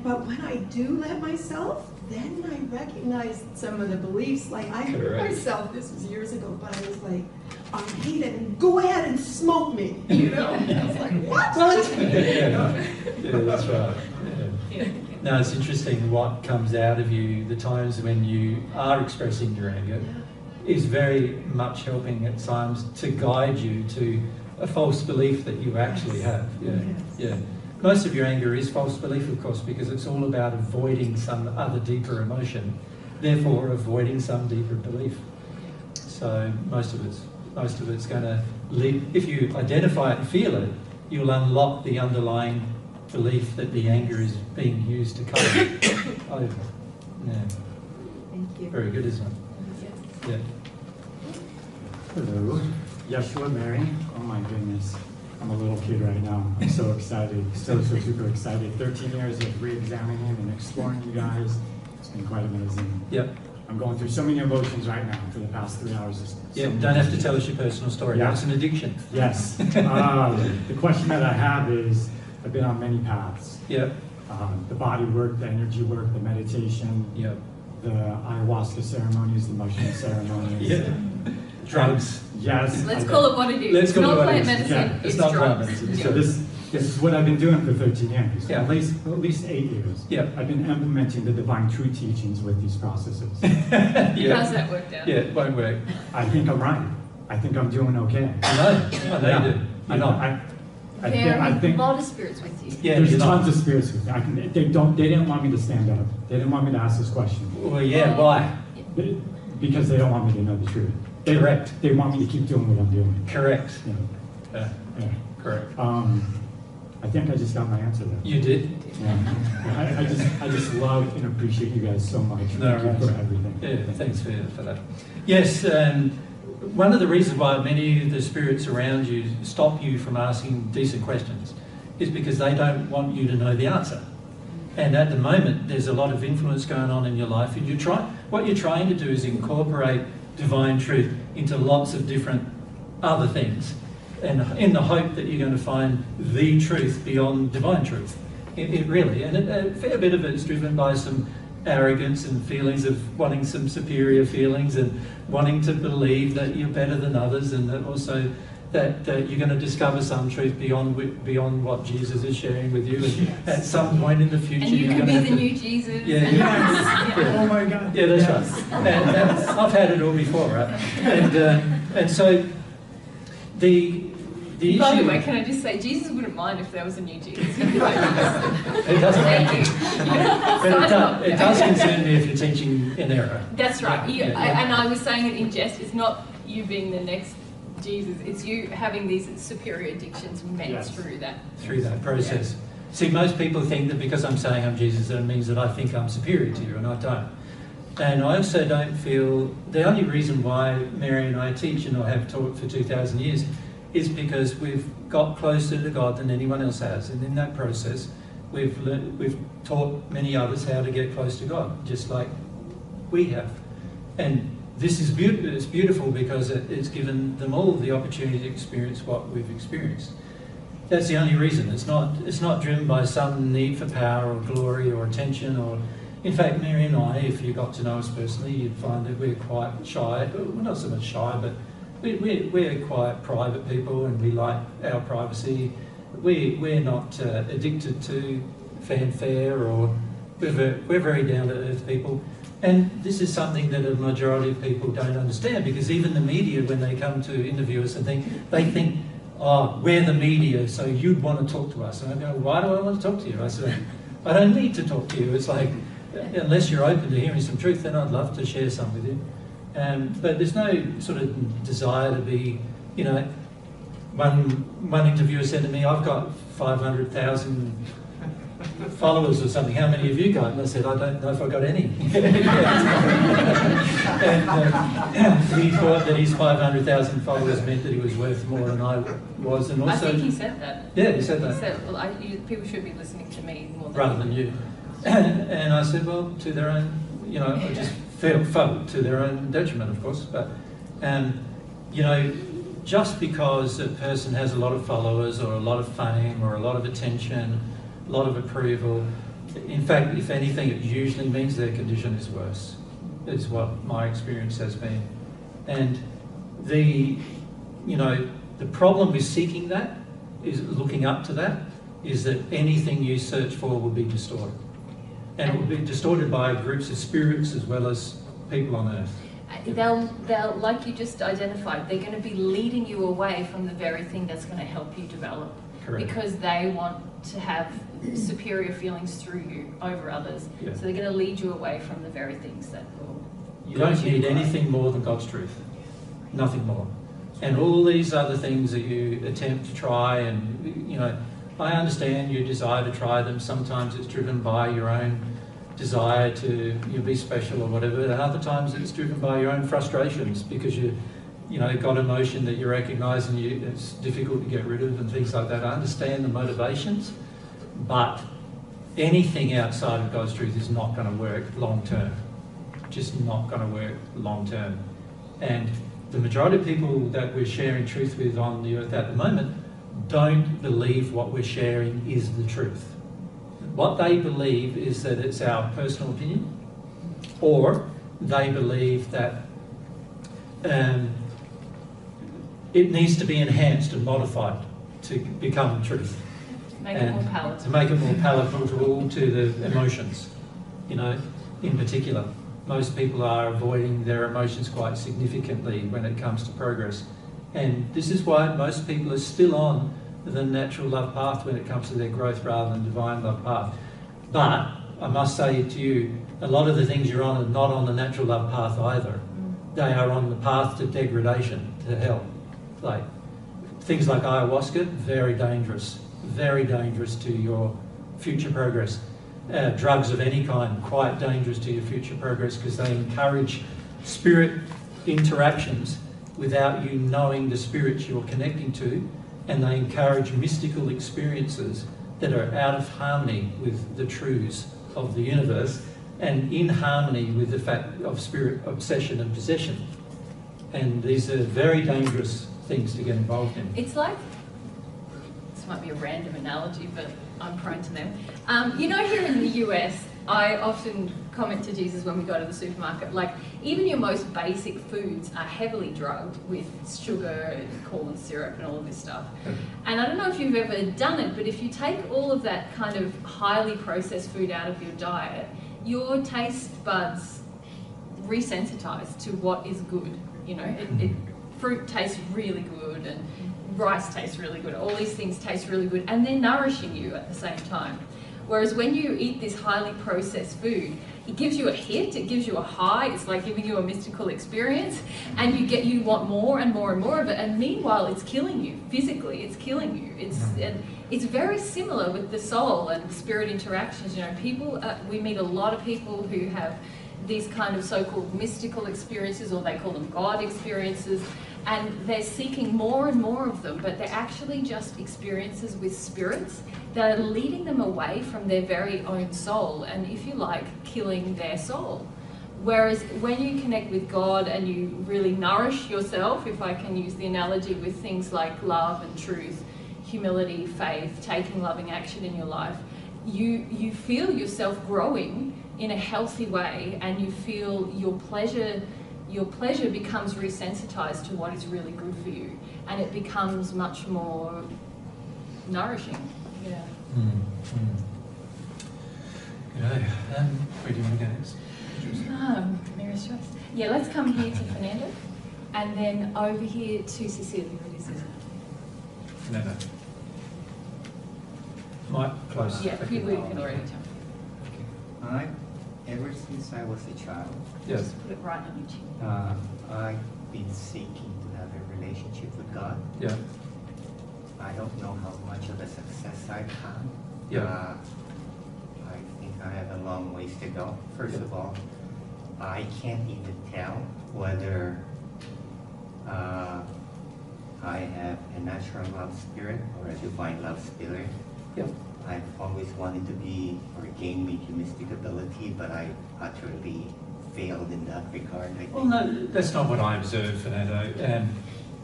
But when I do let myself, then I recognize some of the beliefs. Like I heard myself, this was years ago, but I was like, I hate it, and go ahead and smoke me. You know, I was like, what? Yeah, that's right. Yeah. No, it's interesting what comes out of you, the times when you are expressing your anger is very much helping at times to guide you to a false belief that you actually have. Yeah. Most of your anger is false belief, of course, because it's all about avoiding some other deeper emotion, therefore avoiding some deeper belief. So most of it's going to lead, if you identify it and feel it, you'll unlock the underlying belief that the anger is being used to cover it over. Yeah. Thank you. Very good, isn't it? Yeah. Hello. Yeshua Mary. Oh my goodness. I'm a little kid right now. I'm so excited. So super excited. 13 years of re-examining and exploring you guys. It's been quite amazing. Yep. I'm going through so many emotions right now for the past 3 hours. Don't have to tell us your personal story. Yeah. It's an addiction. Yes. The question that I have is, I've been on many paths. Yep. The body work, the energy work, the meditation, Yep. the ayahuasca ceremonies, the mushroom ceremonies. Yeah. Drugs. Yes. Let's call it what it is. Let's It's call it not what it plant is. medicine, Yeah, it's not plant drugs. medicine. So this is what I've been doing for 13 years. Yeah. At least 8 years. Yeah. I've been implementing the divine truth teachings with these processes. How's that worked out? Yeah, it won't work. I think I'm right. I think I'm doing okay. I know you do. You're not. I There think are a lot of spirits with you. Yeah, there's you're not. tons of spirits with me. They didn't want me to stand up. They didn't want me to ask this question. Well, yeah, why? Because they don't want me to know the truth. Correct. They want me to keep doing what I'm doing. Correct. You know, yeah. Correct. I think I just got my answer there. You did? Yeah. I just love and appreciate you guys so much. Thank you for everything. Yeah, thanks for that. Yes, one of the reasons why many of the spirits around you stop you from asking decent questions is because they don't want you to know the answer. And at the moment, there's a lot of influence going on in your life, and what you're trying to do is incorporate divine truth into lots of different other things, and in the hope that you're going to find the truth beyond divine truth. It really, and a fair bit of it is driven by some arrogance and feelings of wanting some superior feelings and wanting to believe that you're better than others, and that also that you're going to discover some truth beyond what Jesus is sharing with you, and at some point in the future And you you're could going be to the new Jesus. Yeah, and- yeah. Oh my God. Yeah, that's right. And I've had it all before, right? And so the issue. By the way, can I just say, Jesus wouldn't mind if there was a new Jesus. It doesn't. Thank you. But it does concern me if you're teaching in error. That's right. Yeah. And I was saying it in jest. It's not you being the next Jesus. It's you having these superior addictions met through that process. See, most people think that because I'm saying I'm Jesus, that it means that I think I'm superior to you, and I don't. And I also don't feel, the only reason why Mary and I teach and I have taught for 2,000 years is because we've got closer to God than anyone else has. And in that process, we've taught many others how to get close to God, just like we have. And this is beautiful. It's beautiful because it's given them all the opportunity to experience what we've experienced. That's the only reason. It's not driven by some need for power or glory or attention or. In fact, Mary and I, if you got to know us personally, you'd find that we're quite shy. Well, not so much shy, but we're quite private people, and we like our privacy. We're not addicted to fanfare, or we're very down to earth people. And this is something that a majority of people don't understand, because even the media, when they come to interview us, they think, oh, we're the media, so you'd want to talk to us. And I go, why do I want to talk to you? I said, I don't need to talk to you. It's like, unless you're open to hearing some truth, then I'd love to share some with you. But there's no sort of desire to be, you know, one interviewer said to me, I've got 500,000 followers or something. How many have you got? And I said, I don't know if I got any. And he thought that his 500,000 followers meant that he was worth more than I was. And also, I think he said that. Yeah, he said that. He said, well, people should be listening to me more than you. And I said, well, to their own, you know, I just felt to their own detriment, of course. But, you know, just because a person has a lot of followers or a lot of fame or a lot of attention, a lot of approval, in fact, if anything, it usually means their condition is worse, is what my experience has been. And the problem with seeking that, is looking up to that, is that anything you search for will be distorted. And it will be distorted by groups of spirits as well as people on earth. They'll, like you just identified, they're going to be leading you away from the very thing that's going to help you develop. Correct. Because they want to have superior feelings through you over others. Yeah. So they're going to lead you away from the very things that will. You don't need anything more than God's truth. Nothing more. And all these other things that you attempt to try, and, you know, I understand your desire to try them. Sometimes it's driven by your own desire to be special or whatever, and other times it's driven by your own frustrations because you got emotion that you recognise and it's difficult to get rid of and things like that. I understand the motivations, but anything outside of God's truth is not going to work long term. Just not going to work long term. And the majority of people that we're sharing truth with on the earth at the moment don't believe what we're sharing is the truth. What they believe is that it's our personal opinion, or they believe that it needs to be enhanced and modified to become truth. Make it more palatable. To make it more palatable to the emotions, you know, in particular. Most people are avoiding their emotions quite significantly when it comes to progress. And this is why most people are still on the natural love path when it comes to their growth rather than divine love path. But I must say to you, a lot of the things you're on are not on the natural love path either. They are on the path to degradation, to hell. Like things like ayahuasca, very dangerous to your future progress. Drugs of any kind, quite dangerous to your future progress because they encourage spirit interactions without you knowing the spirits you're connecting to, and they encourage mystical experiences that are out of harmony with the truths of the universe and in harmony with the fact of spirit obsession and possession. And these are very dangerous things to get involved in. It's like, this might be a random analogy, but I'm prone to them. You know, here in the US, I often comment to Jesus when we go to the supermarket, like, even your most basic foods are heavily drugged with sugar and corn syrup and all of this stuff. And I don't know if you've ever done it, but if you take all of that kind of highly processed food out of your diet, your taste buds resensitize to what is good. You know, fruit tastes really good and rice tastes really good. All these things taste really good and they're nourishing you at the same time. Whereas when you eat this highly processed food, it gives you a hit, it gives you a high, it's like giving you a mystical experience, and you want more and more and more of it, and meanwhile it's killing you, physically it's killing you. It's very similar with the soul and spirit interactions. You know, people, we meet a lot of people who have these kind of so-called mystical experiences, or they call them God experiences, and they're seeking more and more of them, but they're actually just experiences with spirits that are leading them away from their very own soul, and if you like, killing their soul. Whereas when you connect with God and you really nourish yourself, if I can use the analogy with things like love and truth, humility, faith, taking loving action in your life, you feel yourself growing in a healthy way, and you feel your pleasure becomes resensitized to what is really good for you, and it becomes much more nourishing. Yeah. Where do you want to go next? Mary's choice. Yeah, let's come here to Fernando, and then over here to Cecilia. It is, isn't it? Fernando. Mic close. Yeah, we can already tell. Ever since I was a child, Yes. Just put it right on your chin. I've been seeking to have a relationship with God. Yeah. I don't know how much of a success I've had. Yeah. I think I have a long ways to go. First of all, I can't even tell whether I have a natural love spirit or a divine love spirit. Yeah. I've always wanted to be or gain mediumistic ability, but I utterly failed in that regard, I think. Well, no, that's not what I observed, Fernando.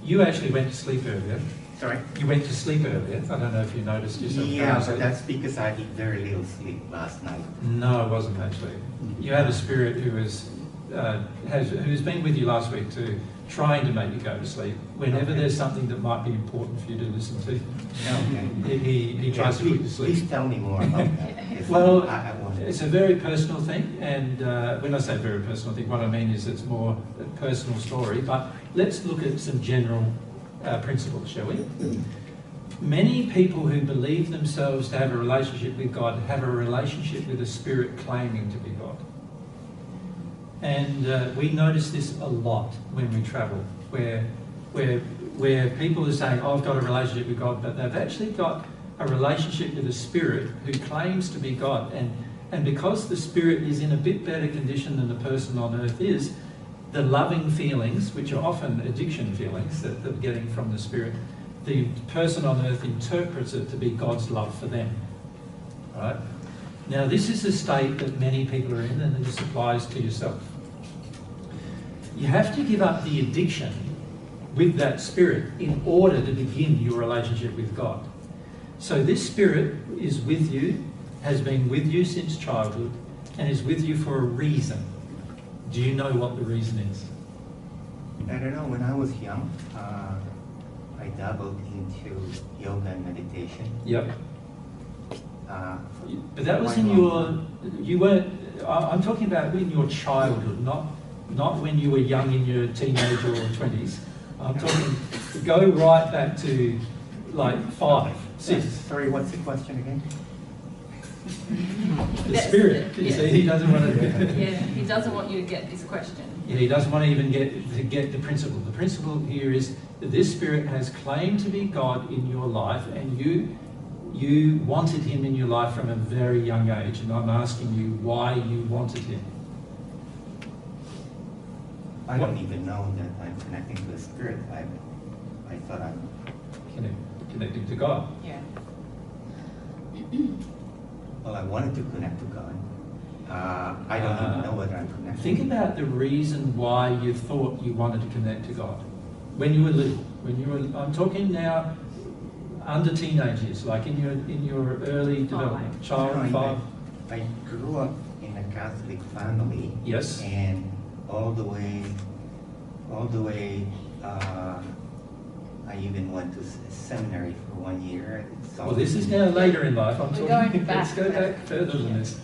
You actually went to sleep earlier. Sorry? You went to sleep earlier. I don't know if you noticed yourself. Yeah, but that's because I did very little sleep last night. No, it wasn't actually. You had a spirit who was who's been with you last week too, trying to make you go to sleep. Whenever there's something that might be important for you to listen to, he tries to put you to sleep. Please tell me more about that. Well, I want it's a very personal thing, and when I say very personal thing, what I mean is it's more a personal story, but let's look at some general principles, shall we? Many people who believe themselves to have a relationship with God have a relationship with a spirit claiming to be God. And we notice this a lot when we travel, where people are saying, oh, I've got a relationship with God, but they've actually got a relationship with a spirit who claims to be God. And because the spirit is in a bit better condition than the person on earth is, the loving feelings, which are often addiction feelings that they're getting from the spirit, the person on earth interprets it to be God's love for them. Right? Now, this is a state that many people are in, and this applies to yourself. You have to give up the addiction with that spirit in order to begin your relationship with God. So this spirit is with you, has been with you since childhood, and is with you for a reason. Do you know what the reason is? I don't know. When I was young, I dabbled into yoga and meditation. Yep. But that was quite in long your, you weren't, I'm talking about in your childhood, not when you were young in your teenage or 20s. I'm talking, go right back to like 5, 6. Sorry, what's the question again? The spirit, you see, he doesn't want to... Yeah, he doesn't want you to get this question. Yeah, he doesn't want to even get the principle. The principle here is that this spirit has claimed to be God in your life, and you wanted him in your life from a very young age, and I'm asking you why you wanted him. I don't even know that I'm connecting to the spirit. I thought I'm Connecting to God. Yeah. Well, I wanted to connect to God. I don't even know whether I'm connected. Think about the reason why you thought you wanted to connect to God when you were little. I'm talking now under teenage years, like in your early development, child, 5. I grew up Catholic family. Yes. And all the way, I even went to seminary for 1 year. Well, this is now later in life. I'm We're talking. going back. Let's go back further than this.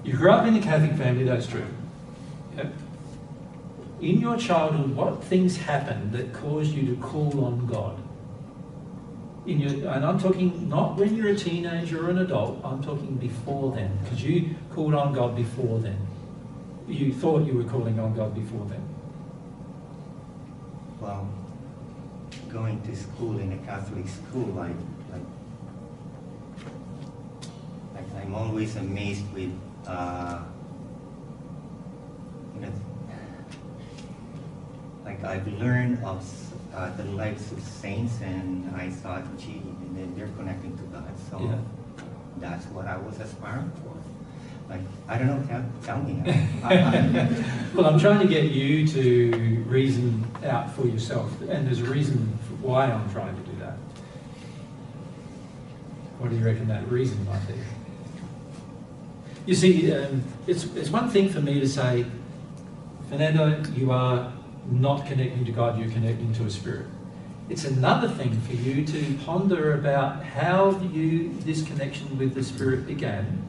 You grew up in a Catholic family. That's true. Yep. In your childhood, what things happened that caused you to call on God? And I'm talking not when you're a teenager or an adult. I'm talking before then, because you called on God before then. You thought you were calling on God before then. Well, going to school in a Catholic school, I'm always amazed with, I've learned of the lives of saints, and I thought, gee, and then they're connecting to God. So Yeah. that's what I was aspiring for. I don't know, tell me. Well, I'm trying to get you to reason out for yourself, and there's a reason for why I'm trying to do that. What do you reckon that reason might be? You see, it's one thing for me to say, Fernando, you are not connecting to God, you're connecting to a spirit. It's another thing for you to ponder about how this connection with the spirit began,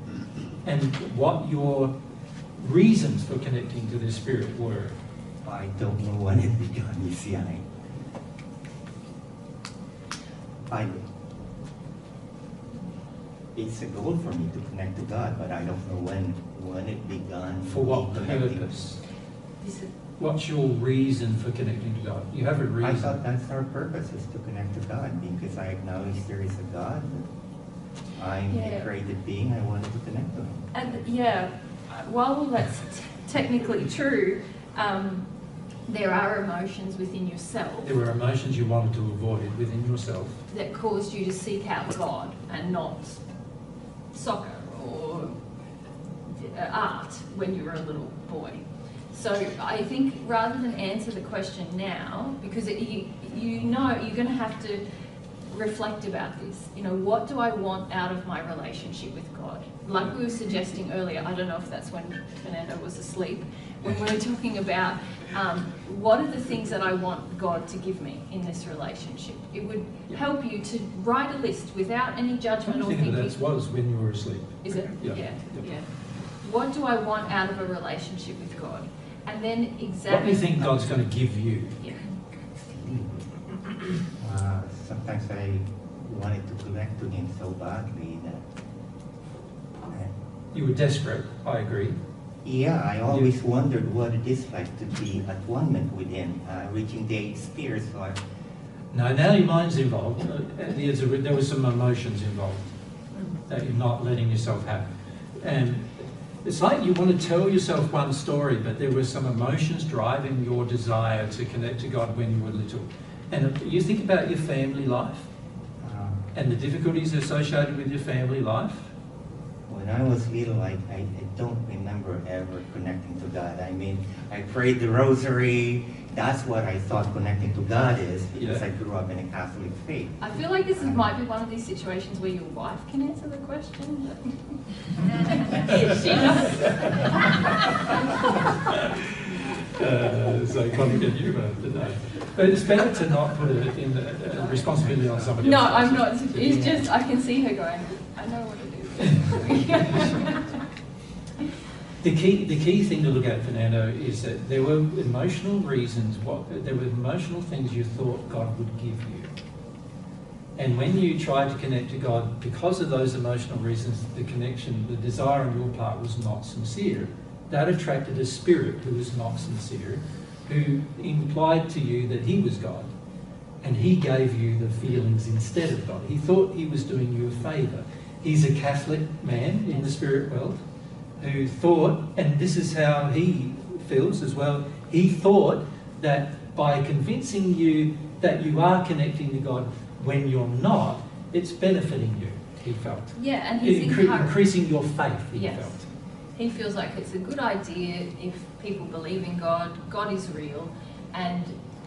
and what your reasons for connecting to the spirit were. I don't know when it began, you see. It's a goal for me to connect to God, but I don't know when it began. For what connecting. purpose? What's your reason for connecting to God? You have a reason. I thought that's our purpose, is to connect to God, because I acknowledge there is a God. I'm a created being, I wanted to connect to him. And yeah, while that's technically true, there are emotions within yourself There were emotions you wanted to avoid within yourself. that caused you to seek out God and not soccer or art when you were a little boy. So I think rather than answer the question now, because you know you're going to have to reflect about this. You know, what do I want out of my relationship with God? Like we were suggesting earlier, I don't know if that's when Fernando was asleep, when we were talking about what are the things that I want God to give me in this relationship. It would help you to write a list without any judgment or thinking. That was when you were asleep. Is it? Yeah. Yeah. What do I want out of a relationship with God? And then examine. What do you think God's going to give you? Yeah. Sometimes I wanted to connect to him so badly that... You were desperate, I agree. Yeah, I always wondered what it is like to be at one with him, reaching the 8th sphere, so No, now your mind's involved. There were some emotions involved that you're not letting yourself have. And it's like you want to tell yourself one story, but there were some emotions driving your desire to connect to God when you were little. And you think about your family life and the difficulties associated with your family life. When I was little, I don't remember ever connecting to God. I mean, I prayed the rosary. That's what I thought connecting to God is, because I grew up in a Catholic faith. I feel like this might be one of these situations where your wife can answer the question. She knows. So complicated humour, but it's better to not put it in the responsibility on somebody else. No, I'm not. It's just I can see her going, I know what it is. The key thing to look at, Fernando, is that there were emotional reasons, there were emotional things you thought God would give you. And when you tried to connect to God, because of those emotional reasons, the connection, the desire on your part was not sincere. That attracted a spirit who was not sincere, who implied to you that he was God. And he gave you the feelings instead of God. He thought he was doing you a favour. He's a Catholic man in the spirit world who thought, and this is how he feels as well, he thought that by convincing you that you are connecting to God when you're not, it's benefiting you, he felt. Yeah, and he's increasing your faith, he felt. He feels like it's a good idea if people believe in God, God is real, and...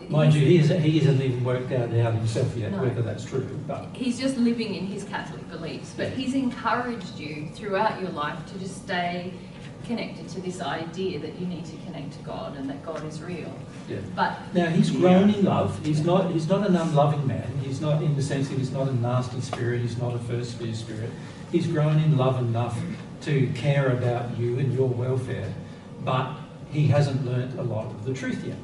Mind you, he hasn't even worked out himself yet whether that's true. But he's just living in his Catholic beliefs, but he's encouraged you throughout your life to just stay connected to this idea that you need to connect to God and that God is real. Yeah. But Now he's grown in love. He's not an unloving man. He's not, in the sense that he's not a nasty spirit. He's not a first fear spirit. He's grown in love enough to care about you and your welfare, but he hasn't learnt a lot of the truth yet.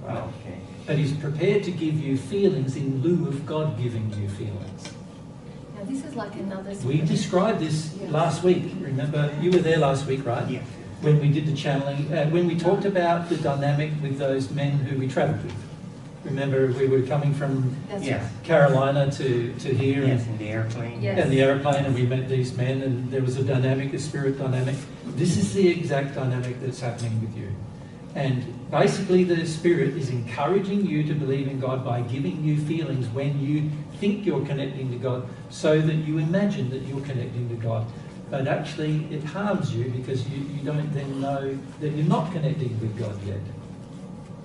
Right? Okay. But he's prepared to give you feelings in lieu of God giving you feelings. now this is like another... We described this last week. Remember, you were there last week, right? Yes. When we did the channeling, when we talked about the dynamic with those men who we travelled with. Remember, we were coming from That's Yes. right. Carolina to here, Yes, in the airplane. Yes. and the aeroplane, and we met these men, and there was a dynamic, a spirit dynamic. This is the exact dynamic that's happening with you. And basically the spirit is encouraging you to believe in God by giving you feelings when you think you're connecting to God, so that you imagine that you're connecting to God. But actually it harms you because you don't then know that you're not connecting with God yet.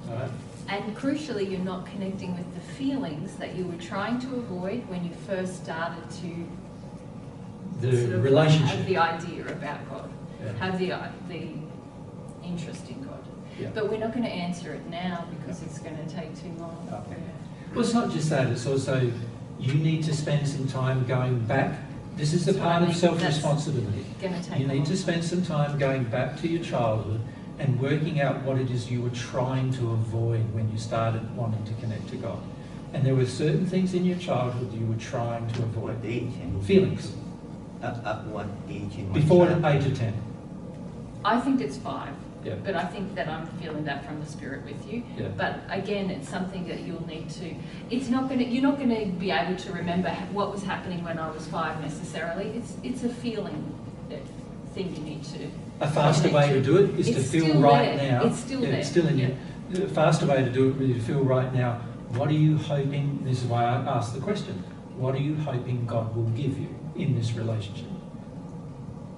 All right? And crucially, you're not connecting with the feelings that you were trying to avoid when you first started to The sort of relationship. have the idea about God, Yeah. have the interest in God. Yeah. But we're not going to answer it now because it's going to take too long. Okay. Well, it's not just that, it's also you need to spend some time going back. This is the That's what part I of mean. self-responsibility. Going to take You a need long to spend some time going back to your childhood and working out what it is you were trying to avoid when you started wanting to connect to God. And there were certain things in your childhood you were trying to avoid. What age? Feelings. At what age in my Before the childhood? age of 10. I think it's 5. Yeah. But I think that I'm feeling that from the Spirit with you. Yeah. But again, it's something that you'll need to. It's not going to. You're not going to be able to remember what was happening when I was 5 necessarily. It's a feeling thing you need to. A faster way to do it is to It's feel still right there. now. It's still Yeah, there. it's still in Yeah. you. The faster way to do it is to feel right now. What are you hoping? This is why I asked the question. What are you hoping God will give you in this relationship?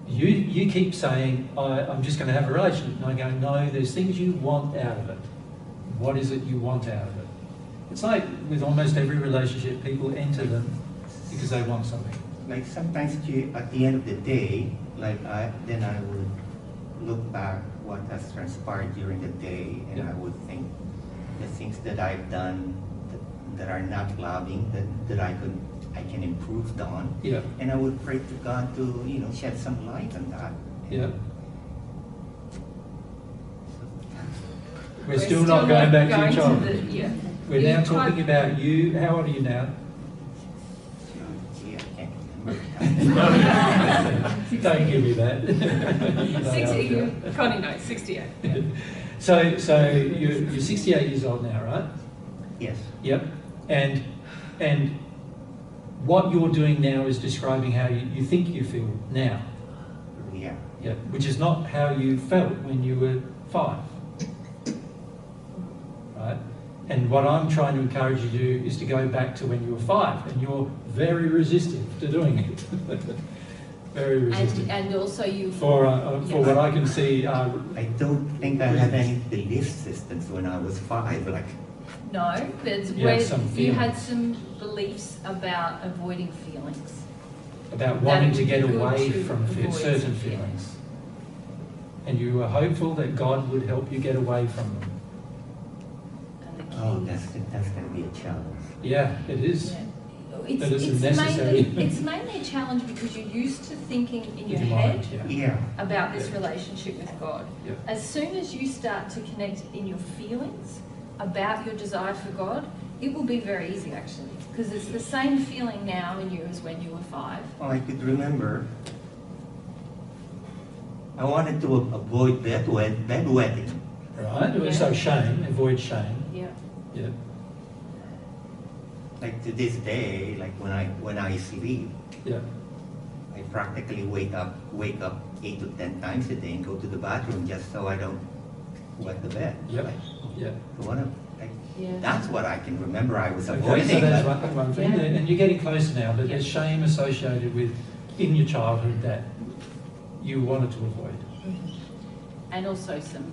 You keep saying, I'm just going to have a relationship. And I go, no, there's things you want out of it. What is it you want out of it? It's like with almost every relationship, people enter them because they want something. Like sometimes at the end of the day, then I would look back what has transpired during the day, and Yeah. I would think the things that I've done that are not loving, that I can improve on. Yeah. And I would pray to God to, shed some light on that. Yeah. We're still not going back to your childhood. Yeah. We're now talking about you. How old are you now? Gee, I can't remember. Don't give me that. You know how I feel. Connie knows, 68. So you're 68 years old now, right? Yes. Yep. And what you're doing now is describing how you think you feel now. Yeah. Yep. Which is not how you felt when you were 5. Right? And what I'm trying to encourage you to do is to go back to when you were 5, and you're very resistant to doing it. Very resistant. And also you... For what I can see, I don't think I had any belief systems when I was 5. No, but You had some you feelings. had some beliefs about avoiding feelings. about wanting That to get would be good away to from avoid, certain yeah. feelings. And you were hopeful that God would help you get away from them. And the Oh, keys. that's going to be a challenge. Yeah, it is. Yeah. But it's necessary. It's mainly a challenge because you're used to thinking in your In your head mind, yeah. Yeah. about this Yeah. relationship with God. Yeah. As soon as you start to connect in your feelings about your desire for God, it will be very easy actually, because it's the same feeling now in you as when you were 5. Oh, I could remember. I wanted to avoid bedwetting. Right? So shame, avoid shame. Yeah. Yeah. Like to this day, like when I sleep, Yeah. I practically wake up 8 to 10 times a day and go to the bathroom just so I don't wet the bed. Yep. Like, Yeah. so what Yeah. that's what I can remember I was Okay, avoiding. so that's but- one thing. Yeah. And you're getting closer now, but Yeah. there's shame associated with in your childhood that you wanted to avoid. And also some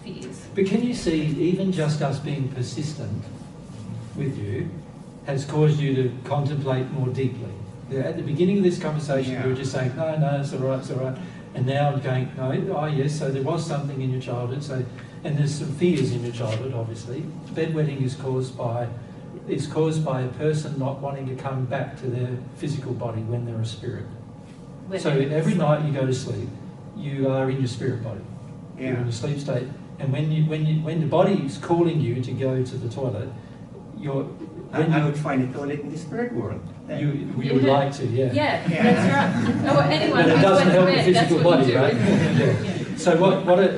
fears. But can you see, even just us being persistent with you has caused you to contemplate more deeply? At the beginning of this conversation, you were just saying, no, it's all right, it's all right. And now I'm going, no, oh yes, so there was something in your childhood, so, and there's some fears in your childhood, obviously. Bedwetting is caused by a person not wanting to come back to their physical body when they're a spirit. So every night you go to sleep, you are in your spirit body. You're in a sleep state, and when the body is calling you to go to the toilet, I would find a toilet in the spirit world. You would like to, yeah. Yeah, that's right. Oh, anyone But it who's doesn't went to help the bed, that's physical what body, you do. right? Yeah. So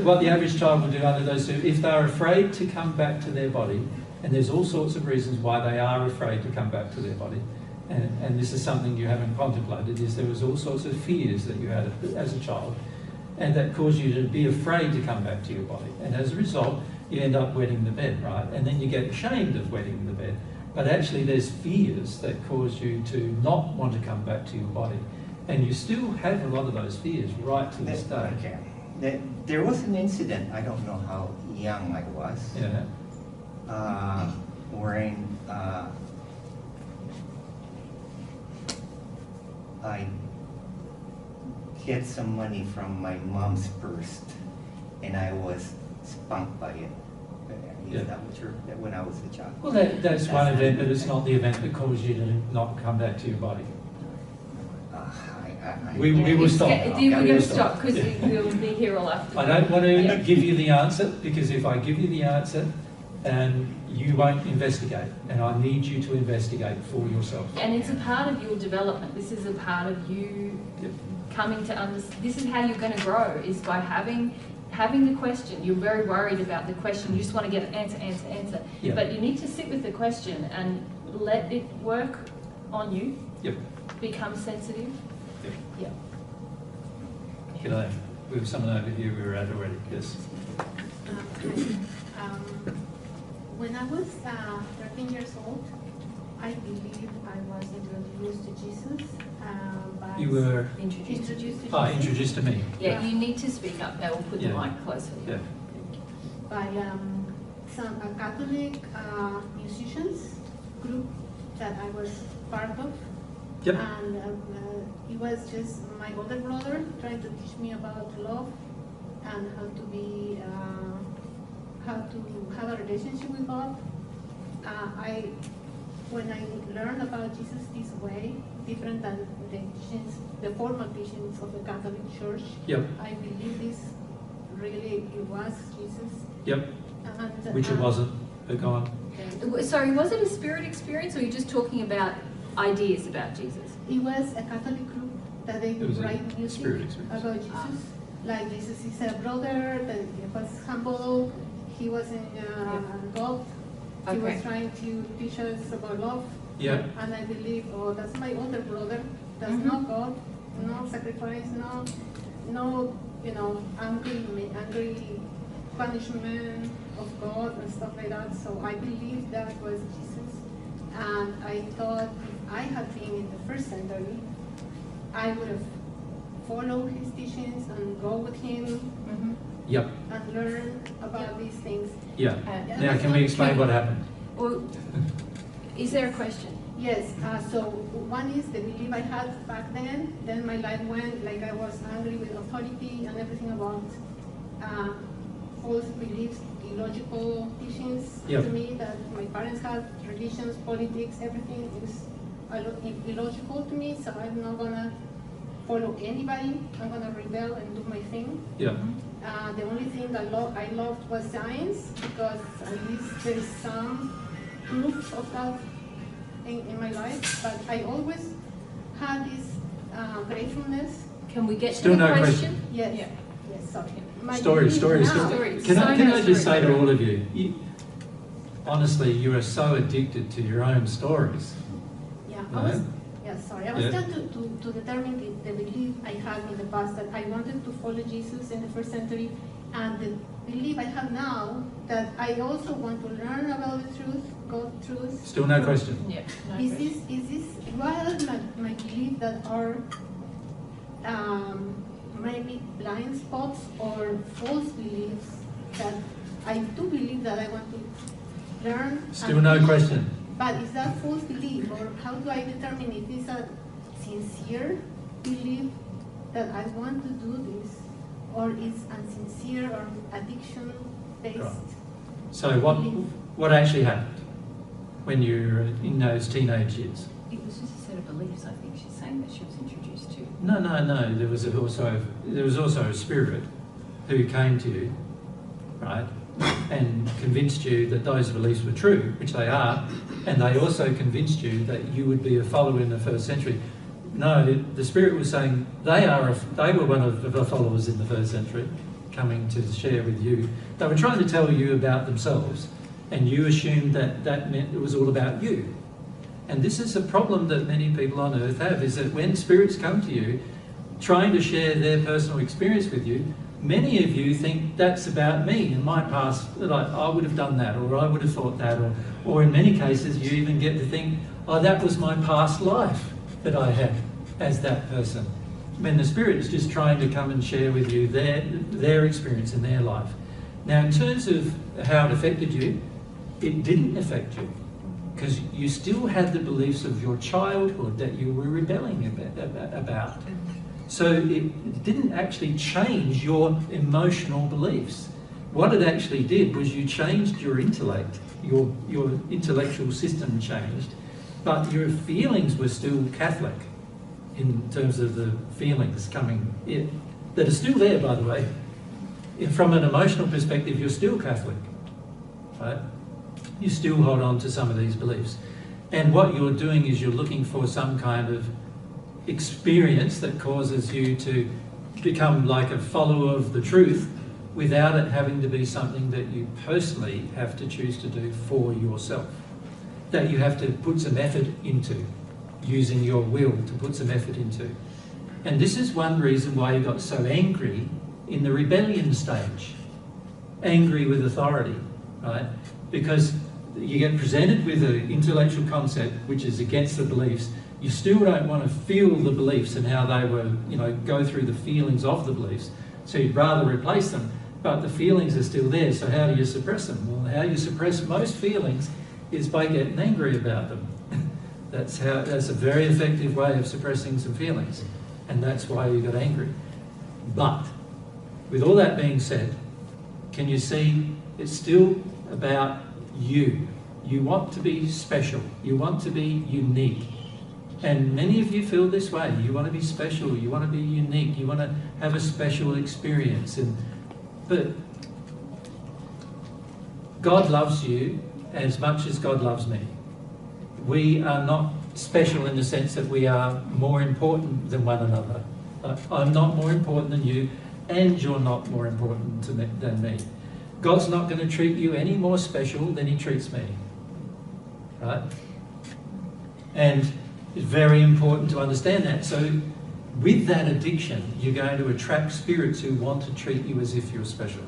what the average child will do under those two, if they're afraid to come back to their body, and there's all sorts of reasons why they are afraid to come back to their body, and this is something you haven't contemplated, is there was all sorts of fears that you had as a child, and that caused you to be afraid to come back to your body. And as a result, you end up wetting the bed, right? And then you get ashamed of wetting the bed. But actually there's fears that cause you to not want to come back to your body. And you still have a lot of those fears right to this day. Okay. There was an incident, I don't know how young I was, wherein I get some money from my mom's purse, and I was spunked by it. Is that what when I was a child? Well, that's one event, but it's not the event that caused you to not come back to your body. We will stop. We're going to stop because we'll be here all afternoon. I don't want to give you the answer, because if I give you the answer, you won't investigate, and I need you to investigate for yourself. And it's a part of your development. This is a part of you coming to understand. This is how you're going to grow, is by having the question. You're very worried about the question. You just want to get an answer. Yep. But you need to sit with the question and let it work on you. Yep. Become sensitive. Yep. G'day. We have someone over here we were at already. Yes. When I was 13 years old, I believe I was introduced to Jesus. You were introduced to Jesus. Introduced to me. Yeah, you need to speak up now. We'll put the mic closer. Yeah. By some Catholic musicians group that I was part of. Yep. And it was just my older brother trying to teach me about love and how to have a relationship with God. When I learned about Jesus this way, different than the teachings, the formal teachings of the Catholic Church, Yep. I believe this really it was Jesus. Yep. And, Which it wasn't, but go on. Okay. Sorry, was it a spirit experience, or are you just talking about ideas about Jesus? It was a Catholic group that they would write music about Jesus. Like Jesus is a brother that was humble, he was in God, he was trying to teach us about love. Yeah. And I believe, that's my older brother, that's not God, no sacrifice, no angry punishment of God and stuff like that. So I believe that was Jesus. And I thought if I had been in the first century, I would have followed his teachings and go with him Yep. and learn about these things. Yeah. Now, can we explain what happened? Or is there a question? Yes, so one is the belief I had back then. Then my life went like I was angry with authority and everything about false beliefs, illogical teachings to me that my parents had, religions, politics, everything is illogical to me. So I'm not gonna follow anybody. I'm gonna rebel and do my thing. Yeah. The only thing that I loved was science, because at least there is some proof of that in my life. But I always had this gratefulness. Can we get Still to the no question? Yes. Yes, sorry. Story. Can I just say to all of you, honestly, you are so addicted to your own stories. Yeah, Right? I was trying to determine the belief I had in the past that I wanted to follow Jesus in the first century, and the belief I have now that I also want to learn about the truth, God's truth. Still no question. Yeah. What are my beliefs that are maybe blind spots or false beliefs that I do believe that I want to learn? Still no question. But is that false belief, or how do I determine if it's a sincere belief that I want to do this, or it's insincere or addiction-based. Right. So what actually happened when you were in those teenage years? It was just a set of beliefs, I think she's saying, that she was introduced to. No. There was also a spirit who came to you, right, and convinced you that those beliefs were true, which they are, and they also convinced you that you would be a follower in the first century. No, the spirit was saying they were one of the followers in the first century, coming to share with you. They were trying to tell you about themselves, and you assumed that meant it was all about you. And this is a problem that many people on earth have, is that when spirits come to you, trying to share their personal experience with you, many of you think that's about me and my past, like I would have done that, or I would have thought that, or in many cases you even get to think, oh, that was my past life that I had as that person. When the spirit is just trying to come and share with you their experience in their life. Now, in terms of how it affected you, it didn't affect you, because you still had the beliefs of your childhood that you were rebelling about. So it didn't actually change your emotional beliefs. What it actually did was you changed your intellect, your intellectual system changed, but your feelings were still Catholic in terms of the feelings coming in, that are still there, by the way. From an emotional perspective, you're still Catholic, right? You still hold on to some of these beliefs. And what you're doing is you're looking for some kind of experience that causes you to become like a follower of the truth without it having to be something that you personally have to choose to do for yourself. That you have to put some effort into, using your will to put some effort into. And this is one reason why you got so angry in the rebellion stage. Angry with authority, right? Because you get presented with an intellectual concept which is against the beliefs. You still don't want to feel the beliefs and how they were, go through the feelings of the beliefs. So you'd rather replace them, but the feelings are still there. So how do you suppress them? Well, how you suppress most feelings is by getting angry about them. That's a very effective way of suppressing some feelings. And that's why you got angry. But with all that being said, can you see it's still about you? You want to be special. You want to be unique. And many of you feel this way. You want to be special. You want to be unique. You want to have a special experience. But God loves you as much as God loves me. We are not special in the sense that we are more important than one another. I'm not more important than you, and you're not more important than me. God's not going to treat you any more special than he treats me. Right? And it's very important to understand that. So with that addiction, you're going to attract spirits who want to treat you as if you're special.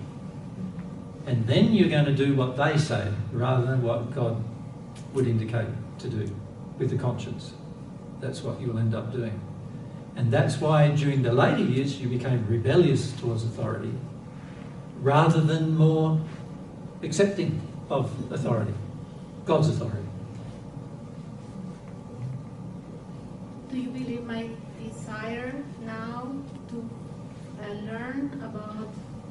And then you're going to do what they say rather than what God would indicate to do with the conscience. That's what you'll end up doing. And that's why during the later years you became rebellious towards authority rather than more accepting of authority, God's authority. Do you believe my desire now to learn about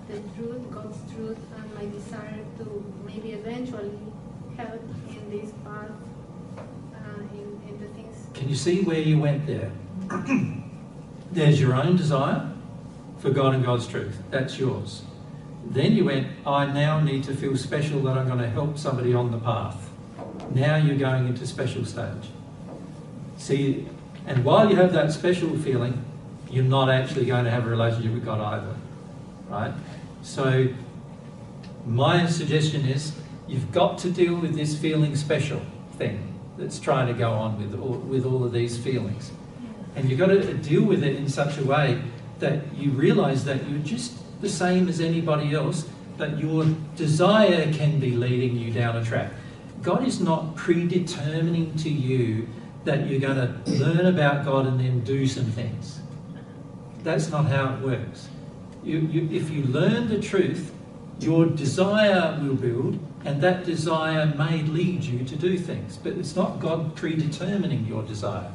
the truth, God's truth, and my desire to maybe eventually help in this path, in the things? Can you see where you went there? There's your own desire for God and God's truth. That's yours. Then you went, I now need to feel special that I'm going to help somebody on the path. Now you're going into special stage. See, and while you have that special feeling, you're not actually going to have a relationship with God either. Right? So my suggestion is you've got to deal with this feeling special thing that's trying to go on with all of these feelings. And you've got to deal with it in such a way that you realise that you're just the same as anybody else, but your desire can be leading you down a track. God is not predetermining to you that you're going to learn about God and then do some things. That's not how it works. If you learn the truth, your desire will build, and that desire may lead you to do things. But it's not God predetermining your desire.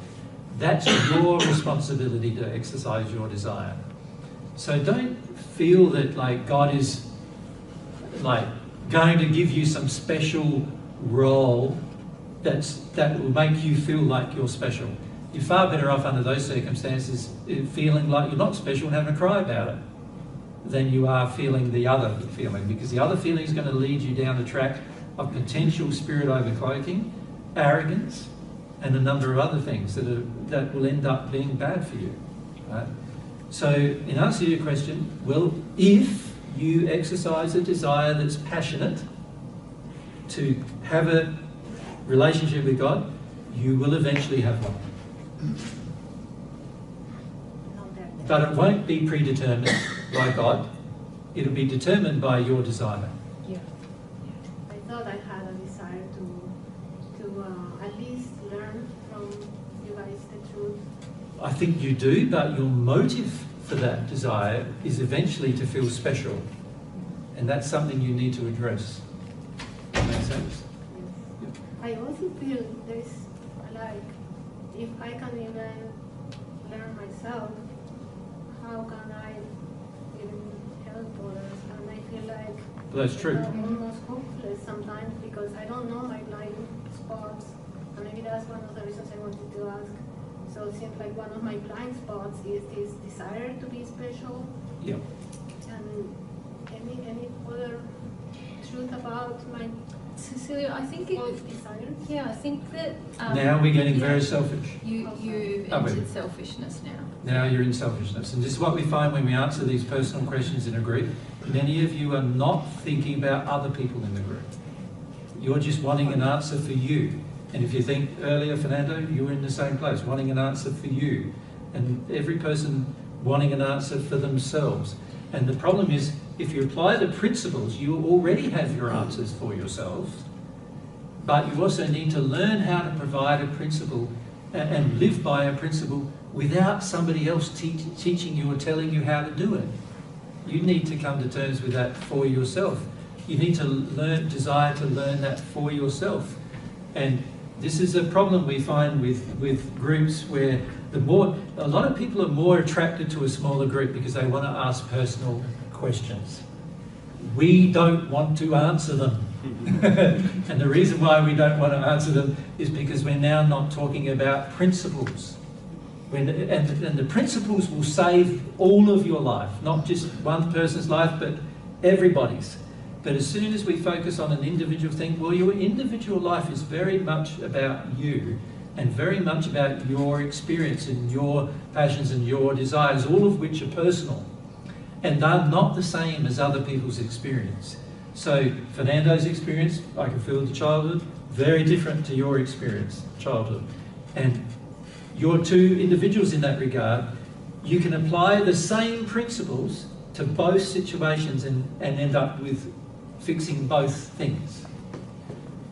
That's your responsibility to exercise your desire. So don't feel that like God is like going to give you some special role that will make you feel like you're special. You're far better off under those circumstances feeling like you're not special and having a cry about it than you are feeling the other feeling, because the other feeling is going to lead you down the track of potential spirit overcloaking, arrogance, and a number of other things that will end up being bad for you. Right? So in answer to your question, well, if you exercise a desire that's passionate to have a relationship with God, you will eventually have one. But it won't be predetermined by God. It'll be determined by your desire. Yeah. I thought I had a desire to at least learn from you guys the truth. I think you do, but your motive for that desire is eventually to feel special. And that's something you need to address. Does that make sense? Yes. I also feel there's like, if I can even learn myself, how can I even help others? And I feel like That's true. I'm almost hopeless sometimes because I don't know my blind spots. And maybe that's one of the reasons I wanted to ask. So it seems like one of my blind spots is this desire to be special. Yeah. And any other truth about my Cecilia, I think false desires? yeah, I think that Now we're getting very selfish. you've Are we? entered selfishness now. Now you're in selfishness. And this is what we find when we answer these personal questions in a group. Many of you are not thinking about other people in the group. You're just wanting an answer for you. And if you think earlier, Fernando, you were in the same place, wanting an answer for you. And every person wanting an answer for themselves. And the problem is, if you apply the principles, you already have your answers for yourself. But you also need to learn how to provide a principle and live by a principle without somebody else teaching you or telling you how to do it. You need to come to terms with that for yourself. You need to desire to learn that for yourself. And this is a problem we find with groups where a lot of people are more attracted to a smaller group because they want to ask personal questions. We don't want to answer them. And the reason why we don't want to answer them is because we're now not talking about principles. And the principles will save all of your life, not just one person's life, but everybody's. But as soon as we focus on an individual thing, well, your individual life is very much about you and very much about your experience and your passions and your desires, all of which are personal. And they're not the same as other people's experience. So Fernando's experience, I can feel the childhood, very different to your experience, childhood. And you're two individuals in that regard. You can apply the same principles to both situations and end up with fixing both things.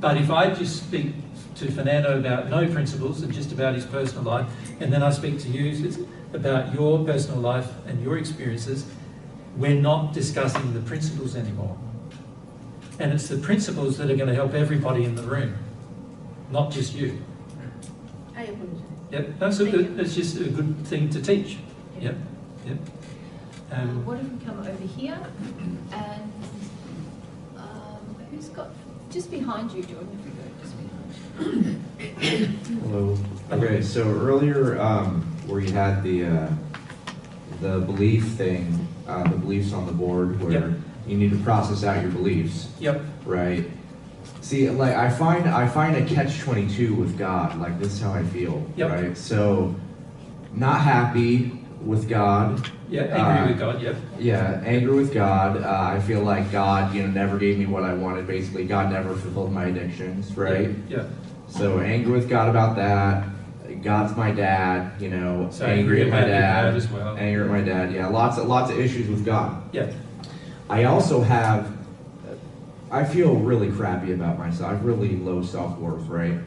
But if I just speak to Fernando about no principles and just about his personal life, and then I speak to you about your personal life and your experiences, we're not discussing the principles anymore. And it's the principles that are going to help everybody in the room, not just you. I apologize. Yep, that's a good, it's just a good thing to teach. Yep, yep. What if we come over here and who's got, just behind you, Jordan, if we go just behind you. Hello. Okay, so earlier where you had the belief thing, the beliefs on the board where Yep. you need to process out your beliefs. Yep. Right. See, like I find a catch-22 with God. Like this is how I feel. Yep. Right. So, not happy with God. Yeah, angry with God. Yep. Yeah, angry with God. I feel like God, never gave me what I wanted. Basically, God never fulfilled my addictions. Right. Yeah. So angry with God about that. God's my dad, So angry at my your dad as well. Angry at my dad. Yeah, lots of issues with God. Yeah. I also I feel really crappy about myself. I have really low self-worth, right?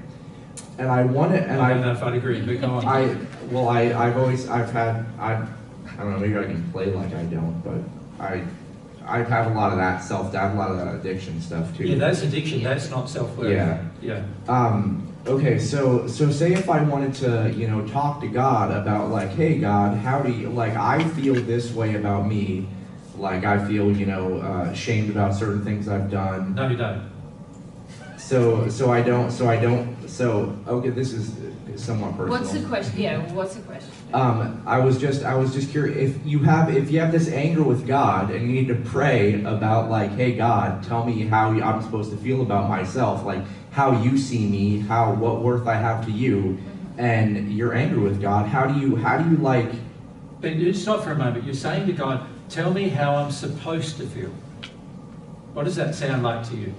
And I want it, and I don't know if I'd agree, but go on. I don't know, maybe I can play like I don't, but I have a lot of that I have a lot of that addiction stuff too. Yeah, that's addiction. That's not self-worth. Yeah. Yeah. Okay, so say if I wanted to, you know, talk to God about like, hey God, how do you, like, I feel this way about me, like I feel, you know, ashamed about certain things I've done. No, you don't. Okay, this is somewhat personal. What's the question? Yeah, what's the question? I was just curious if you have this anger with God and you need to pray about like, hey God, tell me how I'm supposed to feel about myself, like how you see me, what worth I have to you, and you're angry with God. How do you like? But you stop for a moment. You're saying to God, tell me how I'm supposed to feel. What does that sound like to you?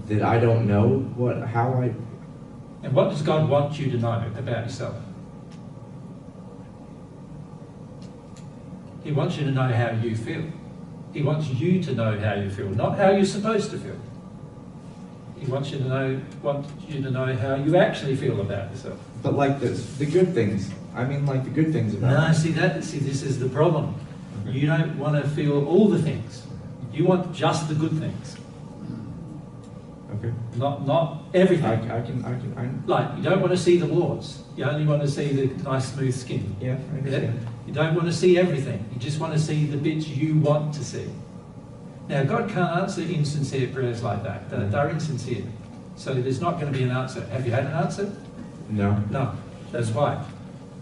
That I don't know how I. And what does God want you to know about yourself? He wants you to know how you feel. He wants you to know how you feel, not how you're supposed to feel. He wants you to know how you actually feel about yourself. But like the good things. I mean, like the good things about. No, see, this is the problem. Okay. You don't want to feel all the things. You want just the good things. Okay. Not everything. I can. Like, you don't want to see the warts. You only want to see the nice smooth skin. Yeah, I understand. You don't want to see everything. You just want to see the bits you want to see. Now, God can't answer insincere prayers like that. They're insincere. So there's not going to be an answer. Have you had an answer? No. No. That's why.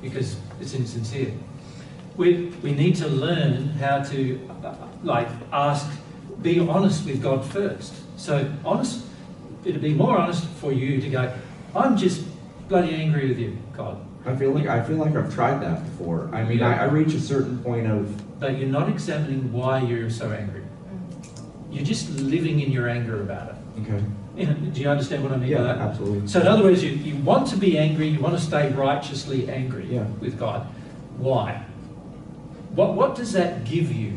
Because it's insincere. We need to learn how to, be honest with God first. So honest, it'd be more honest for you to go, I'm just bloody angry with you, God. I feel like I've tried that before. I mean, I reach a certain point of. But you're not examining why you're so angry. You're just living in your anger about it. Okay. Do you understand what I mean by that? Yeah, absolutely. So in other words, you want to be angry, you want to stay righteously angry with God. Why? What does that give you?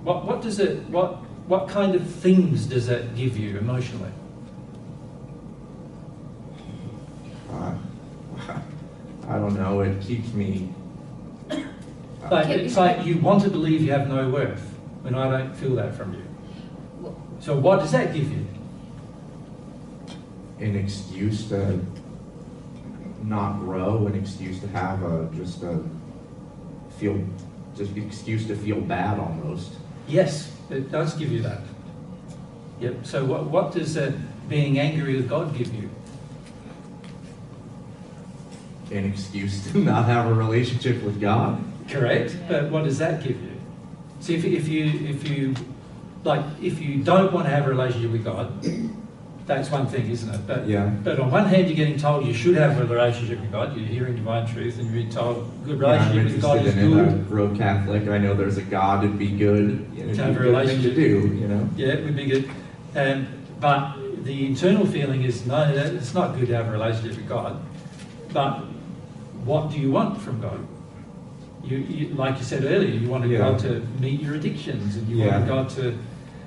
What kind of things does that give you emotionally? I don't know. It keeps me. It's like you want to believe you have no worth, when I don't feel that from you. So what does that give you? An excuse to not grow, an excuse to have excuse to feel bad almost. Yes, it does give you that. Yep. So what does being angry with God give you? An excuse to not have a relationship with God. Correct. But what does that give you? See, if you don't want to have a relationship with God, that's one thing, isn't it? But on one hand, you're getting told you should have a relationship with God. You're hearing divine truth, and you're being told good relationship with God is good. I grew up Catholic. I know there's a God. It'd be good. To have a relationship to do, you know. Yeah, it would be good. But the internal feeling is no, it's not good to have a relationship with God. But what do you want from God? You like you said earlier, you wanted God to meet your addictions, and you wanted God to,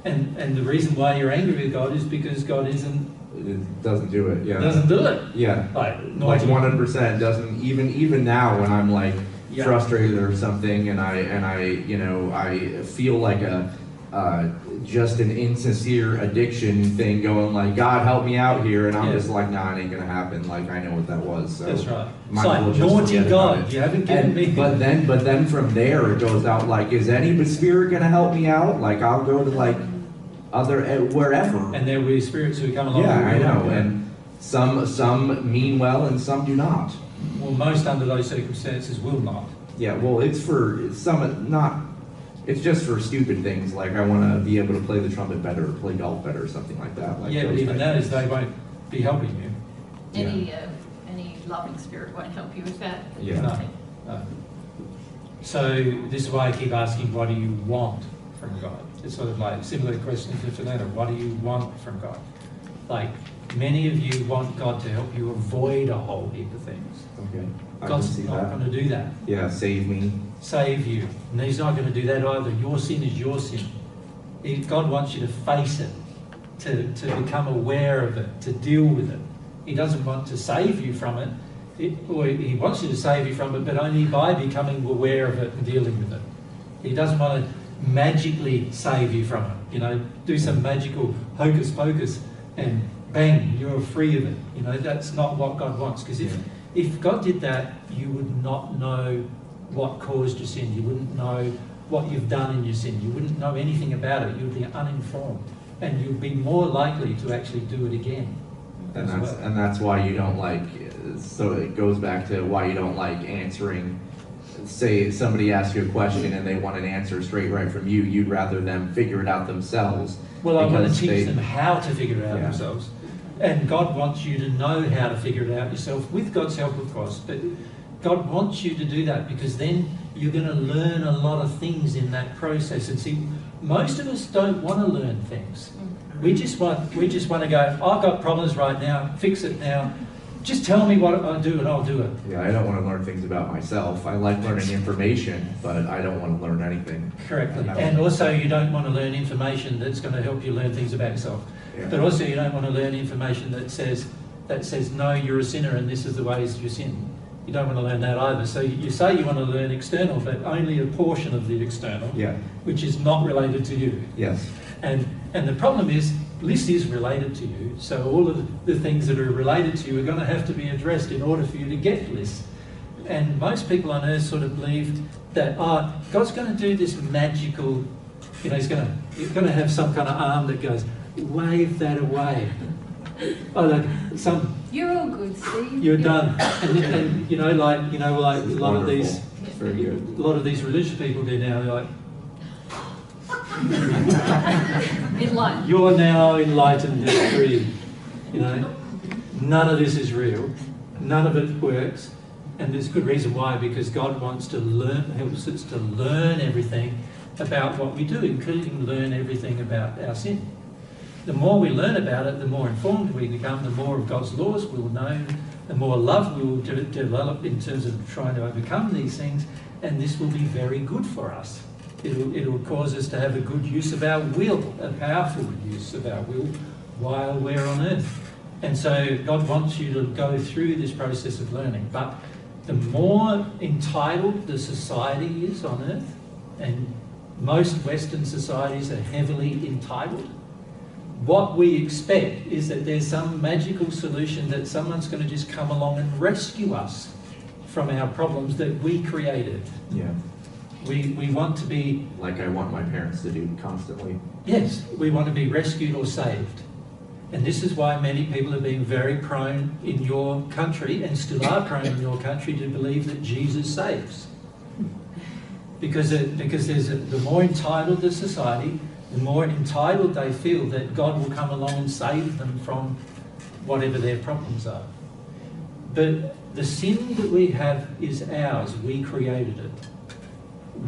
and the reason why you're angry with God is because God it doesn't do it. Yeah, doesn't do it. Yeah, like 100% doesn't. Even now, when I'm like frustrated or something, and I feel like just an insincere addiction thing going like, God help me out here, and I'm just like, nah, it ain't gonna happen. Like I know what that was. So that's right. It's like naughty God, you haven't given me. But then from there it goes out like, is any spirit gonna help me out? Like I'll go to like wherever. And there will be spirits who come along. Yeah, I know, and some mean well and some do not. Well, most under those circumstances will not. Yeah, well, it's for some not. It's just for stupid things, like I want to be able to play the trumpet better, or play golf better, or something like that. Like but even that is they won't be helping you. Any loving spirit won't help you with that. Yeah. No. So this is why I keep asking, what do you want from God? It's sort of like similar question to Fernando. What do you want from God? Like many of you want God to help you avoid a whole heap of things. Okay. God's not going to do that. Yeah, save me. Save you. And he's not going to do that either. Your sin is your sin. God wants you to face it, to become aware of it, to deal with it. He doesn't want to save you from it, or he wants you to save you from it, but only by becoming aware of it and dealing with it. He doesn't want to magically save you from it, do some magical hocus pocus and bang, you're free of it. You know, that's not what God wants. Because if God did that, you would not know what caused your sin. You wouldn't know what you've done in your sin. You wouldn't know anything about it. You'd be uninformed, and you'd be more likely to actually do it again. And that's why you don't like. So it goes back to why you don't like answering. Say somebody asks you a question and they want an answer straight right from you. You'd rather them figure it out themselves. Well, I want to teach them how to figure it out themselves. And God wants you to know how to figure it out yourself, with God's help, of course. But God wants you to do that, because then you're going to learn a lot of things in that process. And see, most of us don't want to learn things. We just want to go, I've got problems right now, fix it now. Just tell me what I do and I'll do it. Yeah, I don't want to learn things about myself. I like learning information, but I don't want to learn anything. Correctly. And also you don't want to learn information that's going to help you learn things about yourself. Yeah. But also you don't want to learn information that says, no, you're a sinner and this is the ways you sin. You don't want to learn that either. So you say you want to learn external, but only a portion of the external, which is not related to you. Yes. And the problem is, bliss is related to you, so all of the things that are related to you are going to have to be addressed in order for you to get bliss. And most people on earth sort of believe that, God's going to do this magical, you know, he's going to have some kind of arm that goes, wave that away. You're all good, Steve. You're done. And you know, like a lot of these, very good. A lot of these religious people do now. They're like, Enlightened. you're now enlightened and free. You know, none of this is real. None of it works. And there's good reason why, because God wants to helps us to learn everything about what we do, including learn everything about our sin. The more we learn about it, the more informed we become, the more of God's laws we'll know, the more love we will develop in terms of trying to overcome these things, and this will be very good for us. It'll cause us to have a good use of our will, a powerful use of our will while we're on earth. And so God wants you to go through this process of learning. But the more entitled the society is on earth, and most Western societies are heavily entitled, what we expect is that there's some magical solution that someone's going to just come along and rescue us from our problems that we created. Yeah. We want to be... Like I want my parents to do constantly. Yes, we want to be rescued or saved. And this is why many people have been very prone in your country, and still are prone in your country, to believe that Jesus saves. Because the more entitled the society, the more entitled they feel that God will come along and save them from whatever their problems are. But the sin that we have is ours. We created it.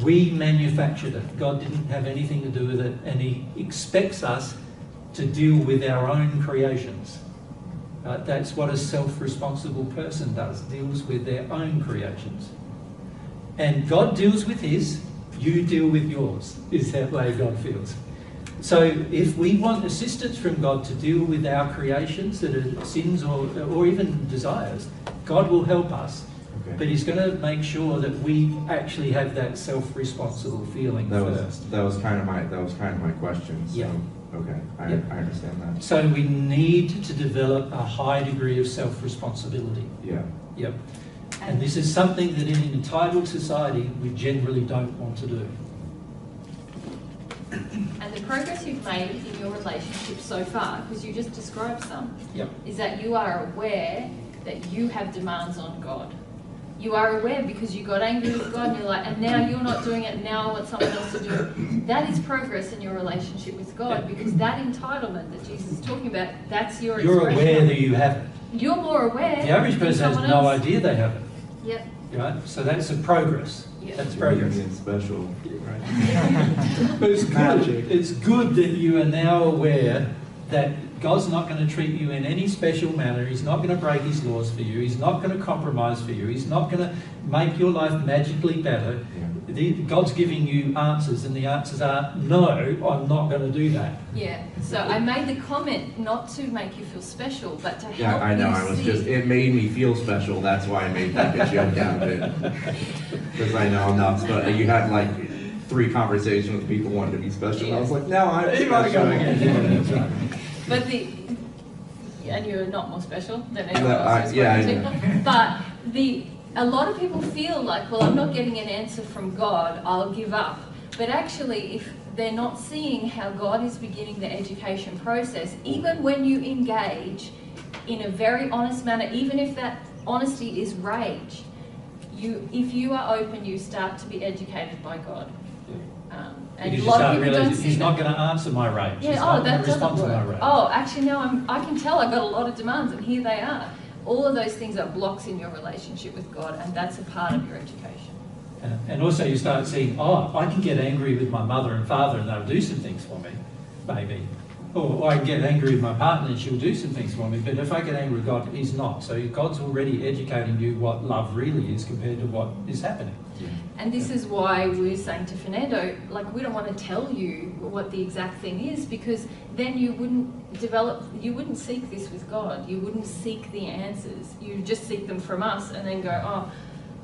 We manufactured it. God didn't have anything to do with it, and He expects us to deal with our own creations. That's what a self-responsible person does, deals with their own creations. And God deals with His, you deal with yours, is that way God feels. So if we want assistance from God to deal with our creations that are sins or even desires, God will help us. Okay. But He's going to make sure that we actually have that self-responsible feeling first. That was kind of my question. So, yeah. Okay, I understand that. So we need to develop a high degree of self-responsibility. Yeah. Yep. And this is something that in an entitled society we generally don't want to do. And the progress you've made in your relationship so far, because you just described some, yep, is that you are aware that you have demands on God. You are aware because you got angry with God and you're like, and now you're not doing it, now I want someone else to do it. That is progress in your relationship with God, because that entitlement that Jesus is talking about, that's your expression. You're aware that you have it. You're more aware. The average person has no idea they have it. Yep. Right? So that's a progress. Yep. That's progress. It's special. Right? But it's good. It's good that you are now aware that God's not going to treat you in any special manner. He's not going to break His laws for you. He's not going to compromise for you. He's not going to make your life magically better. Yeah. God's giving you answers, and the answers are, no, I'm not going to do that. Yeah. So I made the comment not to make you feel special, but to help you. Yeah, I know. It made me feel special. That's why I made like a joke out of it. Because I know I'm not special. You had like 3 conversations with people wanting to be special. Yeah. I was like, no, I'm special. But and you're not more special than No, anyone else who's yeah, spoken I to. But a lot of people feel like, well, I'm not getting an answer from God, I'll give up. But actually, if they're not seeing how God is beginning the education process, even when you engage in a very honest manner, even if that honesty is rage, if you are open, you start to be educated by God. And Because a you lot of start people don't realizing see he's that. not going to answer my rage. Yeah, He's not going that to respond to doesn't my work. rage. Oh, actually, no, I can tell I've got a lot of demands, and here they are. All of those things are blocks in your relationship with God, and that's a part of your education. And also you start seeing, oh, I can get angry with my mother and father and they'll do some things for me, maybe. Or I can get angry with my partner and she'll do some things for me, but if I get angry with God, he's not. So God's already educating you what love really is compared to what is happening. And this is why we're saying to Fernando, like, we don't want to tell you what the exact thing is, because then you wouldn't seek this with God. You wouldn't seek the answers. You just seek them from us and then go, oh,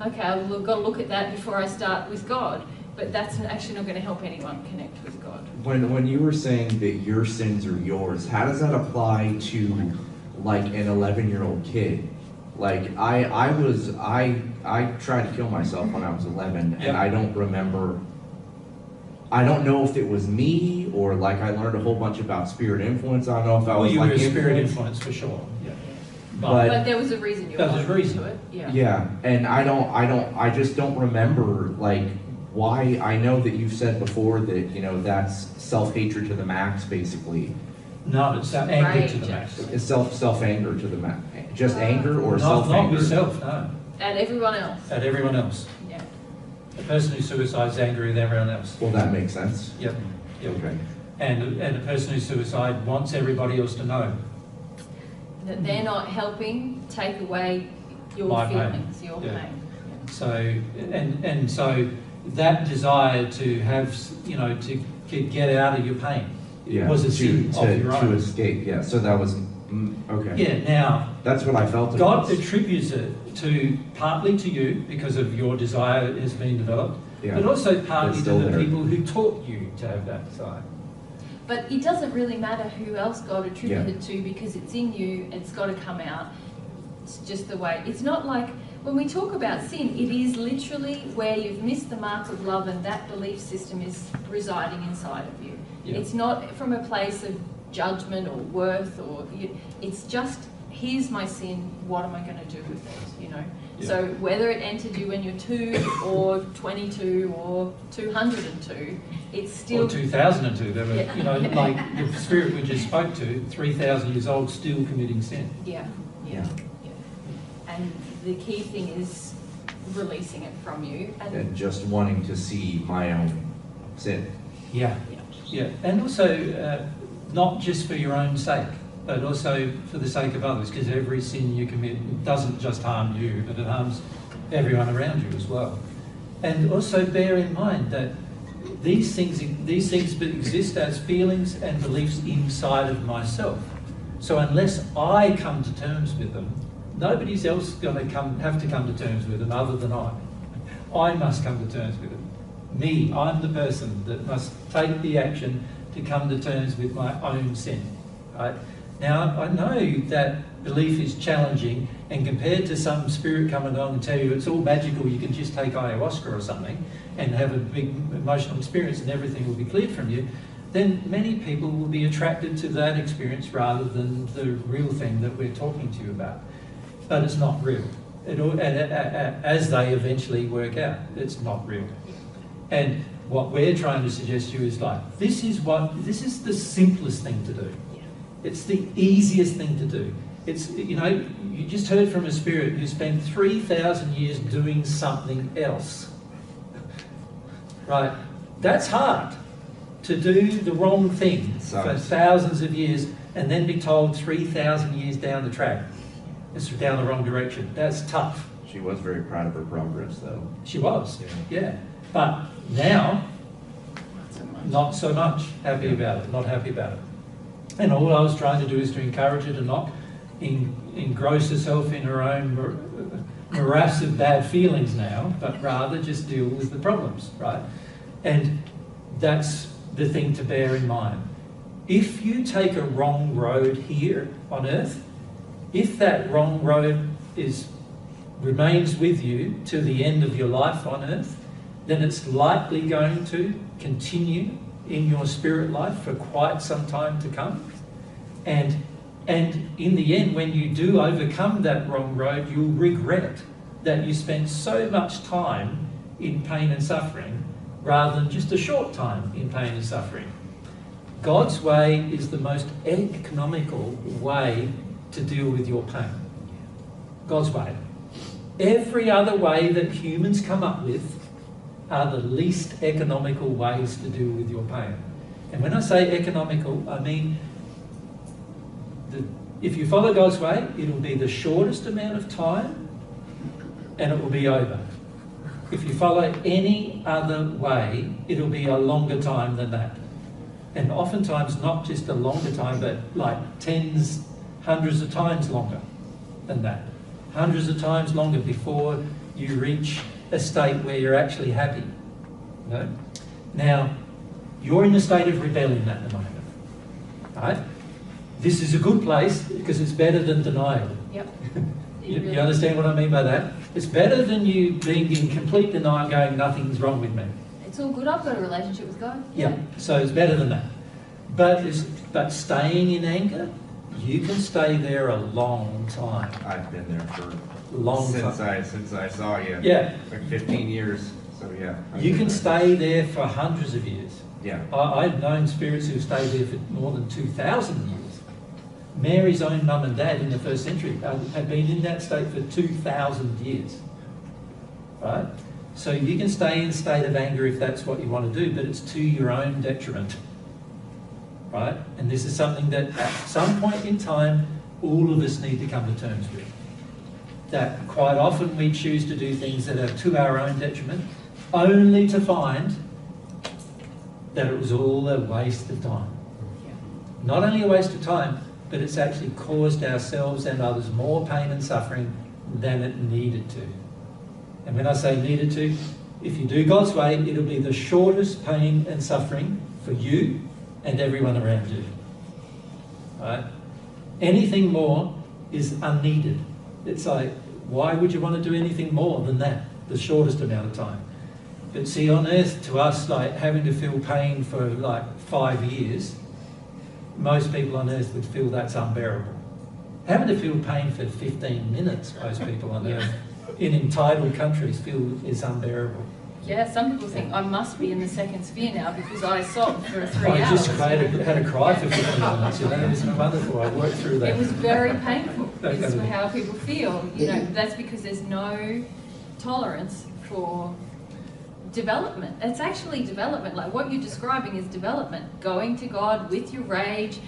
okay, I've got to look at that before I start with God. But that's actually not going to help anyone connect with God. When you were saying that your sins are yours, how does that apply to like an 11-year-old kid? Like I tried to kill myself when I was 11, and I don't remember. I don't know if it was me or like I learned a whole bunch about spirit influence. I don't know if I was you like were a spirit influence for sure. Yeah. But there was a reason you were reason to it. Yeah. Yeah, and I just don't remember like why. I know that you've said before that, you know, that's self-hatred to the max, basically. No, it's anger to the max. It's self-anger to the max. Just anger or Not self-anger? with self, no. At everyone else. At everyone else. Yeah. The person who suicides angry with everyone else. Well, that makes sense. Yep. Okay. And a person who suicide wants everybody else to know. That they're not helping take away your My pain. feelings, your Yeah. pain. So, and so that desire to have, you know, to get out of your pain was a sin of your own. To escape, yeah. So that was, okay. Yeah, now, that's what I felt. God attributes it partly to you because of your desire has been developed, but also partly to the people who taught you to have that desire. But it doesn't really matter who else God attributed it to, because it's in you, it's got to come out. It's just the way. It's not like, when we talk about sin, it is literally where you've missed the mark of love and that belief system is residing inside of you. Yeah. It's not from a place of judgment or worth, or it's just, here's my sin, what am I going to do with it, you know? Yeah. So whether it entered you when you're 2 or 22 or 202, it's still... Or 2002, there were, you know, like the spirit we just spoke to, 3,000 years old, still committing sin. Yeah. And the key thing is releasing it from you. And just wanting to see my own sin. Yeah. And also, not just for your own sake, but also for the sake of others, because every sin you commit doesn't just harm you, but it harms everyone around you as well. And also bear in mind that these things exist as feelings and beliefs inside of myself. So unless I come to terms with them, nobody's else going to have to come to terms with them other than I. I must come to terms with them. Me, I'm the person that must take the action to come to terms with my own sin. Right? Now, I know that belief is challenging, and compared to some spirit coming along and tell you it's all magical, you can just take ayahuasca or something and have a big emotional experience and everything will be cleared from you, then many people will be attracted to that experience rather than the real thing that we're talking to you about. But it's not real. As they eventually work out, it's not real. And what we're trying to suggest to you is like, this is the simplest thing to do. It's the easiest thing to do. It's, you know, you just heard from a spirit who spent 3,000 years doing something else. Right? That's hard, to do the wrong thing for thousands of years and then be told 3,000 years down the track it's down the wrong direction. That's tough. She was very proud of her progress, though. She was, yeah. But now, not so much happy about it, not happy about it. And all I was trying to do is to encourage her to not engross herself in her own morass of bad feelings now, but rather just deal with the problems, right? And that's the thing to bear in mind. If you take a wrong road here on earth, If that wrong road remains with you to the end of your life on earth, then it's likely going to continue in your spirit life for quite some time to come. And in the end, when you do overcome that wrong road, you'll regret that you spent so much time in pain and suffering rather than just a short time in pain and suffering. God's way is the most economical way to deal with your pain. God's way. Every other way that humans come up with are the least economical ways to deal with your pain. And when I say economical, I mean if you follow God's way, it'll be the shortest amount of time and it will be over. If you follow any other way, it'll be a longer time than that. And oftentimes not just a longer time, but like tens, hundreds of times longer than that. Hundreds of times longer before you reach a state where you're actually happy. You know? Now, you're in a state of rebellion at the moment. Right? This is a good place because it's better than denial. Yep. You understand what I mean by that? It's better than you being in complete denial going, nothing's wrong with me. It's all good, I've got a relationship with God. Yeah, so it's better than that. But staying in anger, you can stay there a long time. I've been there for since I saw you. Yeah. Like 15 years. So yeah. You can stay there for hundreds of years. Yeah. I've known spirits who've stayed there for more than 2,000 years. Mary's own mum and dad in the first century had been in that state for 2,000 years. Right? So you can stay in a state of anger if that's what you want to do, but it's to your own detriment. Right? And this is something that at some point in time, all of us need to come to terms with. That quite often we choose to do things that are to our own detriment, only to find that it was all a waste of time. Not only a waste of time, but it's actually caused ourselves and others more pain and suffering than it needed to. And when I say needed to, if you do God's way, it'll be the shortest pain and suffering for you and everyone around you. Right? Anything more is unneeded. It's like, why would you want to do anything more than that, the shortest amount of time? But see, on earth, to us, like having to feel pain for like 5 years, most people on earth would feel that's unbearable. Having to feel pain for 15 minutes, most people on earth in entitled countries feel is unbearable. Yeah, some people think I must be in the second sphere now because I sobbed for 3 hours. I just had a cry for 15 minutes, you know, it was wonderful. I worked through that. It was very painful. It's how people feel. You know, that's because there's no tolerance for development. It's actually development. Like what you're describing is development. Going to God with your rage,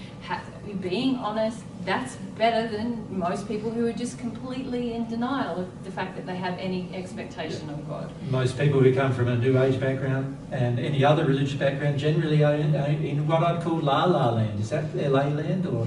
being honest, that's better than most people who are just completely in denial of the fact that they have any expectation of God. Most people who come from a New Age background and any other religious background generally are in what I'd call La La Land. Is that LA land or? Or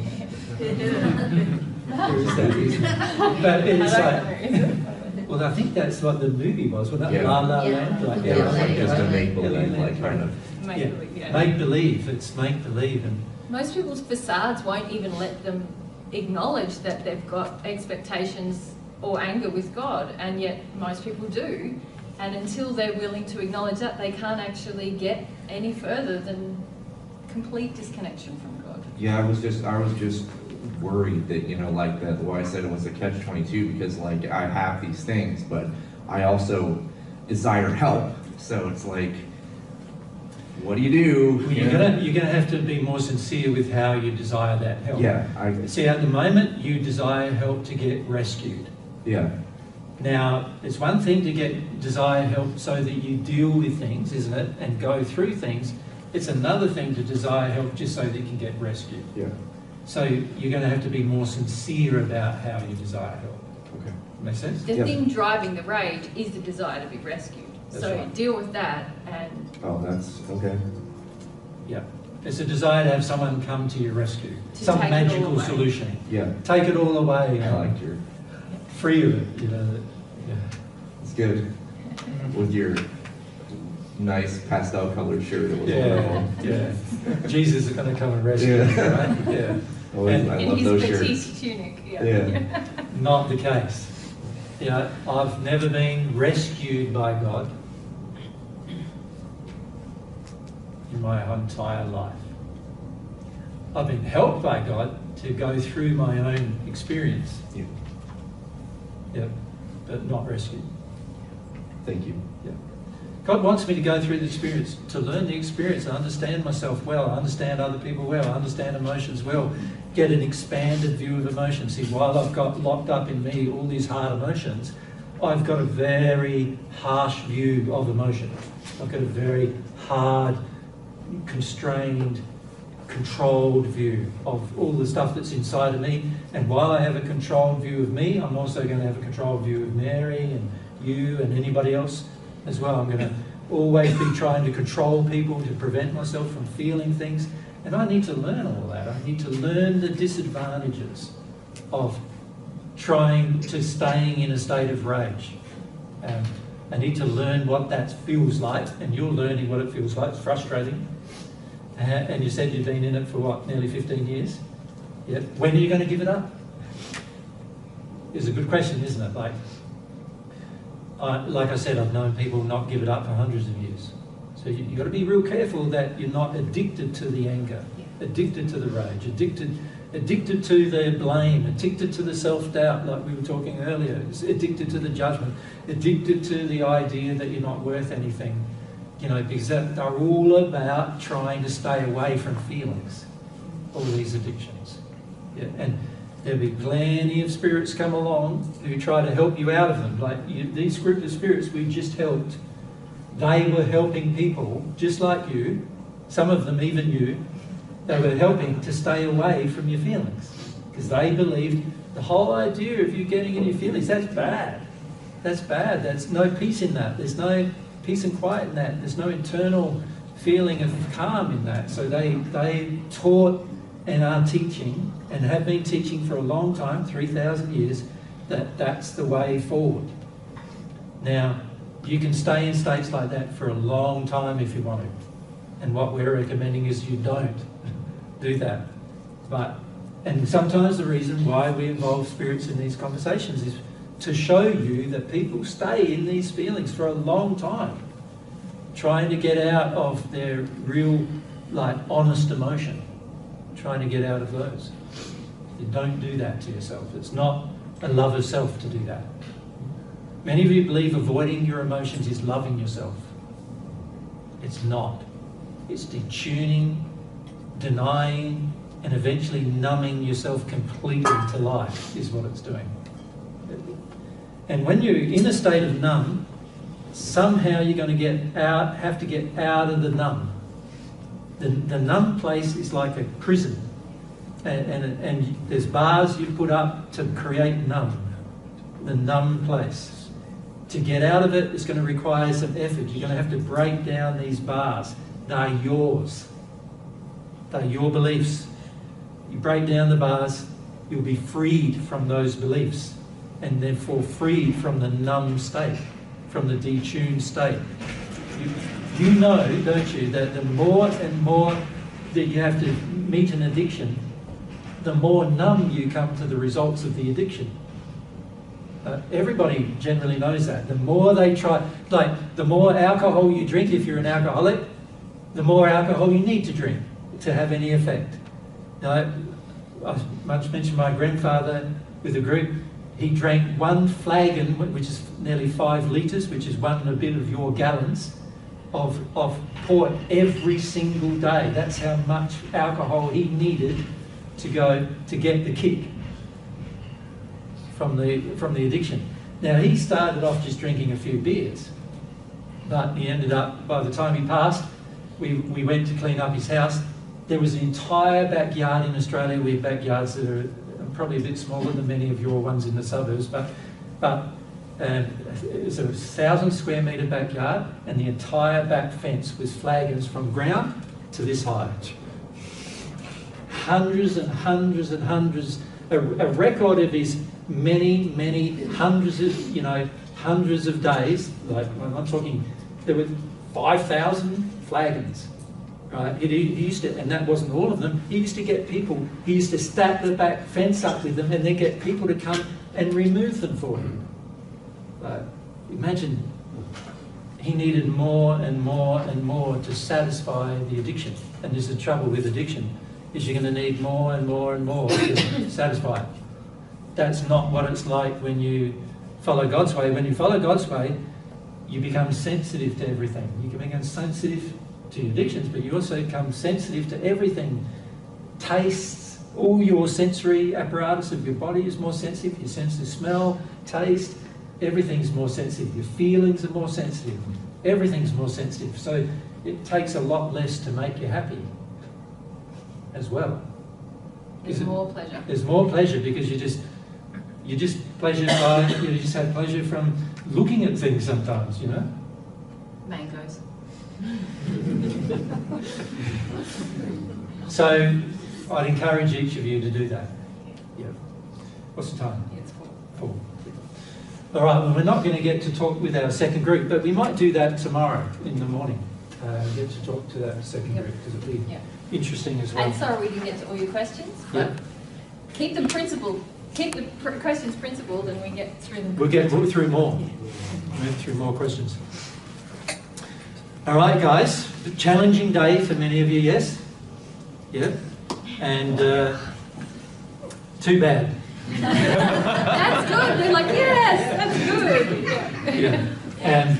is that? But it's like, well, I think that's what the movie was. Was that La La Land? Like, just a make-believe, like kind of. Make believe. It's make believe, and most people's facades won't even let them acknowledge that they've got expectations or anger with God, and yet most people do. And until they're willing to acknowledge that, they can't actually get any further than complete disconnection from God. Yeah, I was just worried that, you know, like that, the way I said it was a catch-22 because like I have these things, but I also desire help. So it's like, what do you do? Well, you're gonna have to be more sincere with how you desire that help. Yeah. See, at the moment, you desire help to get rescued. Yeah. Now, it's one thing to desire help so that you deal with things, isn't it, and go through things. It's another thing to desire help just so that you can get rescued. Yeah. So you're going to have to be more sincere about how you desire help. Okay. Make sense? The thing driving the rage is the desire to be rescued. That's so right. deal with that and... Oh, that's okay. Yeah. It's a desire to have someone come to your rescue. To Some take it all magical away. solution. Yeah. Take it all away. I liked your... Free of it, you know. Yeah. It's good. With your nice pastel colored shirt. It was Yeah, wonderful. yeah. Jesus is going to come and rescue you, right? Yeah. Oh, And I In love his those petite shirts. tunic, Yeah. Not the case. I've never been rescued by God in my entire life. I've been helped by God to go through my own experience. Yeah. Yeah, but not rescued. Thank you. Yeah. God wants me to go through the experience, to learn the experience, understand myself well, understand other people well, understand emotions well, get an expanded view of emotions. See, while I've got locked up in me all these hard emotions, I've got a very harsh view of emotion. I've got a very hard, constrained, controlled view of all the stuff that's inside of me. And while I have a controlled view of me, I'm also going to have a controlled view of Mary and you and anybody else as well. I'm going to always be trying to control people to prevent myself from feeling things. And I need to learn all that. I need to learn the disadvantages of trying to staying in a state of rage. I need to learn what that feels like, and you're learning what it feels like. It's frustrating. And you said you've been in it for what, nearly 15 years? Yeah. When are you going to give it up? It's a good question, isn't it? Like I said, I've known people not give it up for hundreds of years. So you've got to be real careful that you're not addicted to the anger, addicted to the rage, addicted to the blame, addicted to the self-doubt, like we were talking earlier, addicted to the judgment, addicted to the idea that you're not worth anything. Because they're all about trying to stay away from feelings, all these addictions. Yeah, and there'll be plenty of spirits come along who try to help you out of them. These group of spirits we just helped, they were helping people just like you, some of them even you, they were helping to stay away from your feelings. Because they believed the whole idea of you getting in your feelings, that's bad. That's bad. There's no peace in that. There's no peace and quiet in that. There's no internal feeling of calm in that. So they taught and are teaching and have been teaching for a long time, 3,000 years, that that's the way forward. Now, you can stay in states like that for a long time if you want to. And what we're recommending is you don't do that. And sometimes the reason why we involve spirits in these conversations is to show you that people stay in these feelings for a long time, trying to get out of their real, honest emotion, trying to get out of those. You don't do that to yourself. It's not a love of self to do that. Many of you believe avoiding your emotions is loving yourself. It's not. It's detuning, denying, and eventually numbing yourself completely to life is what it's doing. And when you're in a state of numb, somehow you're going to have to get out of the numb. The numb place is like a prison. And there's bars you put up to create numb. The numb place. To get out of it, it's going to require some effort. You're going to have to break down these bars. They're yours. They're your beliefs. You break down the bars, you'll be freed from those beliefs, and therefore freed from the numb state, from the detuned state. You know, don't you, that the more and more that you have to meet an addiction, the more numb you come to the results of the addiction. Everybody generally knows that. The more they try, the more alcohol you drink, if you're an alcoholic, the more alcohol you need to drink to have any effect. Now, I much mentioned my grandfather with a group. He drank one flagon, which is nearly 5 litres, which is 1 and a bit of your gallons, of port every single day. That's how much alcohol he needed to get the kick from the addiction. Now, he started off just drinking a few beers, but he ended up, by the time he passed, we went to clean up his house. There was an entire backyard in Australia. We have backyards that are probably a bit smaller than many of your ones in the suburbs, but it was a 1,000 square metre backyard, and the entire back fence was flagons from ground to this height. Hundreds and hundreds and hundreds, a record of his many hundreds of days. I'm talking, there were 5,000 flagons right? He used to, and that wasn't all of them. He used to get people. He used to stack the back fence up with them, and then get people to come and remove them for him. Imagine. He needed more and more and more to satisfy the addiction. And there's the trouble with addiction, is you're going to need more and more and more to satisfy it. That's not what it's like when you follow God's way. When you follow God's way, you become sensitive to everything. You can become sensitive to your addictions, but you also become sensitive to everything. Tastes, all your sensory apparatus of your body is more sensitive. Your sense of smell, taste, everything's more sensitive. Your feelings are more sensitive. Everything's more sensitive. So it takes a lot less to make you happy as well. There's more pleasure. There's more pleasure because you just pleasure by, you just have pleasure from looking at things sometimes, you know? Mangoes. So I'd encourage each of you to do that. Yeah. What's the time? It's 4. 4. All right, well, we're not going to get to talk with our second group, but we might do that tomorrow in the morning. Get to talk to that second group because it'll be interesting as well. And sorry we didn't get to all your questions, but keep them principled. Keep the questions principled and we get through them. We'll get through more. Move through more questions. All right, guys. Challenging day for many of you, yes? Yeah? And too bad. That's good. They're like, yes, that's good. Yeah. And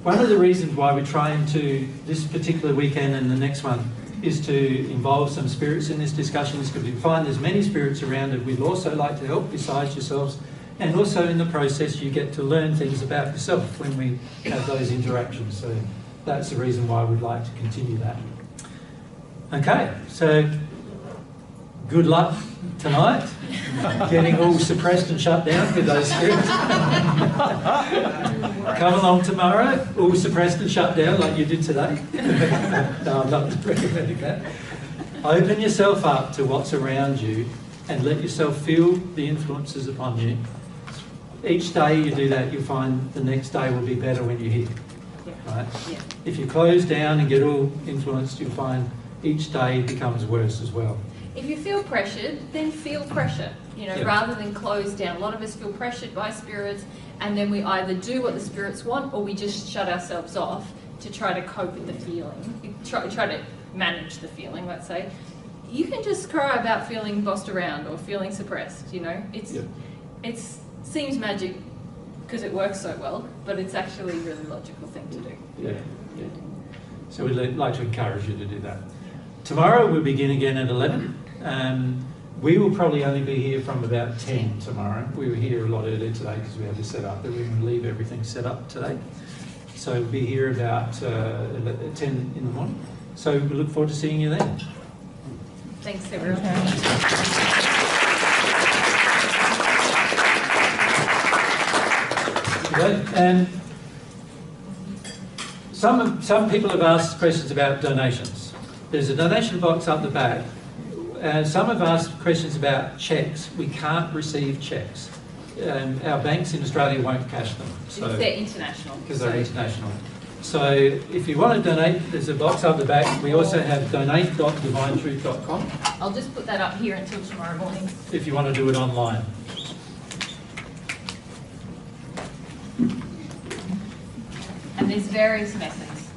one of the reasons why we're trying to, this particular weekend and the next one, is to involve some spirits in this discussion, is because we find there's many spirits around that we'd also like to help besides yourselves. And also in the process, you get to learn things about yourself when we have those interactions. So that's the reason why we'd like to continue that. Okay, so good luck tonight, getting all suppressed and shut down with those spirits. Come along tomorrow, all suppressed and shut down like you did today. No, I'm not recommending that. Open yourself up to what's around you and let yourself feel the influences upon you. Each day you do that, you'll find the next day will be better when you're here. Right? Yeah. If you close down and get all influenced, you'll find each day becomes worse as well. If you feel pressured, then feel pressure, you know, rather than close down. A lot of us feel pressured by spirits, and then we either do what the spirits want or we just shut ourselves off to try to cope with the feeling, try to manage the feeling, let's say. You can just cry about feeling bossed around or feeling suppressed, you know. It seems magic because it works so well, but it's actually a really logical thing to do. Yeah. So we'd like to encourage you to do that. Tomorrow we'll begin again at 11. We will probably only be here from about 10 tomorrow. We were here a lot earlier today because we had to set up, but we're going to leave everything set up today. So we'll be here about 10 in the morning. So we look forward to seeing you then. Thanks, everyone. Okay. And some people have asked questions about donations. There's a donation box up the back. Some have asked questions about cheques. We can't receive cheques. Our banks in Australia won't cash them. So they're international. Because they're international. So if you want to donate, there's a box up the back. We also have donate.divinetruth.com. I'll just put that up here until tomorrow morning. If you want to do it online. And there's various methods.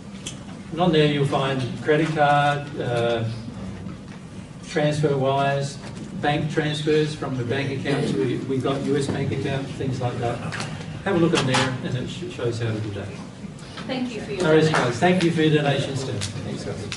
And on there you'll find credit card, transfer wires, bank transfers from the bank account to we've got US bank account, things like that. Have a look on there and it shows how to do that. Thank you for your donations. Guys, thank you for your donations too. Thanks guys.